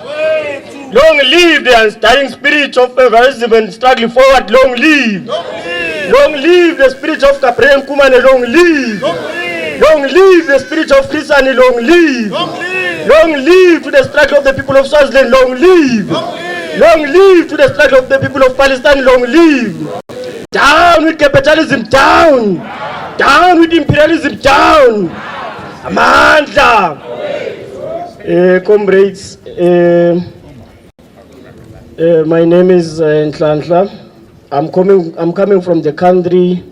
Long live the undying spirit of federalism and struggling forward, long live! Long live the spirit of Gabriel Kumane, long live! Long live the spirit of Christian, long live! Long live to the struggle of the people of Swaziland, long live! Long live to the struggle of the people of Palestine, long live! Down with capitalism, down! Down with imperialism, down! Amandla! Comrades, my name is Nhlanhla. I'm coming from the country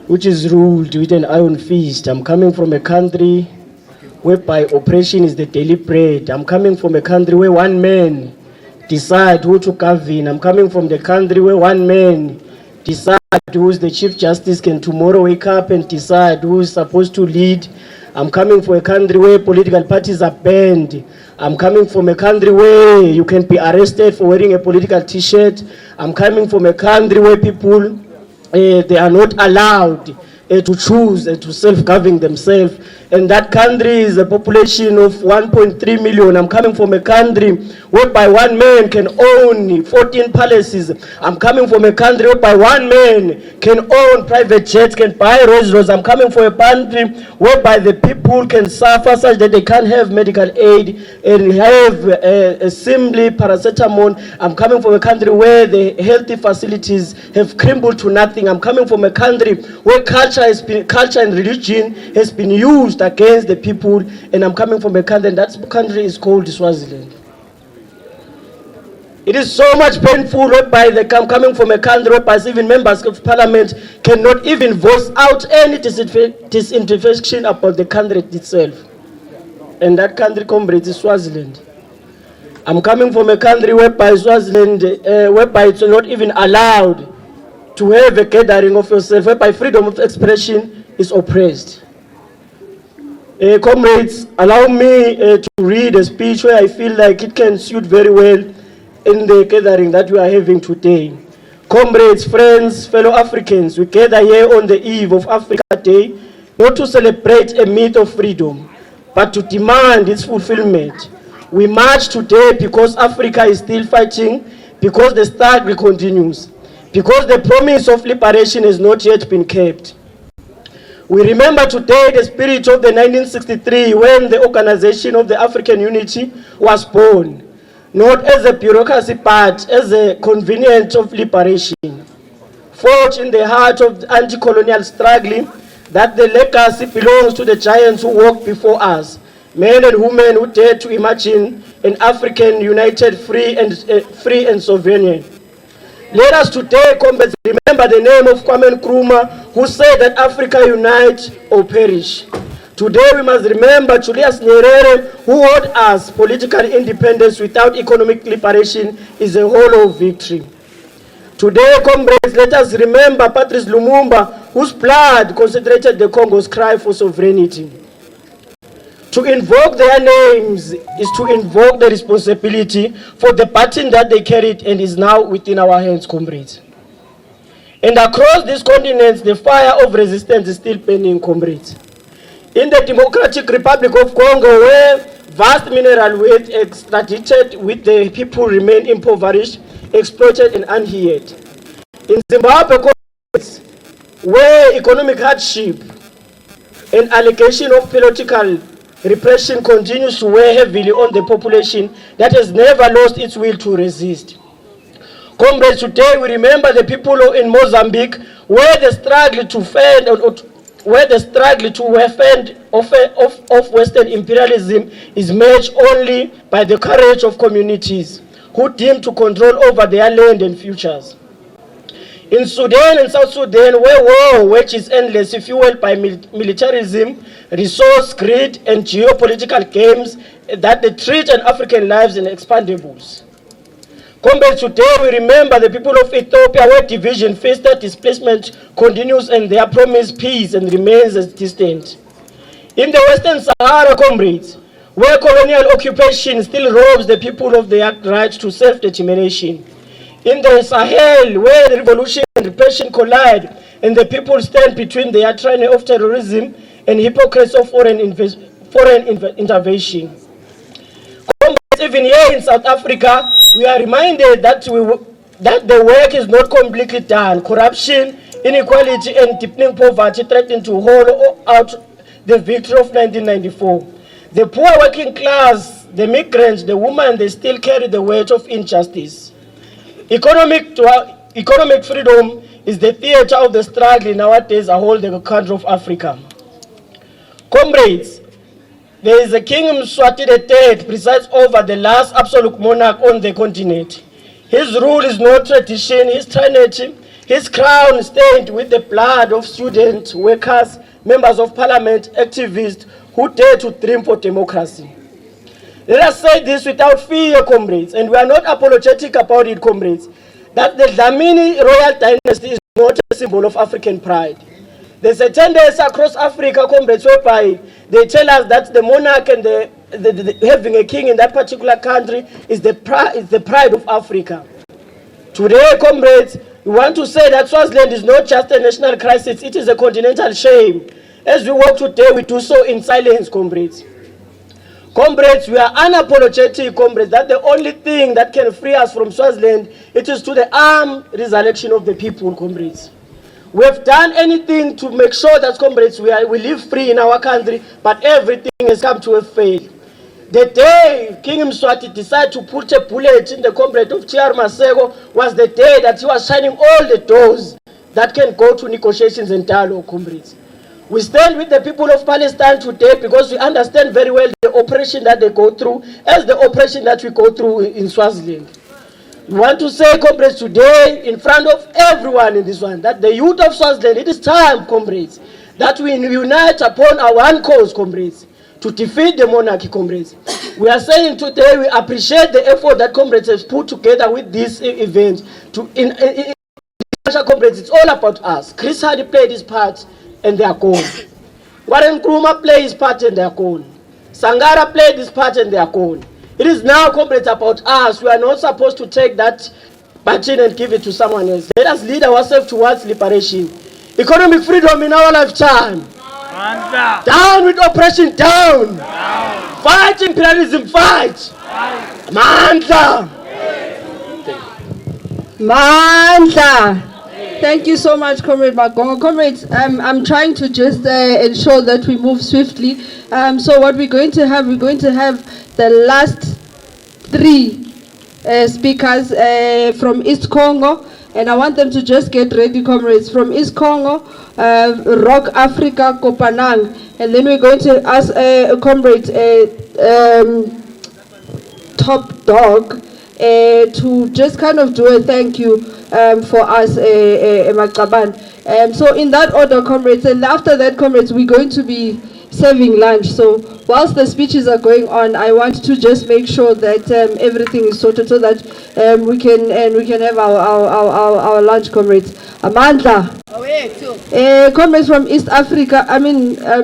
which is ruled with an iron fist. I'm coming from a country whereby oppression is the daily bread. I'm coming from a country where one man decide who to govern. I'm coming from the country where one man decide who's the Chief Justice can tomorrow wake up and decide who's supposed to lead. I'm coming from a country where political parties are banned. I'm coming from a country where you can be arrested for wearing a political t-shirt. I'm coming from a country where people, they are not allowed to choose and to self-govern themselves. And that country is a population of 1.3 million. I'm coming from a country whereby one man can own 14 palaces. I'm coming from a country whereby one man can own private jets, can buy Rolls Royce. I'm coming from a country whereby the people can suffer such that they can't have medical aid and have simply paracetamol. I'm coming from a country where the healthy facilities have crumbled to nothing. I'm coming from a country where culture and religion has been used against the people, and I'm coming from a country, and that country is called Swaziland. It is so much painful whereby they come coming from a country whereby even members of parliament cannot even voice out any disintervention about the country itself. And that country, comrades, is Swaziland. I'm coming from a country whereby Swaziland, whereby it's not even allowed to have a gathering of yourself, whereby freedom of expression is oppressed. Comrades, allow me to read a speech where I feel like it can suit very well in the gathering that we are having today. Comrades, friends, fellow Africans, we gather here on the eve of Africa Day, not to celebrate a myth of freedom, but to demand its fulfillment. We march today because Africa is still fighting, because the struggle continues, because the promise of liberation has not yet been kept. We remember today the spirit of the 1963 when the Organization of the African Unity was born, not as a bureaucracy but as a convenience of liberation. Forged in the heart of the anti-colonial struggle, that the legacy belongs to the giants who walked before us, men and women who dared to imagine an African united, free and sovereign. Let us today, comrades, remember the name of Kwame Nkrumah, who said that Africa unite or perish. Today we must remember Julius Nyerere, who owed us political independence without economic liberation is a hollow victory. Today, comrades, let us remember Patrice Lumumba, whose blood concentrated the Congo's cry for sovereignty. To invoke their names is to invoke the responsibility for the baton that they carried and is now within our hands, comrades. And across these continents, the fire of resistance is still burning, comrades. In the Democratic Republic of Congo, where vast mineral wealth extracted with the people remain impoverished, exploited and unheard. In Zimbabwe, where economic hardship and allegation of political repression continues to weigh heavily on the population that has never lost its will to resist. Comrades, today we remember the people in Mozambique, where the struggle to fend of Western imperialism is matched only by the courage of communities who deem to control over their land and futures. In Sudan and South Sudan, where war wages endless, fueled by militarism, resource greed, and geopolitical games that they treat an African lives in expandables. Comrades, today we remember the people of Ethiopia, where division, feasted displacement continues and their promised peace and remains as distant. In the Western Sahara, comrades, where colonial occupation still robs the people of their right to self-determination. In the Sahel, where the revolution and repression collide and the people stand between the tyranny of terrorism and hypocrisy of foreign intervention. Even here in South Africa, we are reminded that the work is not completely done. Corruption, inequality, and deepening poverty threaten to hold out the victory of 1994. The poor working class, the migrants, the women, they still carry the weight of injustice. Economic freedom is the theater of the struggle nowadays whole the country of Africa. Comrades, there is a King Mthwakazi III presides over the last absolute monarch on the continent. His rule is no tradition, his trinity, his crown stained with the blood of students, workers, members of parliament, activists who dare to dream for democracy. Let us say this without fear, comrades, and we are not apologetic about it, comrades, that the Dlamini royal dynasty is not a symbol of African pride. There's a tendency across Africa, comrades, whereby they tell us that the monarch and having a king in that particular country is the pride of Africa. Today, comrades, we want to say that Swaziland is not just a national crisis, it is a continental shame. As we walk today, we do so in silence, comrades. Comrades, we are unapologetic, comrades, that the only thing that can free us from Swaziland, it is to the armed resurrection of the people, comrades. We have done anything to make sure that, comrades, we live free in our country, but everything has come to a fail. The day King Mthwakazi decided to put a bullet in the comrade of Chiar Masego was the day that he was shining all the doors that can go to negotiations and dialogue, comrades. We stand with the people of Palestine today because we understand very well the oppression that they go through as the oppression that we go through in Swaziland. We want to say, comrades, today in front of everyone in this one, that the youth of Swaziland, it is time, comrades, that we unite upon our one cause, comrades, to defeat the monarchy, comrades. We are saying today we appreciate the effort that comrades have put together with this event. Comrades, it's all about us. Chris Hardy played his part and they are gone. Warren Nkrumah played his part and they are gone. Sangara played his part and they are gone. It is now, comrades, about us. We are not supposed to take that baton and give it to someone else. Let us lead ourselves towards liberation. Economic freedom in our lifetime. Down with oppression, down. Fight imperialism, fight. Mandla. Mandla. Thank you so much, Comrade Magongo. Comrades, I'm trying to just ensure that we move swiftly. So what we're going to have the last three speakers from East Congo, and I want them to just get ready, comrades. From East Congo, Rock Africa, Kopanang, and then we're going to ask comrade Top Dog to just kind of do a thank you for us, Makaban. So in that order, comrades, and after that, comrades, we're going to be serving lunch. So whilst the speeches are going on, I want to just make sure that everything is sorted so that we can have our lunch, comrades. Amandla. Comrades from East Africa,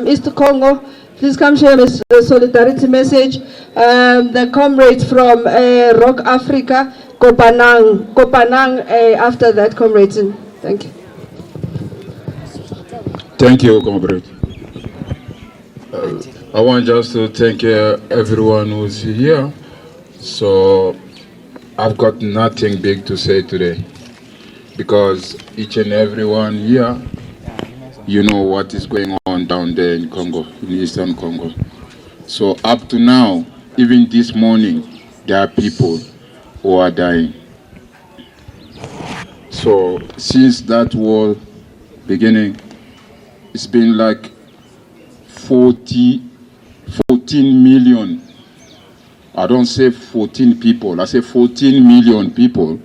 East Congo, please come share a solidarity message. The comrades from Rock Africa, Kopanang, after that, comrades. Thank you. Thank you, comrade. I want just to thank everyone who's here. So I've got nothing big to say today, because each and everyone here, you know what is going on down there in Congo, in Eastern Congo. So up to now, even this morning, there are people who are dying. So since that war beginning, it's been like 14 million. I don't say 14 people, I say 14 million people.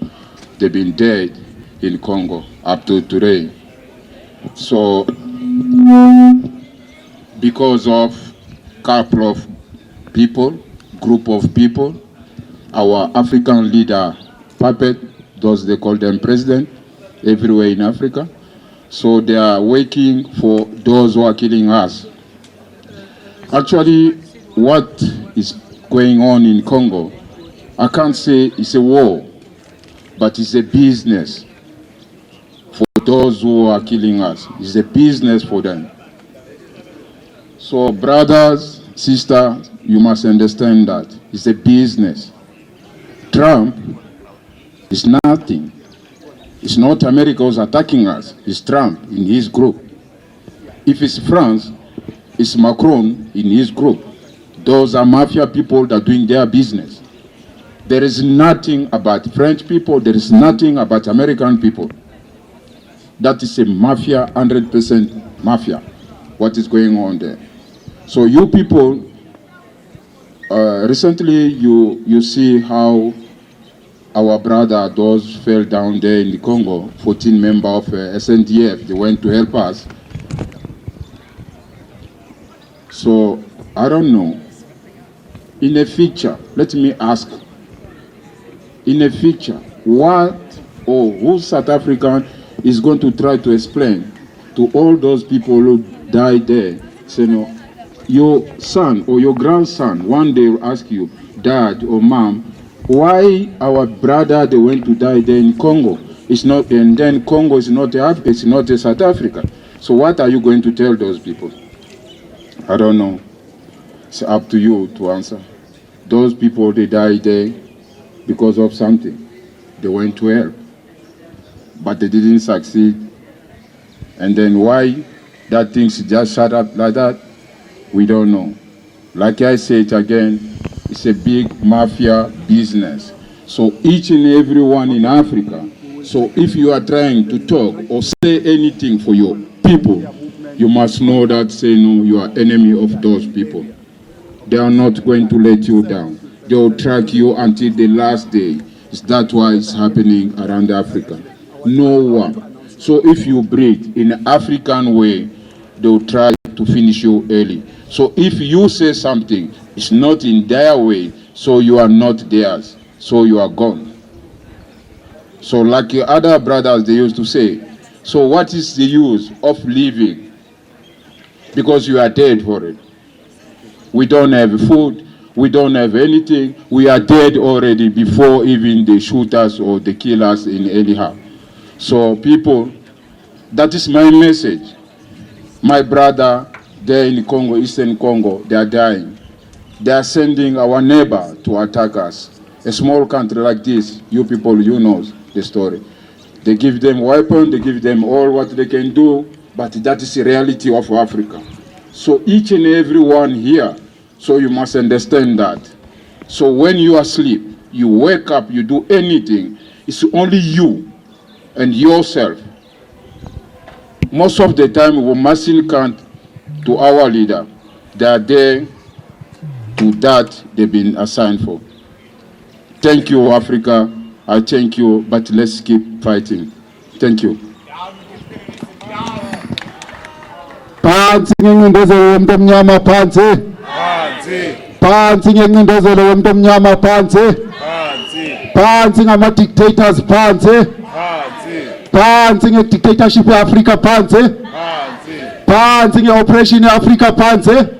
They've been dead in Congo up to today. So because of couple of people, group of people, our African leader, puppet, those they call them president, everywhere in Africa. So they are waiting for those who are killing us. Actually, what is going on in Congo, I can't say it's a war, but it's a business for those who are killing us. It's a business for them. So brothers, sisters, you must understand that it's a business. Trump is nothing. It's not America who's attacking us, it's Trump in his group. If it's France, it's Macron in his group. Those are mafia people that are doing their business. There is nothing about French people, there is nothing about American people. That is a mafia, 100% mafia, what is going on there. So you people, recently you see how our brother, those fell down there in the Congo, 14 members of SNDF, they went to help us. So, I don't know, in the future, let me ask, in the future, what or who South African is going to try to explain to all those people who died there, say, no, your son or your grandson, one day will ask you, Dad or Mom, why our brother they went to die there in Congo? It's not, and then Congo is not it's not a South Africa. So what are you going to tell those people? I don't know. It's up to you to answer. Those people they died there because of something. They went to help, but they didn't succeed. And then why that things just shut up like that? We don't know. Like I said again, it's a big mafia business. So each and everyone in Africa, so if you are trying to talk or say anything for your people, you must know that, say no, you are enemy of those people. They are not going to let you down. They will track you until the last day. Is that why it's happening around Africa? No one. So if you breed in an African way, they'll try to finish you early. So if you say something, it's not in their way, so you are not theirs, so you are gone. So like your other brothers, they used to say, so what is the use of living? Because you are dead for it. We don't have food, we don't have anything, we are dead already before even they shoot us or they kill us in anyhow. So people, that is my message. My brother there in Congo, Eastern Congo, they are dying. They are sending our neighbor to attack us. A small country like this, you people, you know the story. They give them weapons, they give them all what they can do, but that is the reality of Africa. So each and every one here, so you must understand that. So when you are asleep, you wake up, you do anything, it's only you and yourself. Most of the time, we must count to our leader. They are there to that they've been assigned for. Thank you, Africa. I thank you, but let's keep fighting. Thank you. Phansi ngencindezelo yomuntu omnyama phansi. Phansi ngencindezelo yomuntu omnyama phansi. Phansi ngama-dictators phansi. Phansi nge-dictatorship e-Africa phansi. Phansi nge-operation e-Africa phansi.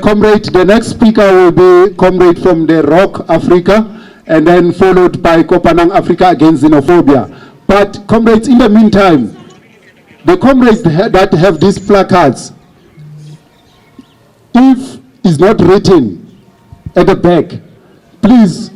Comrade, the next speaker will be comrade from the Rock Africa, and then followed by Kopanang Africa against xenophobia. But comrades, in the meantime, the comrades that have these placards, if it's not written at the back, please,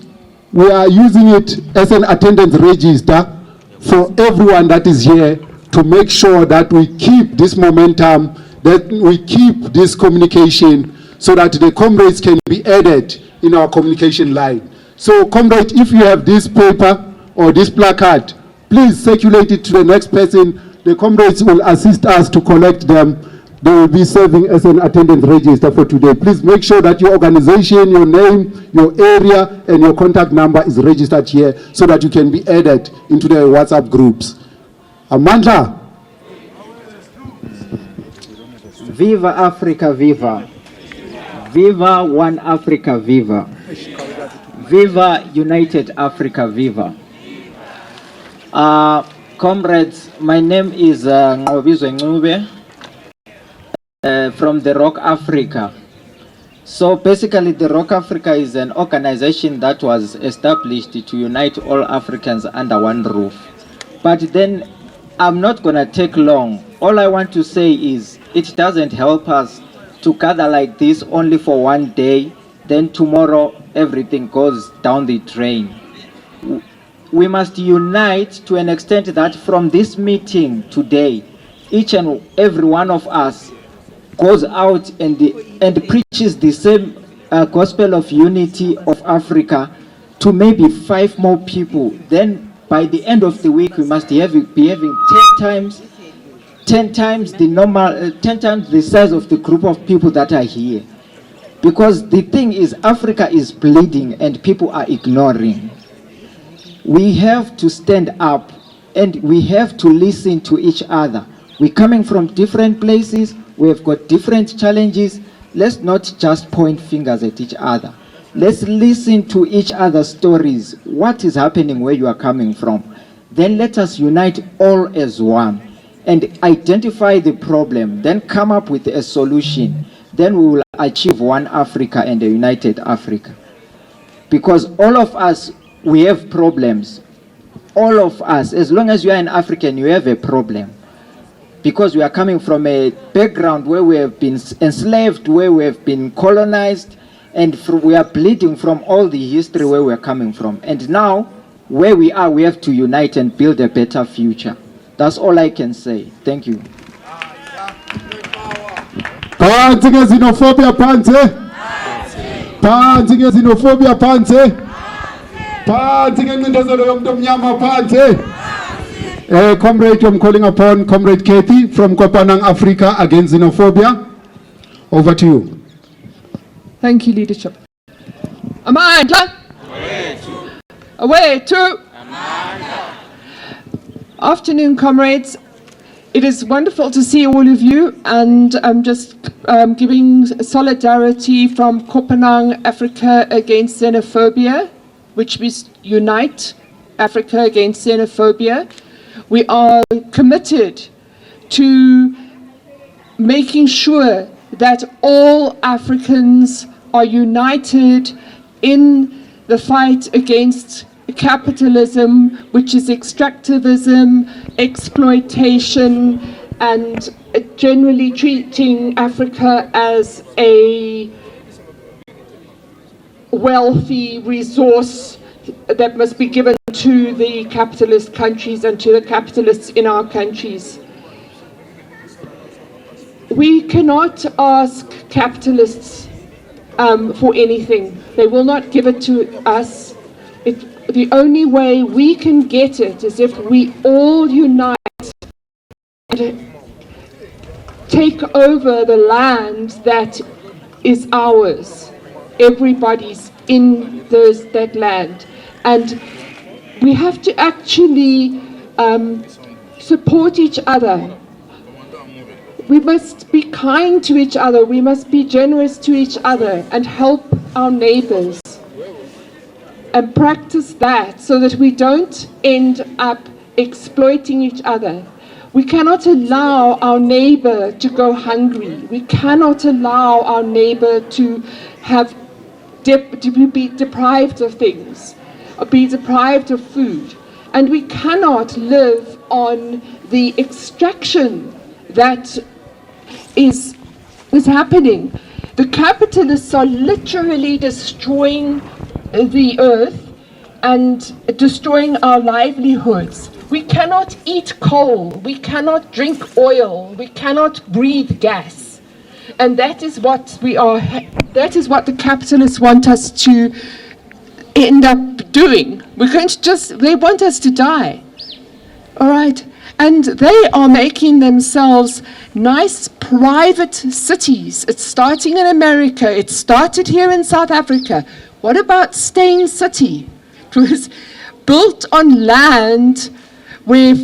we are using it as an attendance register for everyone that is here to make sure that we keep this momentum, that we keep this communication so that the comrades can be added in our communication line. So comrade, if you have this paper or this placard, please circulate it to the next person. The comrades will assist us to collect them. They will be serving as an attendance register for today. Please make sure that your organization, your name, your area, and your contact number is registered here so that you can be added into the WhatsApp groups. Amandla. Viva Africa, viva. Viva One Africa, viva. Viva United Africa, viva. Comrades, my name is Ngobizwe Ncube from the Rock Africa. So basically the Rock Africa is an organization that was established to unite all Africans under one roof. But then I'm not gonna take long. All I want to say is it doesn't help us to gather like this only for one day, then tomorrow everything goes down the drain. We must unite to an extent that from this meeting today, each and every one of us goes out and preaches the same gospel of unity of Africa to maybe 5 more people. Then by the end of the week, we must be having 10 times the normal, 10 times the size of the group of people that are here. Because the thing is, Africa is bleeding and people are ignoring. We have to stand up and we have to listen to each other. We're coming from different places, we have got different challenges. Let's not just point fingers at each other. Let's listen to each other's stories. What is happening where you are coming from? Then let us unite all as one and identify the problem, then come up with a solution. Then we will achieve one Africa and a united Africa. Because all of us, we have problems. All of us, as long as you are an African, you have a problem. Because we are coming from a background where we have been enslaved, where we have been colonized, and we are bleeding from all the history where we are coming from. And now, where we are, we have to unite and build a better future. That's all I can say. Thank you. Phansi nge-xenophobia phansi. Phansi nge-xenophobia phansi. Phansi ngencindezelo yomuntu omnyama phansi. Comrade, I'm calling upon Comrade Kathy from Kopanang Africa against xenophobia. Over to you. Thank you, leadership. Amandla. Away, two. Afternoon, comrades. It is wonderful to see all of you, and I'm just giving solidarity from Kopenhagen, Africa Against Xenophobia, which we unite Africa Against Xenophobia. We are committed to making sure that all Africans are united in the fight against capitalism, which is extractivism, exploitation, and generally treating Africa as a wealthy resource that must be given to the capitalist countries and to the capitalists in our countries. We cannot ask capitalists for anything. They will not give it to us. The only way we can get it is if we all unite and take over the land that is ours. Everybody's in that land. And we have to actually support each other. We must be kind to each other. We must be generous to each other and help our neighbors. And practice that so that we don't end up exploiting each other. We cannot allow our neighbor to go hungry. We cannot allow our neighbor to be deprived of things, or be deprived of food. And we cannot live on the extraction that is happening. The capitalists are literally destroying the earth and destroying our livelihoods. We cannot eat coal, we cannot drink oil, we cannot breathe gas. And that is what the capitalists want us to end up doing. They want us to die. All right. And they are making themselves nice private cities. It's starting in America. It started here in South Africa. What about Steyn City? It was built on land where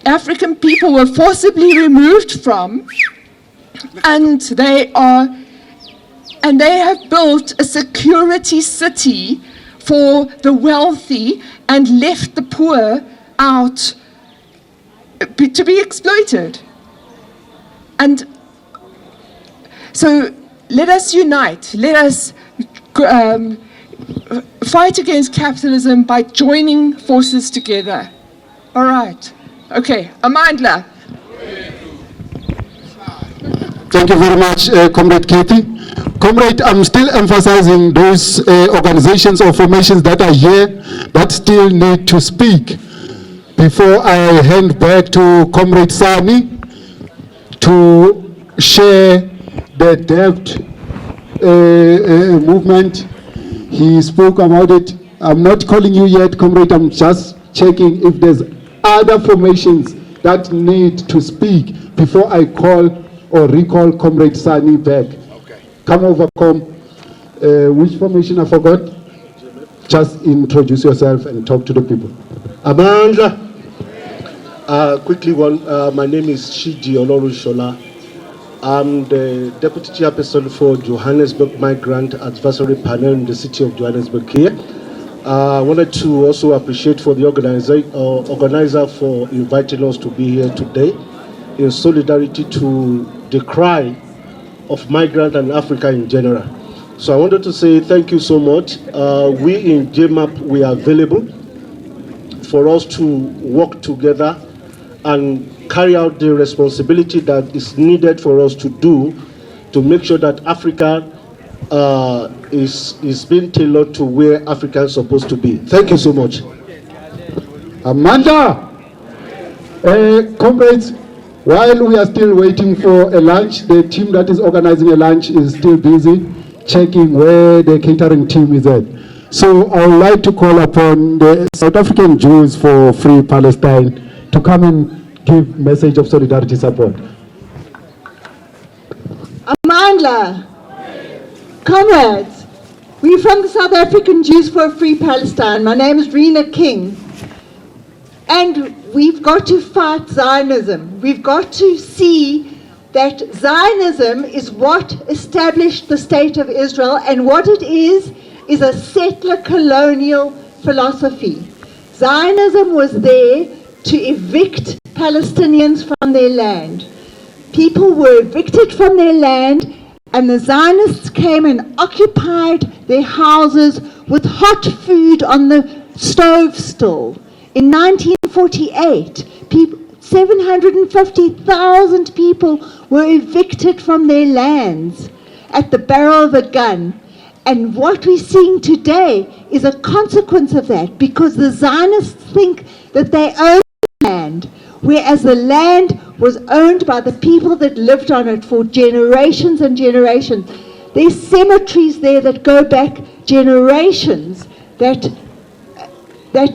African people were forcibly removed from, and they have built a security city for the wealthy and left the poor out to be exploited. And so let us unite. Let us fight against capitalism by joining forces together. All right. Okay. Amandla. Thank you very much, Comrade Kathy. Comrade, I'm still emphasizing those organizations or formations that are here that still need to speak. Before I hand back to Comrade Sani to share the debt movement, he spoke about it. I'm not calling you yet, Comrade. I'm just checking if there's other formations that need to speak before I call or recall Comrade Sani back. Okay. Come over, which formation I forgot? Just introduce yourself and talk to the people. Amandla. Quickly one, my name is Shiji Olorunshola. I'm the Deputy Chairperson for Johannesburg Migrant Advisory Panel in the city of Johannesburg here. I wanted to also appreciate for the organizer for inviting us to be here today in solidarity to the cry of migrant and Africa in general. So I wanted to say thank you so much. We in JMAP, we are available for us to work together and carry out the responsibility that is needed for us to do to make sure that Africa is being tailored to where Africa is supposed to be. Thank you so much. Amanda, comrades, while we are still waiting for a lunch, the team that is organizing a lunch is still busy checking where the catering team is at. So I would like to call upon the South African Jews for Free Palestine to come and give message of solidarity support. Amandla, comrades, We're from the South African Jews for a Free Palestine. My name is Rena King. And we've got to fight Zionism. We've got to see that Zionism is what established the State of Israel, and what it is a settler colonial philosophy. Zionism was there to evict Palestinians from their land. People were evicted from their land, and the Zionists came and occupied their houses with hot food on the stove still. In 1948, 750,000 people were evicted from their lands at the barrel of a gun. And what we're seeing today is a consequence of that, because the Zionists think that they own the land, whereas the land was owned by the people that lived on it for generations and generations. There's cemeteries there that go back generations that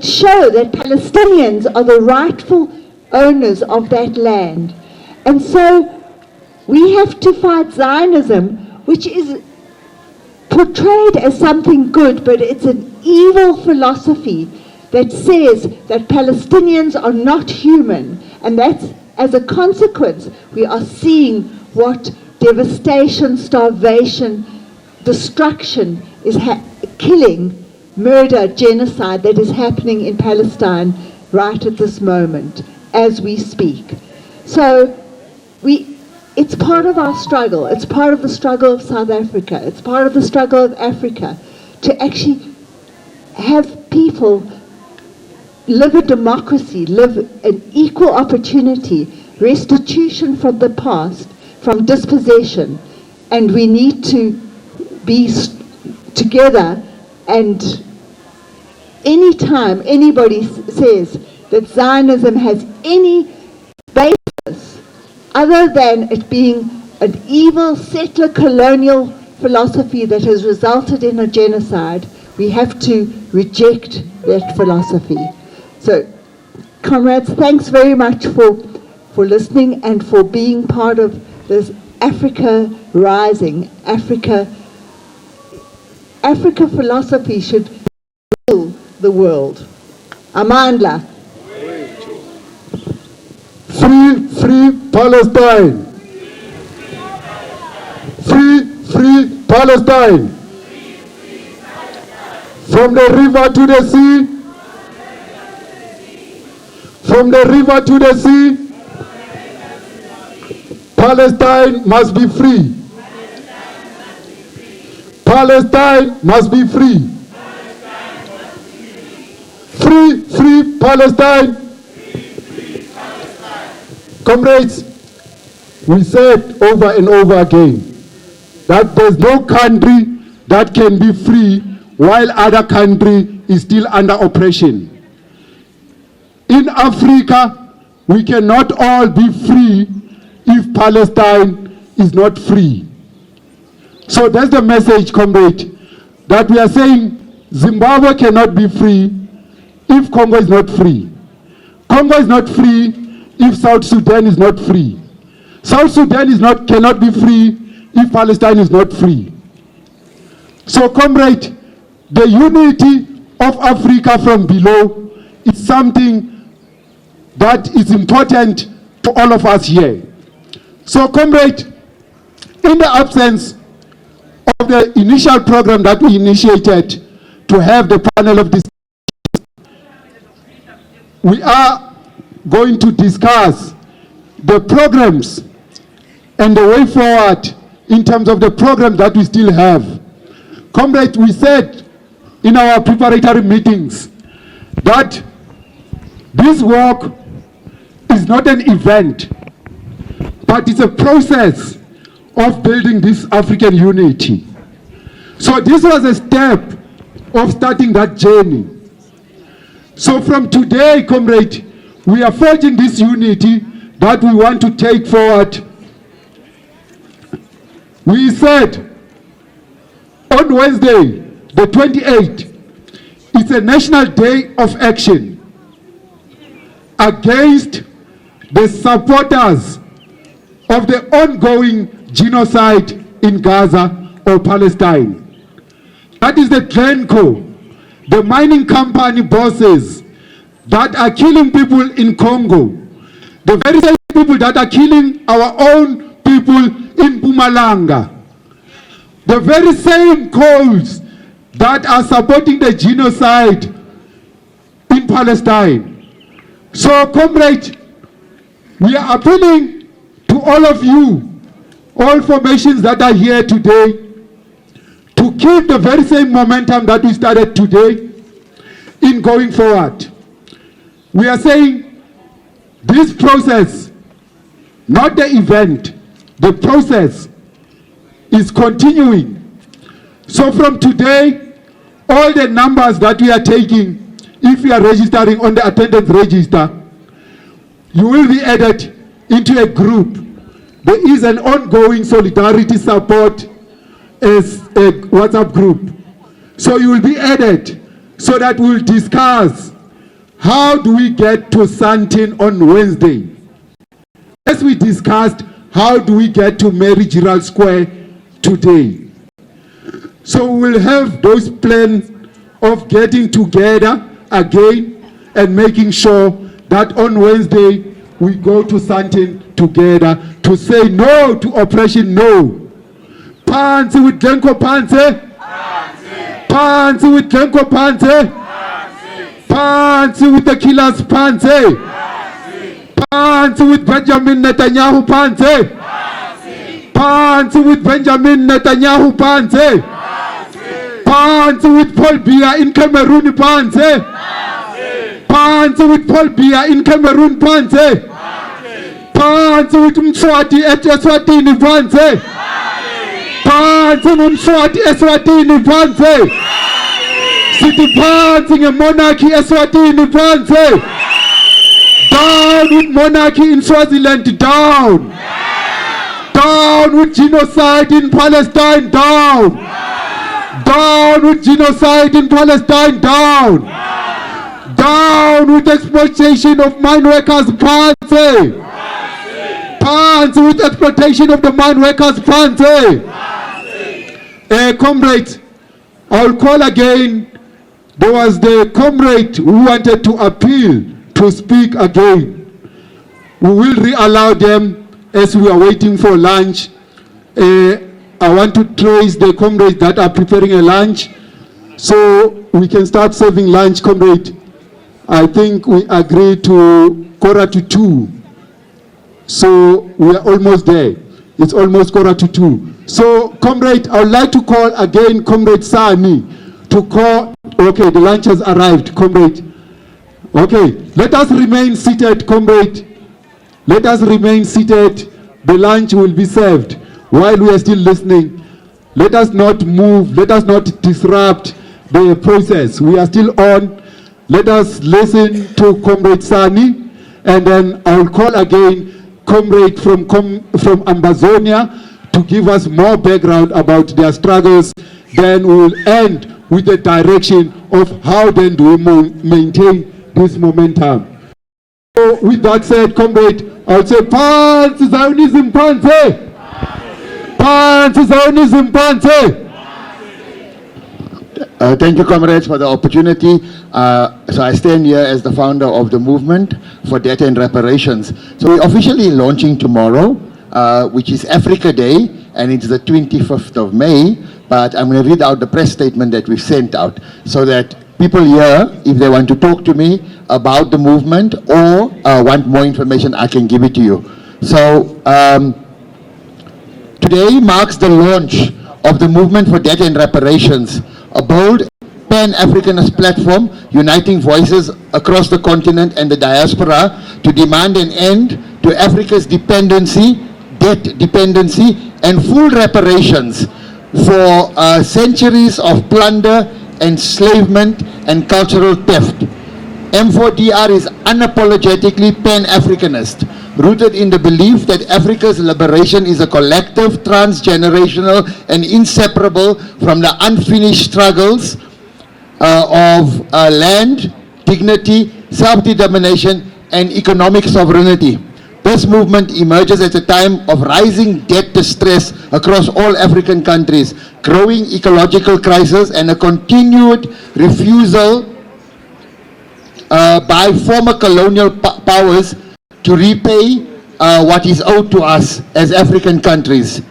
show that Palestinians are the rightful owners of that land. And so we have to fight Zionism, which is portrayed as something good, but it's an evil philosophy that says that Palestinians are not human. And that's, as a consequence, we are seeing what devastation, starvation, destruction is killing, murder, genocide that is happening in Palestine right at this moment as we speak. So it's part of our struggle. It's part of the struggle of South Africa. It's part of the struggle of Africa to actually have people live a democracy, live an equal opportunity, restitution from the past, from dispossession. And we need to be together. And anytime anybody says that Zionism has any basis other than it being an evil settler colonial philosophy that has resulted in a genocide, we have to reject that philosophy. So, comrades, thanks very much for listening and for being part of this Africa Rising. Africa philosophy should rule the world. Amandla. Free Palestine. Free Palestine. From the river to the sea. From the river to the sea. Palestine must be free. Palestine must be free. Free Palestine. Comrades, we said over and over again that there's no country that can be free while other country is still under oppression. In Africa, we cannot all be free if Palestine is not free. So that's the message, comrade, that we are saying Zimbabwe cannot be free if Congo is not free. Congo is not free if South Sudan is not free. South Sudan cannot be free if Palestine is not free. So, comrade, the unity of Africa from below is something that is important to all of us here. So, comrade, in the absence of the initial program that we initiated to have the panel of discussion, we are going to discuss the programs and the way forward in terms of the program that we still have. Comrade, we said in our preparatory meetings that this work is not an event, but it's a process of building this African unity. So this was a step of starting that journey. So from today, comrade, we are forging this unity that we want to take forward. We said on Wednesday, the 28th, it's a national day of action against the supporters of the ongoing genocide in Gaza or Palestine. That is the Glencoe, the mining company bosses that are killing people in Congo. The very same people that are killing our own people in Mpumalanga. The very same coals that are supporting the genocide in Palestine. So, comrade, we are appealing to all of you, all formations that are here today, to keep the very same momentum that we started today in going forward. We are saying this process, not the event, the process is continuing. So from today, all the numbers that we are taking, if you are registering on the attendance register, you will be added into a group. There is an ongoing solidarity support as a WhatsApp group. So you will be added so that we'll discuss how do we get to Sandton on Wednesday. As we discussed, how do we get to Mary Gerald Square today. So we'll have those plans of getting together again and making sure that on Wednesday we go to Sandton together to say no to oppression, no. Pansi with Glencoe Pansi. Pansi with Glencoe Pansi. Pansi with the killers Pansi. Pansi with Benjamin Netanyahu Pansi. Pansi with Benjamin Netanyahu Pansi. Pansi with Paul Biya in Cameroon Pansi. Pansi with Paul Biya in Cameroon Pansi. Pansi with Mthwakazi at Eswatini Pansi. Pansi Mthwakazi Eswatini Pansi. City Pansi and monarchy Eswatini Pansi. Down with monarchy in Swaziland, down. Down with genocide in Palestine, down. Down with genocide in Palestine, down. Down with exploitation of mine workers, Pansi. Pansi with exploitation of the mine workers, Pansi. Comrade, I'll call again. There was the comrade who wanted to appeal to speak again. We will re-allow them as we are waiting for lunch. I want to trace the comrades that are preparing a lunch so we can start serving lunch, comrade. I think we agreed to 1:45. So we are almost there. It's almost 1:45. So, comrade, I would like to call again Comrade Sani to call. Okay, the lunch has arrived, comrade. Okay, let us remain seated, comrade. Let us remain seated. The lunch will be served while we are still listening. Let us not move. Let us not disrupt the process. We are still on. Let us listen to Comrade Sani, and then I will call again comrade from Ambazonia to give us more background about their struggles. Then we will end with the direction of how then do we maintain this momentum. So with that said, comrade, I would say Pansi Zionism Pansi! Pansi Zionism Pansi! Thank you, comrades, for the opportunity. So I stand here as the founder of the Movement for Debt and Reparations. So we're officially launching tomorrow, which is Africa Day, and it's the 25th of May. But I'm going to read out the press statement that we've sent out so that people here, if they want to talk to me about the movement or want more information, I can give it to you. So today marks the launch of the Movement for Debt and Reparations, a bold pan-Africanist platform uniting voices across the continent and the diaspora to demand an end to Africa's dependency, debt dependency, and full reparations for centuries of plunder, enslavement, and cultural theft. M4DR is unapologetically pan-Africanist, rooted in the belief that Africa's liberation is a collective, transgenerational, and inseparable from the unfinished struggles of land, dignity, self-determination, and economic sovereignty. This movement emerges at a time of rising debt distress across all African countries, growing ecological crisis, and a continued refusal by former colonial powers to repay what is owed to us as African countries.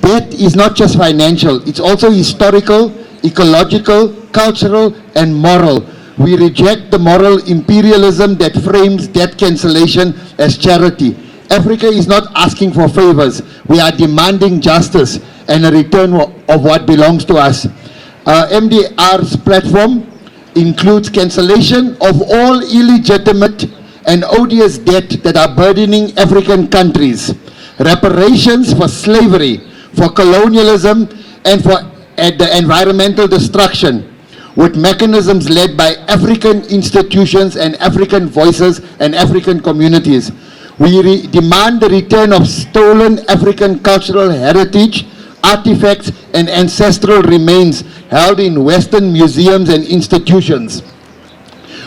Debt is not just financial, it's also historical, ecological, cultural, and moral. We reject the moral imperialism that frames debt cancellation as charity. Africa is not asking for favors. We are demanding justice and a return of what belongs to us. MDR's platform includes cancellation of all illegitimate and odious debt that are burdening African countries, reparations for slavery, for colonialism, and for the environmental destruction, with mechanisms led by African institutions and African voices and African communities. We demand the return of stolen African cultural heritage, artifacts, and ancestral remains held in Western museums and institutions.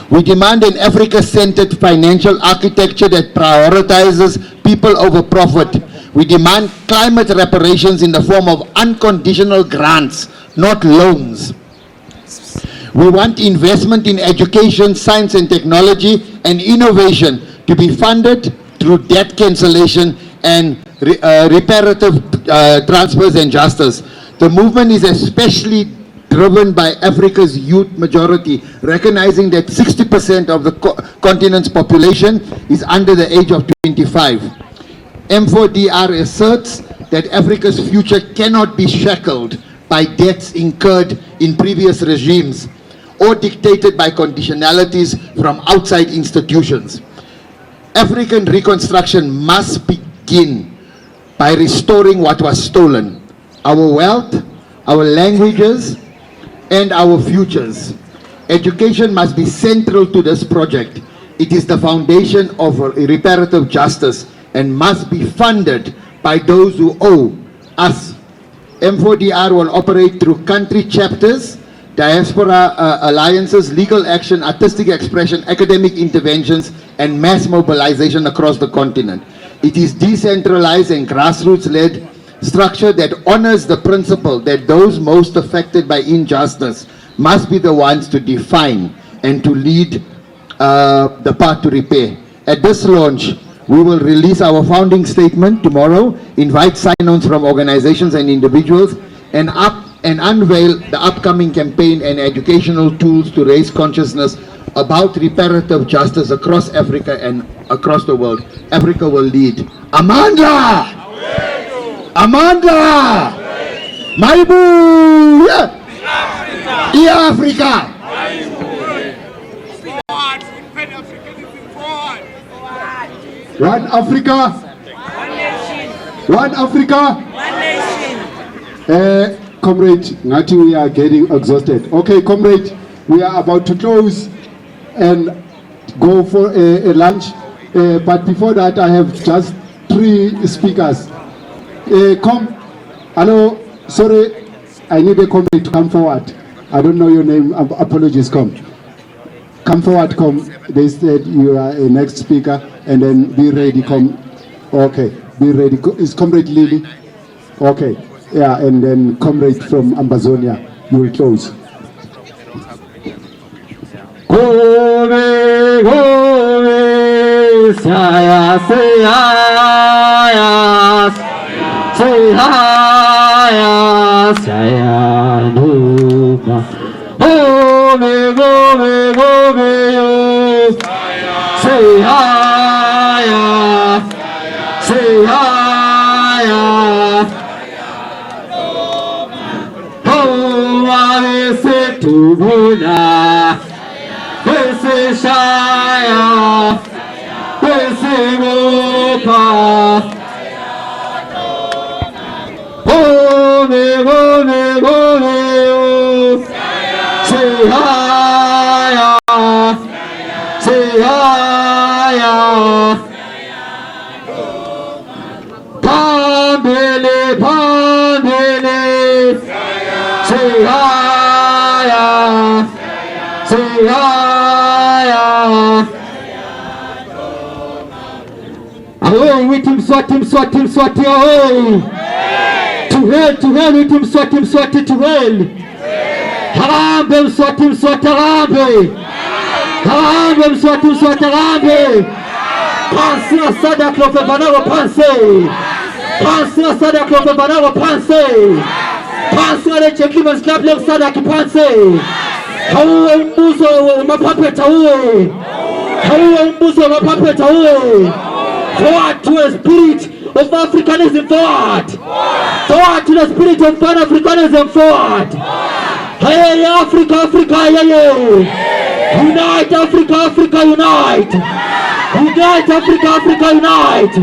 We demand an Africa-centered financial architecture that prioritizes people over profit. We demand climate reparations in the form of unconditional grants, not loans. We want investment in education, science and technology, and innovation to be funded through debt cancellation and reparative transfers and justice. The movement is especially driven by Africa's youth majority, recognizing that 60% of the continent's population is under the age of 25. M4DR asserts that Africa's future cannot be shackled by debts incurred in previous regimes or dictated by conditionalities from outside institutions. African reconstruction must begin by restoring what was stolen: our wealth, our languages, and our futures. Education must be central to this project. It is the foundation of reparative justice and must be funded by those who owe us. M4DR will operate through country chapters, diaspora alliances, legal action, artistic expression, academic interventions, and mass mobilization across the continent. It is decentralized and grassroots-led structure that honors the principle that those most affected by injustice must be the ones to define and to lead the path to repair. At this launch, we will release our founding statement tomorrow, invite sign-ons from organizations and individuals, and unveil the upcoming campaign and educational tools to raise consciousness about reparative justice across Africa and across the world. Africa will lead. Amandla! Amandla! Maibu! Africa! One Africa. One Africa. One nation. Comrade, Ngati, we are getting exhausted. Okay, comrade, we are about to close and go for a lunch. But before that, I have just 3 speakers. Come. Hello. Sorry, I need a comrade to come forward. I don't know your name. Apologies. Come forward. Come. They said you are a next speaker, and then be ready. Come. Okay, be ready. Is Comrade Lily? Okay. Yeah, and then Comrade from Ambazonia, you will close. Gove, gove, saya, saya, saya, saya, numa. Gove, gove, gove, yo. Saya, saya. Tubuna, Pese Shaya, Pese Mopa, Hone, Hone, Hone, say Haya, say Haya, Pambele, Pambele, say Haya. Say hi, with Mthwakazi, Mthwakazi away. To hell with Mthwakazi, to hell. Harambe Mthwakazi, harambe. Harambe Mthwakazi, harambe. Pansi na sada klofe banaro pansi. Pansi na sada klofe banaro pansi. Pansi na leche kima slaple sada ki pansi. Hauwe umbuzo mapapeta uwe. Hauwe umbuzo mapapeta uwe. Forward to a spirit of Africanism, forward. Forward to the spirit of Pan-Africanism, forward. Hey Africa, Africa, yeah. Unite Africa, Africa, unite. Unite Africa, Africa, unite.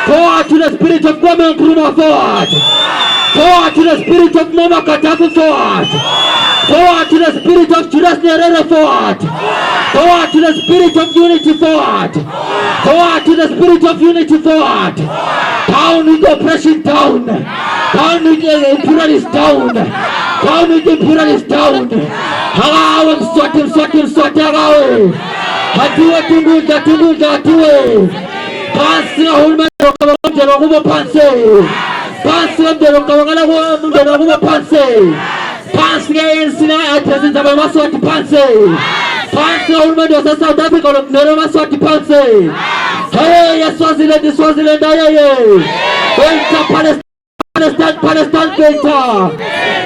Forward to the spirit of Kwame Nkrumah, forward. Forward to the spirit of Muammar Gaddafi, forward. Forward to the spirit of Julius Nyerere, forward. Forward to the spirit of unity, forward. Forward to the spirit of unity, forward. Down with oppression, down. Down with the imperialist, down. Down with the imperialist, down. Harawa Mthwakazi, harawa. Hatiwe tumbuza, hatiwe. Pansi ya hulma mjelo ngubo pansi. Pansi ya mjelo kawangala mjelo ngubo pansi. Pansi ya ensina atrezinza ba Maswati pansi. Pansi ya hulma ndio South Africa nero Maswati pansi. Hey ya Swaziland ayeye. Wenta Palestine Keita.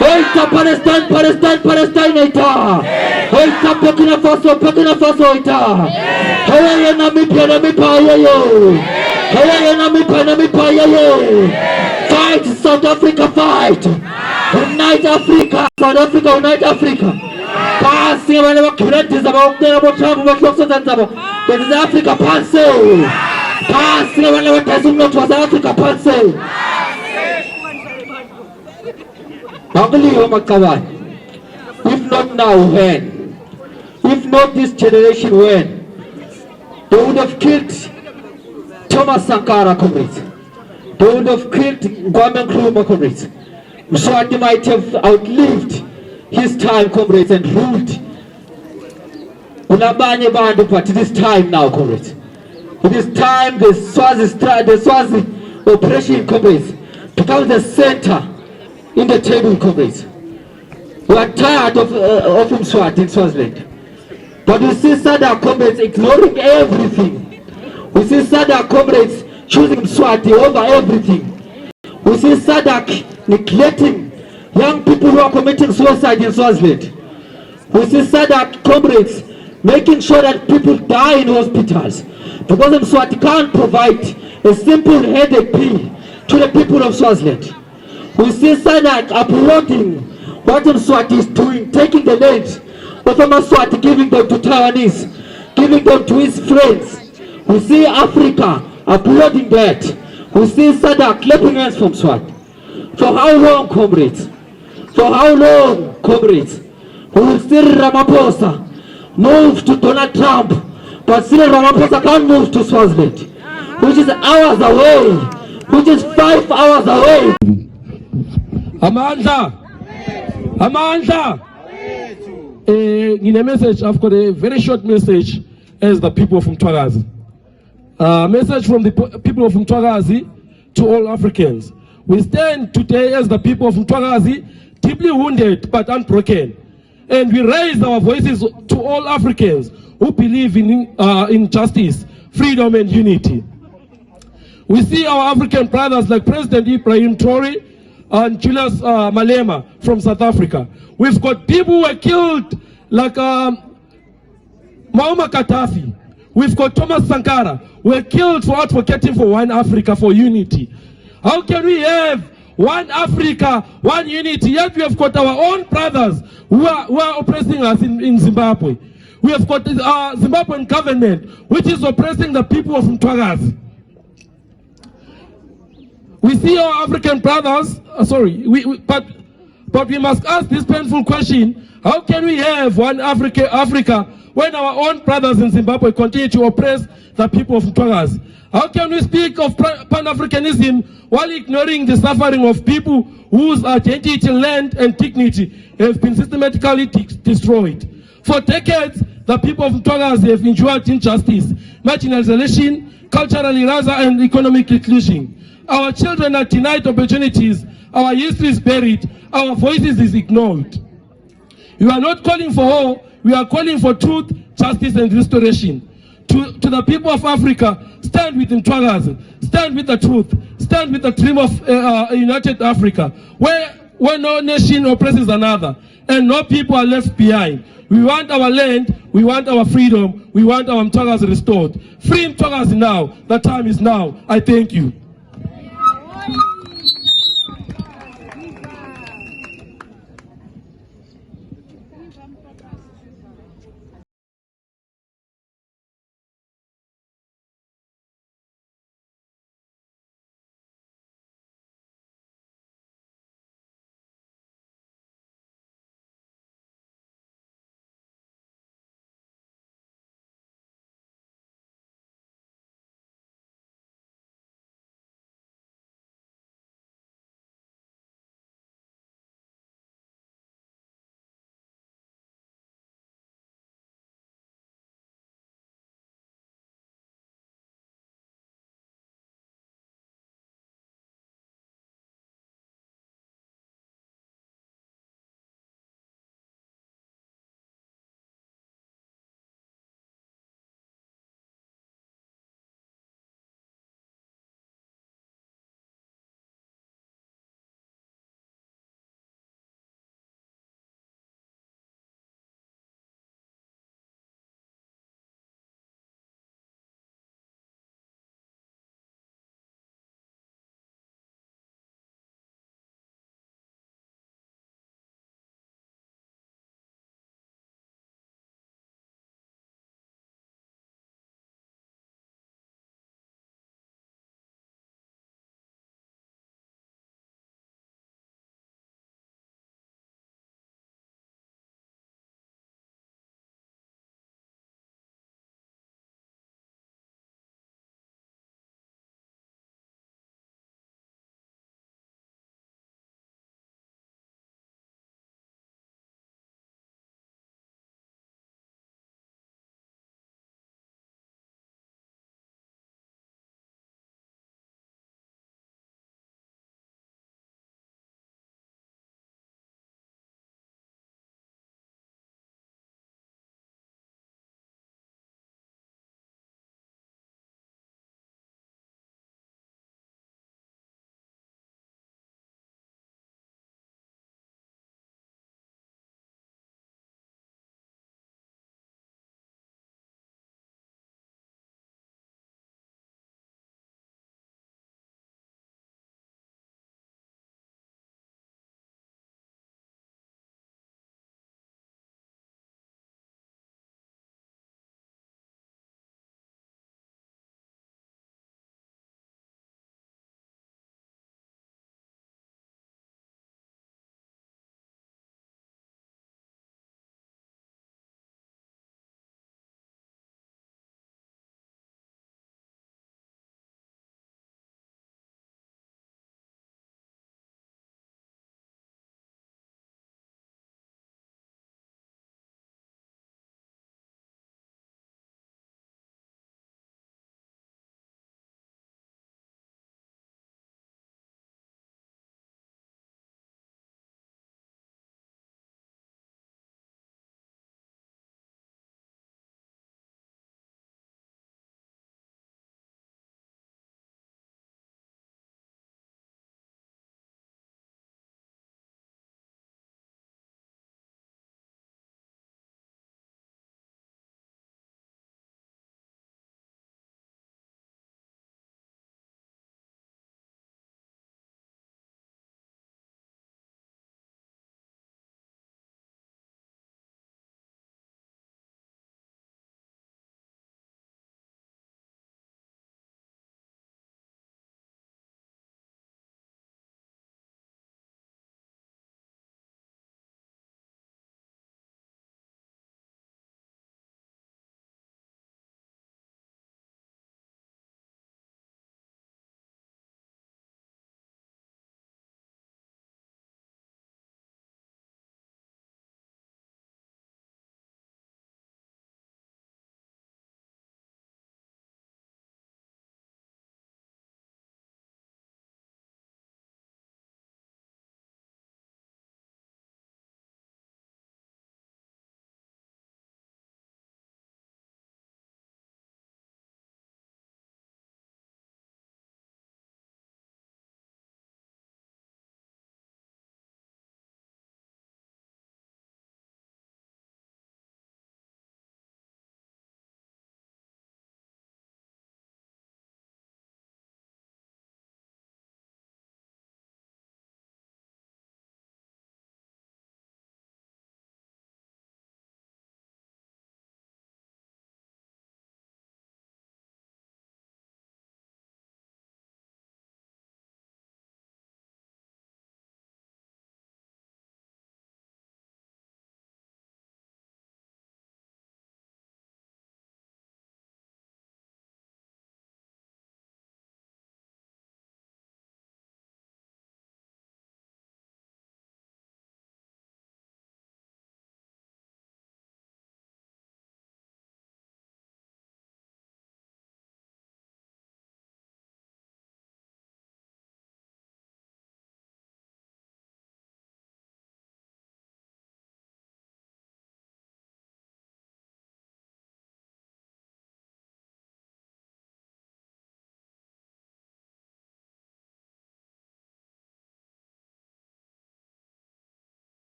Wenta Palestine ita. Wenta Burkina Faso ita. Hey Namibia ayeye. Hey Namibia ayeye. Fight South Africa, fight. Unite Africa, South Africa, unite Africa. Pasi wale wakiretiza waongea bochabu wakiosoza nzabo. This is Africa, pasi. Pasi wale watazungu wa South Africa, pasi. Angalia makawani. If not now, when? If not this generation, when? They would have killed Thomas Sankara, comrades. They would have killed Kwame Nkrumah, comrades. Mthwakazi might have outlived his time, comrades, and ruled Unabanye Bandu, but it is time now, comrades. It is time the Swazi operation, comrades, becomes the center in the table, comrades. We are tired of Mthwakazi in Swaziland. But we see SADC comrades ignoring everything. We see SADC comrades choosing Mthwakazi over everything. We see SADC neglecting young people who are committing suicide in Swaziland. We see SADC comrades making sure that people die in hospitals because Mthwakazi can't provide a simple headache pill to the people of Swaziland. We see SADC applauding what Mthwakazi is doing, taking the land of Mthwakazi, giving them to Taiwanese, giving them to his friends. We see Africa applauding that. We see SADC clapping hands from Mthwakazi. For how long, comrades? For how long, comrades? We will still Ramaphosa move to Donald Trump, but still Ramaphosa can't move to Swaziland, which is hours away, which is 5 hours away. Amandla! In a message, I've got a very short message as the people of Mthwakazi. Message from the people of Mthwakazi to all Africans. We stand today as the people of Mthwakazi, deeply wounded but unbroken. And we raise our voices to all Africans who believe in justice, freedom and unity. We see our African brothers like President Ibrahim Traore and Julius Malema from South Africa. We've got people who were killed like Muammar Gaddafi. We've got Thomas Sankara, who were killed for advocating for one Africa, for unity. How can we have one Africa, one unity, yet we have got our own brothers who are oppressing us in Zimbabwe? We have got the Zimbabwean government, which is oppressing the people of Mthwakazi. We see our African brothers, but we must ask this painful question: how can we have one Africa when our own brothers in Zimbabwe continue to oppress the people of Mthwakazi? How can we speak of Pan-Africanism while ignoring the suffering of people whose identity, land and dignity have been systematically destroyed? For decades, the people of Mthwakazi have endured injustice, marginalization culturally rather, and economically inclusion. Our children are denied opportunities, our history is buried, our voices is ignored. We are not calling for war, we are calling for truth, justice and restoration. To the people of Africa, stand with Mthwakazi, stand with the truth, stand with the dream of a united Africa, where no nation oppresses another, and no people are left behind. We want our land, we want our freedom, we want our Mthwakazi restored. Free Mthwakazi now, the time is now. I thank you.